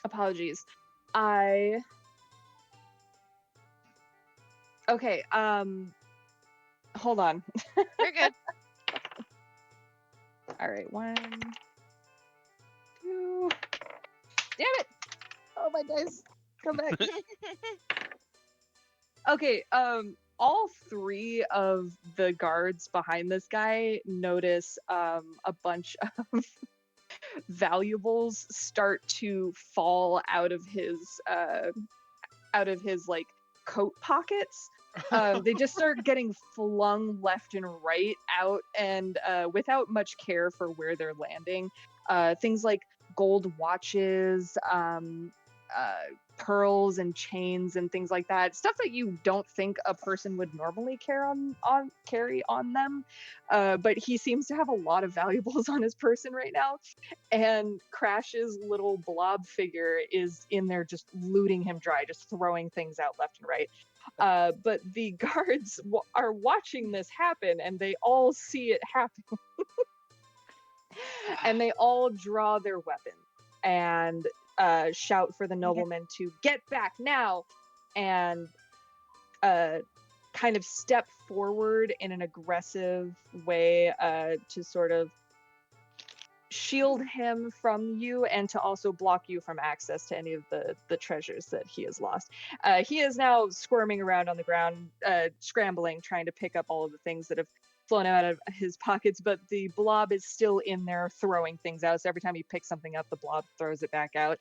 Apologies. Okay, hold on. You're good. All right, 1, 2. Damn it! Oh, my dice. Come back. Okay, all 3 of the guards behind this guy notice a bunch of valuables start to fall out of his like coat pockets. They just start getting flung left and right out, and without much care for where they're landing. Things like gold watches, pearls and chains and things like that, stuff that you don't think a person would normally carry on them, but he seems to have a lot of valuables on his person right now, and Crash's little blob figure is in there just looting him dry, just throwing things out left and right. But the guards are watching this happen, and they all see it happen. And they all draw their weapons and shout for the nobleman to get back now, and kind of step forward in an aggressive way to sort of shield him from you and to also block you from access to any of the treasures that he has lost. He is now squirming around on the ground, scrambling, trying to pick up all of the things that have flown out of his pockets, but the blob is still in there throwing things out. So every time he picks something up, the blob throws it back out.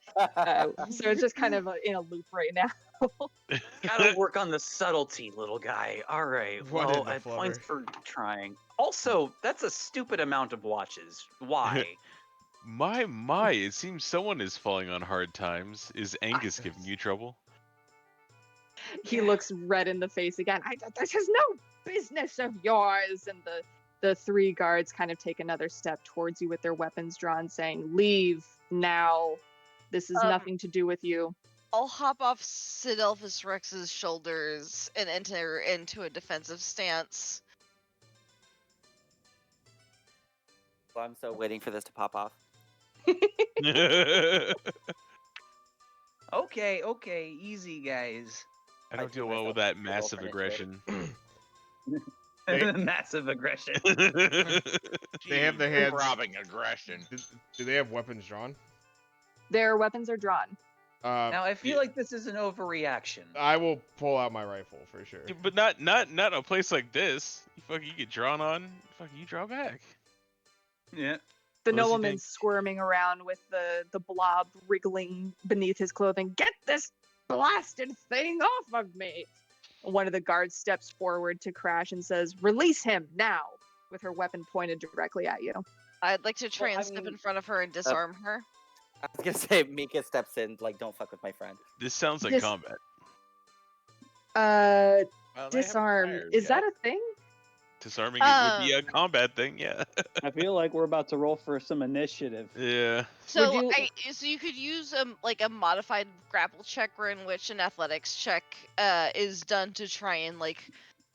So it's just kind of in a loop right now. Gotta work on the subtlety, little guy. All right. What Well, in the points flubber? for trying. Also, that's a stupid amount of watches. Why? My, it seems someone is falling on hard times. Is Angus giving you trouble? He looks red in the face again. This is no business of yours. And the 3 guards kind of take another step towards you with their weapons drawn, saying, "Leave now. This is nothing to do with you." I'll hop off Sidolphus Rex's shoulders and enter into a defensive stance. Well, I'm so waiting for this to pop off. Okay, easy guys. I don't I deal do well with myself that a roll massive for initiative. aggression. Massive aggression. They have their hands. Robbing aggression. Do they have weapons drawn? Their weapons are drawn. Now I feel like this is an overreaction. I will pull out my rifle for sure. But not a place like this. You get drawn on. You draw back. Yeah. The What does he nobleman's think? squirming around with the blob wriggling beneath his clothing. "Get this blasted thing off of me!" One of the guards steps forward to Crash and says, "Release him now," with her weapon pointed directly at you. I'd like to try Well, and I step mean, in front of her and disarm her. I was gonna say Mika steps in, like, don't fuck with my friend. This sounds like This- combat. Well, they haven't Disarm. fired Is yet. that a thing? Disarming it would be a Um, combat thing, yeah. I feel like we're about to roll for some initiative. Yeah. So you- so you could use like a modified grapple check, where in which an athletics check is done to try and like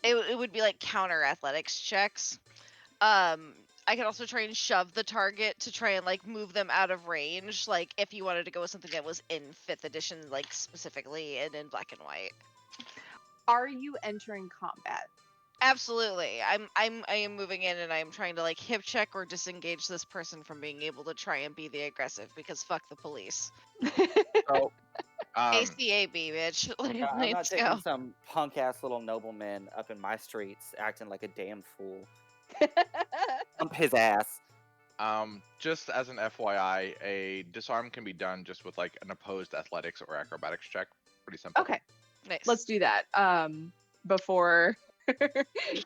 it would be like counter athletics checks. I could also try and shove the target to try and like move them out of range, like if you wanted to go with something that was in 5th edition, like specifically and in black and white. Are you entering combat? Absolutely. I am moving in and I am trying to like hip check or disengage this person from being able to try and be the aggressive, because fuck the police. Oh, ACAB, bitch. I'm not Let's taking go. some punk ass little nobleman up in my streets acting like a damn fool. Pump his ass. Just as an FYI, a disarm can be done just with like an opposed athletics or acrobatics check. Pretty simple. Okay, Nice. let's do that. Before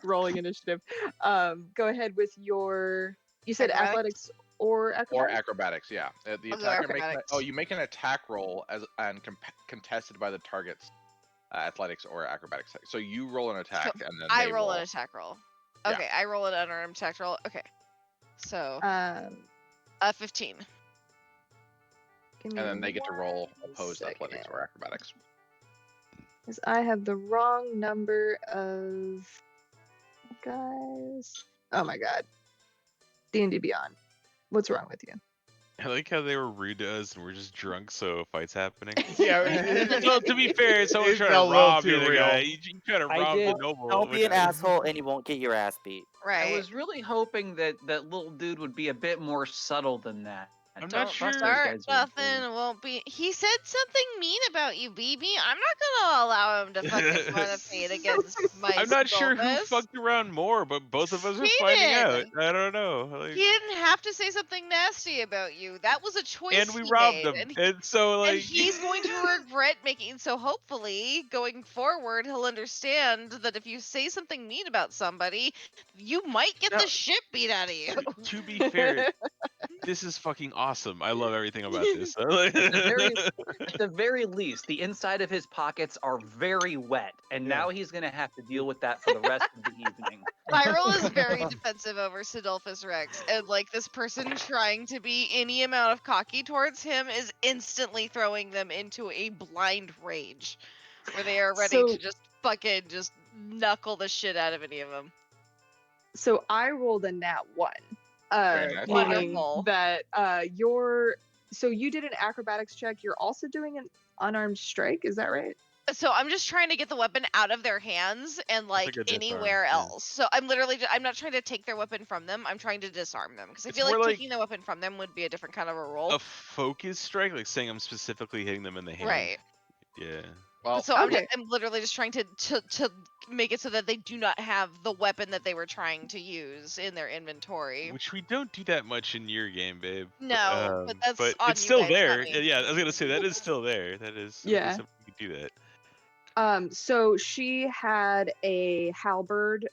rolling initiative, go ahead with your. You said Acrobatics? athletics or acrobatics? Or acrobatics, yeah. The I'll go attacker makes acrobatics. you make an attack roll and contested by the target's athletics or acrobatics. So you roll an attack and then I they roll an attack roll. Yeah. Okay, I roll an unarmed attack roll. Okay. So, 15. Give me and then they get to roll 1 opposed athletics second. or acrobatics. 'Cause I have the wrong number of guys. Oh my god. D&D Beyond. What's wrong with you? I like how they were rude to us and we're just drunk, so a fight's happening. Yeah. Well, to be fair, someone It's trying a to little rob too the other real. guy. You try to I rob the did- noble. Don't be which an is- asshole and you won't get your ass beat. Right. I was really hoping that that little dude would be a bit more subtle than that. I'm Don't not sure. start guys are nothing. insane. Won't be. He said something mean about you, BB. I'm not gonna allow him to fucking run a fade against my. I'm not sure who Sylphus. fucked around more, but both of us are He finding did. out. I don't know. Like, He didn't have to say something nasty about you. That was a choice and we he robbed made, him, and and so like and he's going to regret making. So hopefully, going forward, he'll understand that if you say something mean about somebody, you might get No. the shit beat out of you. to be fair, this is fucking awesome. I love everything about this. At the very least, the inside of his pockets are very wet, and Yeah. now he's gonna have to deal with that for the rest of the evening. Viral is very defensive over Sidolphus Rex, and like this person trying to be any amount of cocky towards him is instantly throwing them into a blind rage, where they are ready So- to just fucking just knuckle the shit out of any of them. So I rolled a nat 1. Very nice. Meaning Wonderful. that so you did an acrobatics check. You're also doing an unarmed strike. Is that right? So I'm just trying to get the weapon out of their hands and like like a disarm, anywhere yeah. else. So I'm literally I'm not trying to take their weapon from them. I'm trying to disarm them because I It's feel like more like- taking the weapon from them would be a different kind of a roll. a focus strike, like saying I'm specifically hitting them in the hand. Right. Yeah. Well, So Okay. I'm literally just trying to make it so that they do not have the weapon that they were trying to use in their inventory. Which we don't do that much in your game, babe. No, but that's on it's you still guys, there. not me. Yeah, I was gonna say that is still there. That is Yeah. something we can do that. So she had a halberd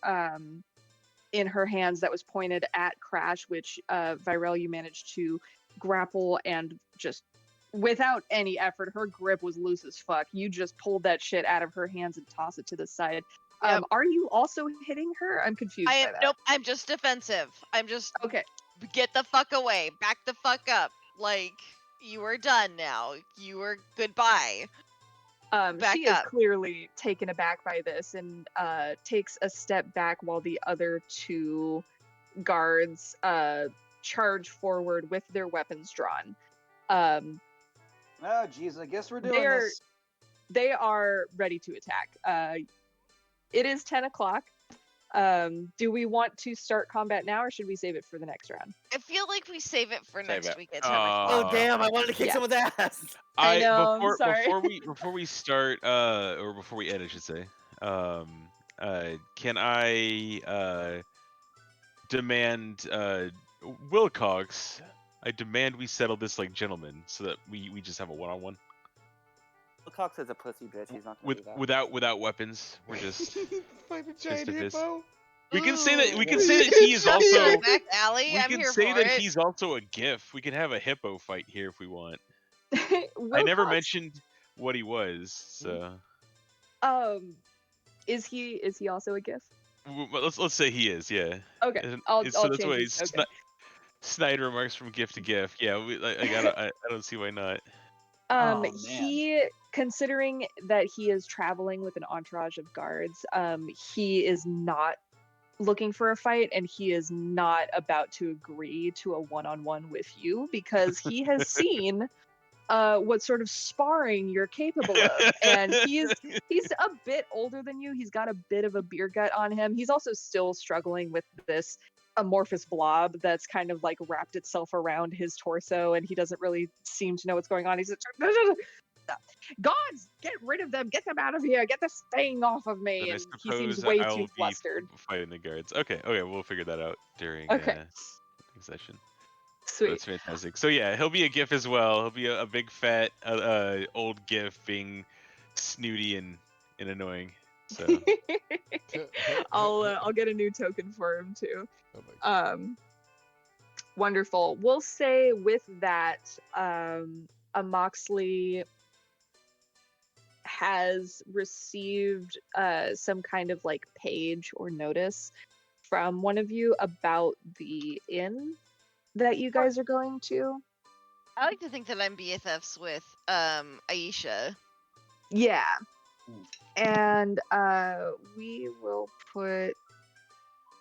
in her hands that was pointed at Crash, which Virel, you managed to grapple and just without any effort, her grip was loose as fuck. You just pulled that shit out of her hands and toss it to the side. Yep. Are you also hitting her? I'm confused I by am that. nope. I'm just defensive. I'm just Okay. get the fuck away. Back the fuck up. Like you are done now. You are goodbye. Back She is up. clearly taken aback by this and takes a step back while the other two guards charge forward with their weapons drawn. Oh, jeez, I guess we're doing They're- this. They are ready to attack. It is 10 o'clock. Do we want to start combat now or should we save it for the next round? I feel like we save it for Save next it. week at 10 Oh, o'clock. Oh damn! I wanted to kick Yeah. someone's ass. I know, I'm before sorry. before we start or before we end, I should say. Can I demand Wilcox? I demand we settle this like gentlemen, so that we just have a one-on-one Cox is a pussy bitch. He's not gonna do that. without weapons. We're just Fight a giant to fist. hippo. we can say that we can Ooh. say that he is Shut also your back alley. we I'm can here say for that it. he's also a GIF. We can have a hippo fight here if we want. I Wilcox, never mentioned what he was, so is he also a GIF? let's say he is. Yeah. Okay, And I'll so that's change why it. it's Okay. snide remarks from GIF to GIF. Yeah, I don't see why not. Oh, man. He, considering that he is traveling with an entourage of guards, he is not looking for a fight and he is not about to agree to a one-on-one with you because he has seen what sort of sparring you're capable of. And he's a bit older than you. He's got a bit of a beer gut on him. He's also still struggling with this amorphous blob that's kind of like wrapped itself around his torso and he doesn't really seem to know what's going on. He's like, Gods, get rid of them! Get them out of here! Get the stain off of me! Then I And he suppose seems that way I too will be flustered. fighting the guards. Okay, we'll figure that out during Okay. next session. Sweet. That's fantastic. So yeah, he'll be a GIF as well. He'll be a big fat old GIF being snooty and annoying. So I'll get a new token for him too. Oh my God. Wonderful. We'll say with that, a Moxley has received some kind of like page or notice from one of you about the inn that you guys are going to. I like to think that I'm BFFs with Aisha. Yeah. And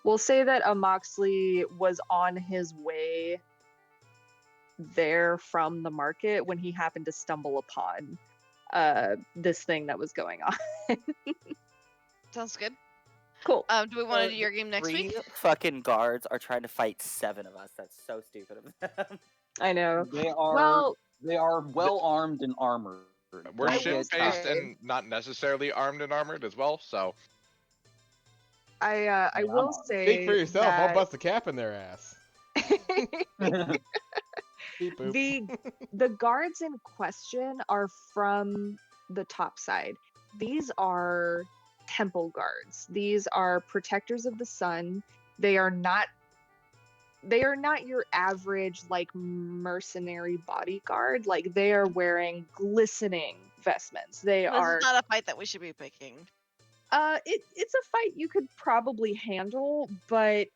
we'll say that a Moxley was on his way there from the market when he happened to stumble upon this thing that was going on. Sounds good. Cool. Do we want to do your game next week? 3 fucking guards are trying to fight 7 of us. That's so stupid of them. I know. They are Well, well armed and armored. We're I will shit-faced say- and not necessarily armed and armored as well, so... I will say Speak for yourself. I'll that bust a cap in their ass. Beep boop. the guards in question are from the top side. These are temple guards. These are protectors of the sun. They are not your average like mercenary bodyguard. Like they are wearing glistening vestments. They This are is not a fight that we should be picking. It's a fight you could probably handle, but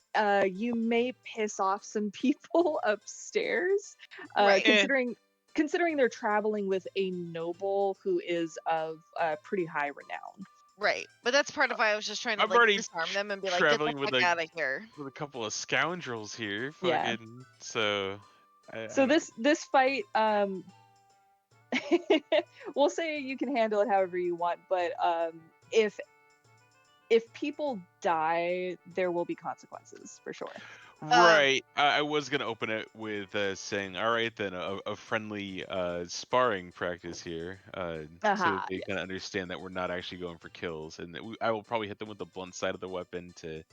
you may piss off some people upstairs. Right. Considering they're traveling with a noble who is of pretty high renown. Right, but that's part of why I was just trying to I'm like already disarm them and be like, get the traveling with fuck a- out of here. with a couple of scoundrels here, Yeah. fucking. So. So this fight, we'll say you can handle it however you want, but if people die, there will be consequences for sure. Right. I was gonna open it with saying, all right, then a friendly sparring practice here, so that they kind of understand that we're not actually going for kills, and that I will probably hit them with the blunt side of the weapon to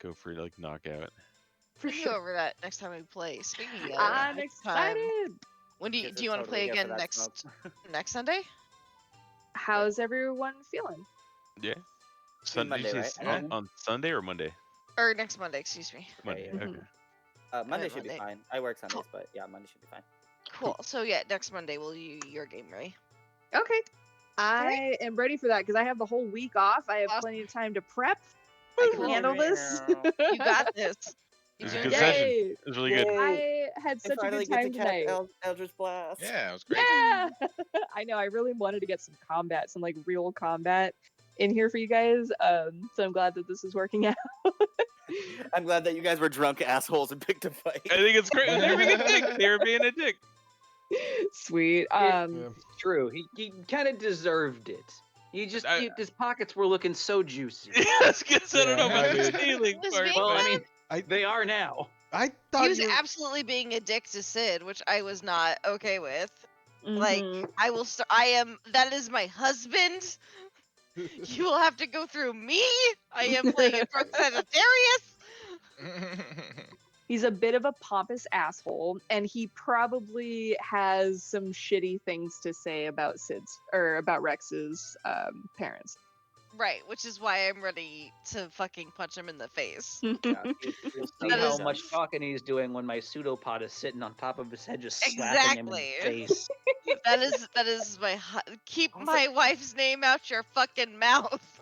go for like knockout. For We can sure. go over that next time we play. Speaking of, I'm next time, excited. when do you Guess want to totally play here for again that next Sunday? How's everyone feeling? Yeah. Monday, Did you right? say on Sunday or Monday? Or next Monday, excuse me. Monday. yeah. Okay. Monday should be Monday. fine. I work Sundays, but yeah, Monday should be fine. Cool. So yeah, next Monday we'll do your game, Ray. Okay. I am ready for that because I have the whole week off. I have Awesome. plenty of time to prep. I can handle this. You got this. It You're was a doing good great. session. Yay. It was really good. I had I such a finally good get time to catch tonight. Eldritch Blast. Yeah, it was great. Yeah. I know. I really wanted to get some combat, some like real combat in here for you guys. So I'm glad that this is working out. I'm glad that you guys were drunk assholes and picked a fight. I think it's great. They're being a dick. They're being a dick. Sweet. Yeah. True. He kind of deserved it. His pockets were looking so juicy. Yes, because I don't know Yeah, about the dude. stealing Was part. being Well, but- I mean, they are now. I He thought was you. absolutely being a dick to Sid, which I was not okay with. Like, Mhm. I will. That is my husband. You will have to go through me. I am playing a drunk Sagittarius. He's a bit of a pompous asshole, and he probably has some shitty things to say about about Rex's parents. Right, which is why I'm ready to fucking punch him in the face. Yeah, You'll see That how is- much talking he's doing when my pseudopod is sitting on top of his head, just slapping him in the Exactly. face. that is my keep my wife's name out your fucking mouth.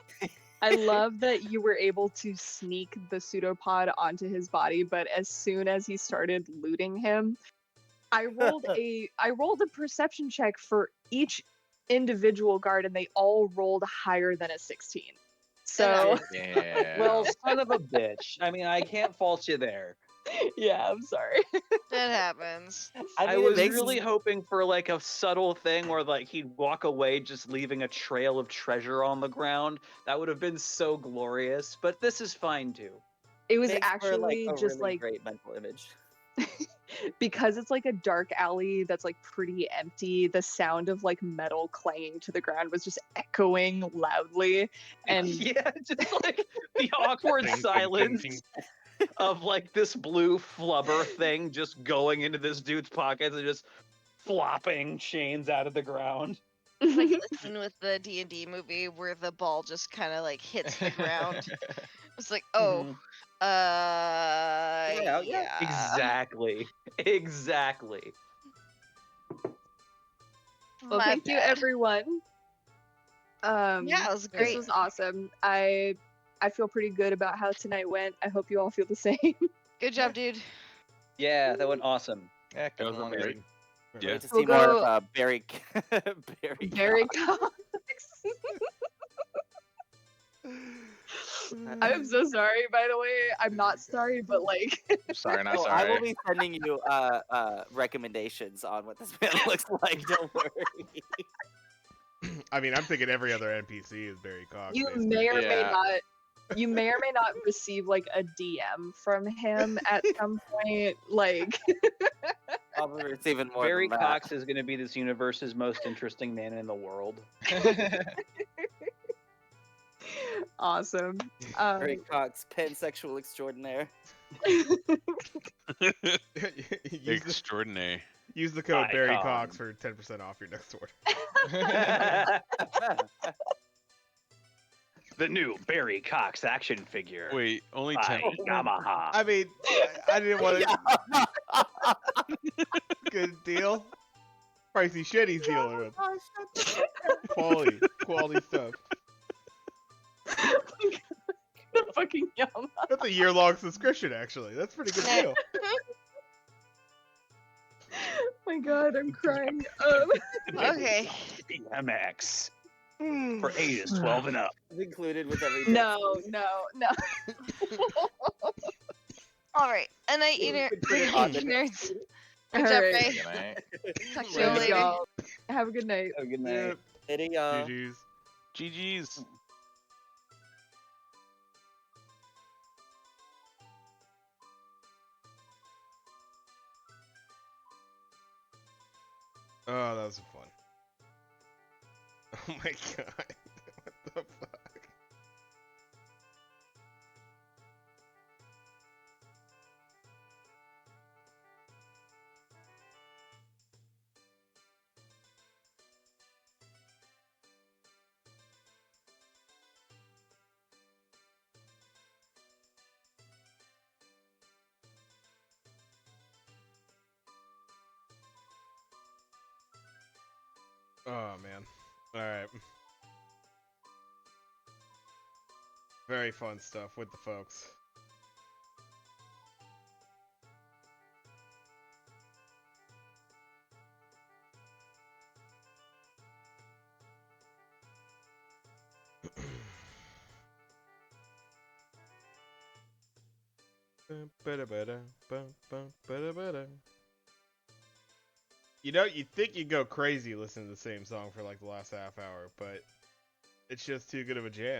I love that you were able to sneak the pseudopod onto his body, but as soon as he started looting him, I rolled a perception check for each individual guard, and they all rolled higher than a 16. So Yeah. Well, son of a bitch. I mean, I can't fault you there. yeah, I'm sorry. That happens. I mean, it was makes- really hoping for like a subtle thing where like he'd walk away just leaving a trail of treasure on the ground. That would have been so glorious, but this is fine too. It was makes for, actually a just really like great mental image. because it's like a dark alley that's like pretty empty, the sound of like metal clanging to the ground was just echoing loudly. And yeah, just like the awkward Ding, ding, ding, silence ding. of like this blue flubber thing just going into this dude's pockets and just flopping chains out of the ground. It's like the scene with the D&D movie where the ball just kind of like hits the ground. It's like, oh, Yeah. yeah. Exactly. Exactly. well, My thank you bad. everyone. Yeah, it was This great. was awesome. I feel pretty good about how tonight went. I hope you all feel the same. Good job, dude. Yeah, that went awesome. Yeah, That was Kevin won amazing. great. Yeah. Need to We'll see more go- of Barry. Barry. Very Cox. complex. I'm so sorry, by the way. I'm not sorry, but like, Sorry, not Oh, I will sorry. be sending you recommendations on what this man looks like. Don't worry. I mean, I'm thinking every other NPC is Barry Cox. you basically. may or may Yeah. not. You may or may not receive like a DM from him at some point. Like, Probably it's even more. Barry than that. Cox is going to be this universe's most interesting man in the world. awesome. Barry Cox, pansexual extraordinaire. use, the, Extraordinary. use the code Barry Icon. Cox for 10% off your next order. The new Barry Cox action figure. Wait, only by 10. Yamaha. I mean, I didn't want to. Good deal. Pricey shit he's dealing with. Quality stuff. the fucking Yamaha. That's a year-long subscription, actually. That's a pretty good deal. Oh my god, I'm crying. Okay. BMX for ages 12 and up. It's included with every. No. All right. And I, put it on the- nerds. All Good job, right. Ray. Good night. Talk to you Thanks, later. y'all. Have a good night. Have a good night. Later, y'all. GG's. GG's. Oh, that was fun. Oh my god. What the fuck? Oh man. Alright. Very fun stuff with the folks. You know, you'd think you'd go crazy listening to the same song for like the last half hour, but it's just too good of a jam.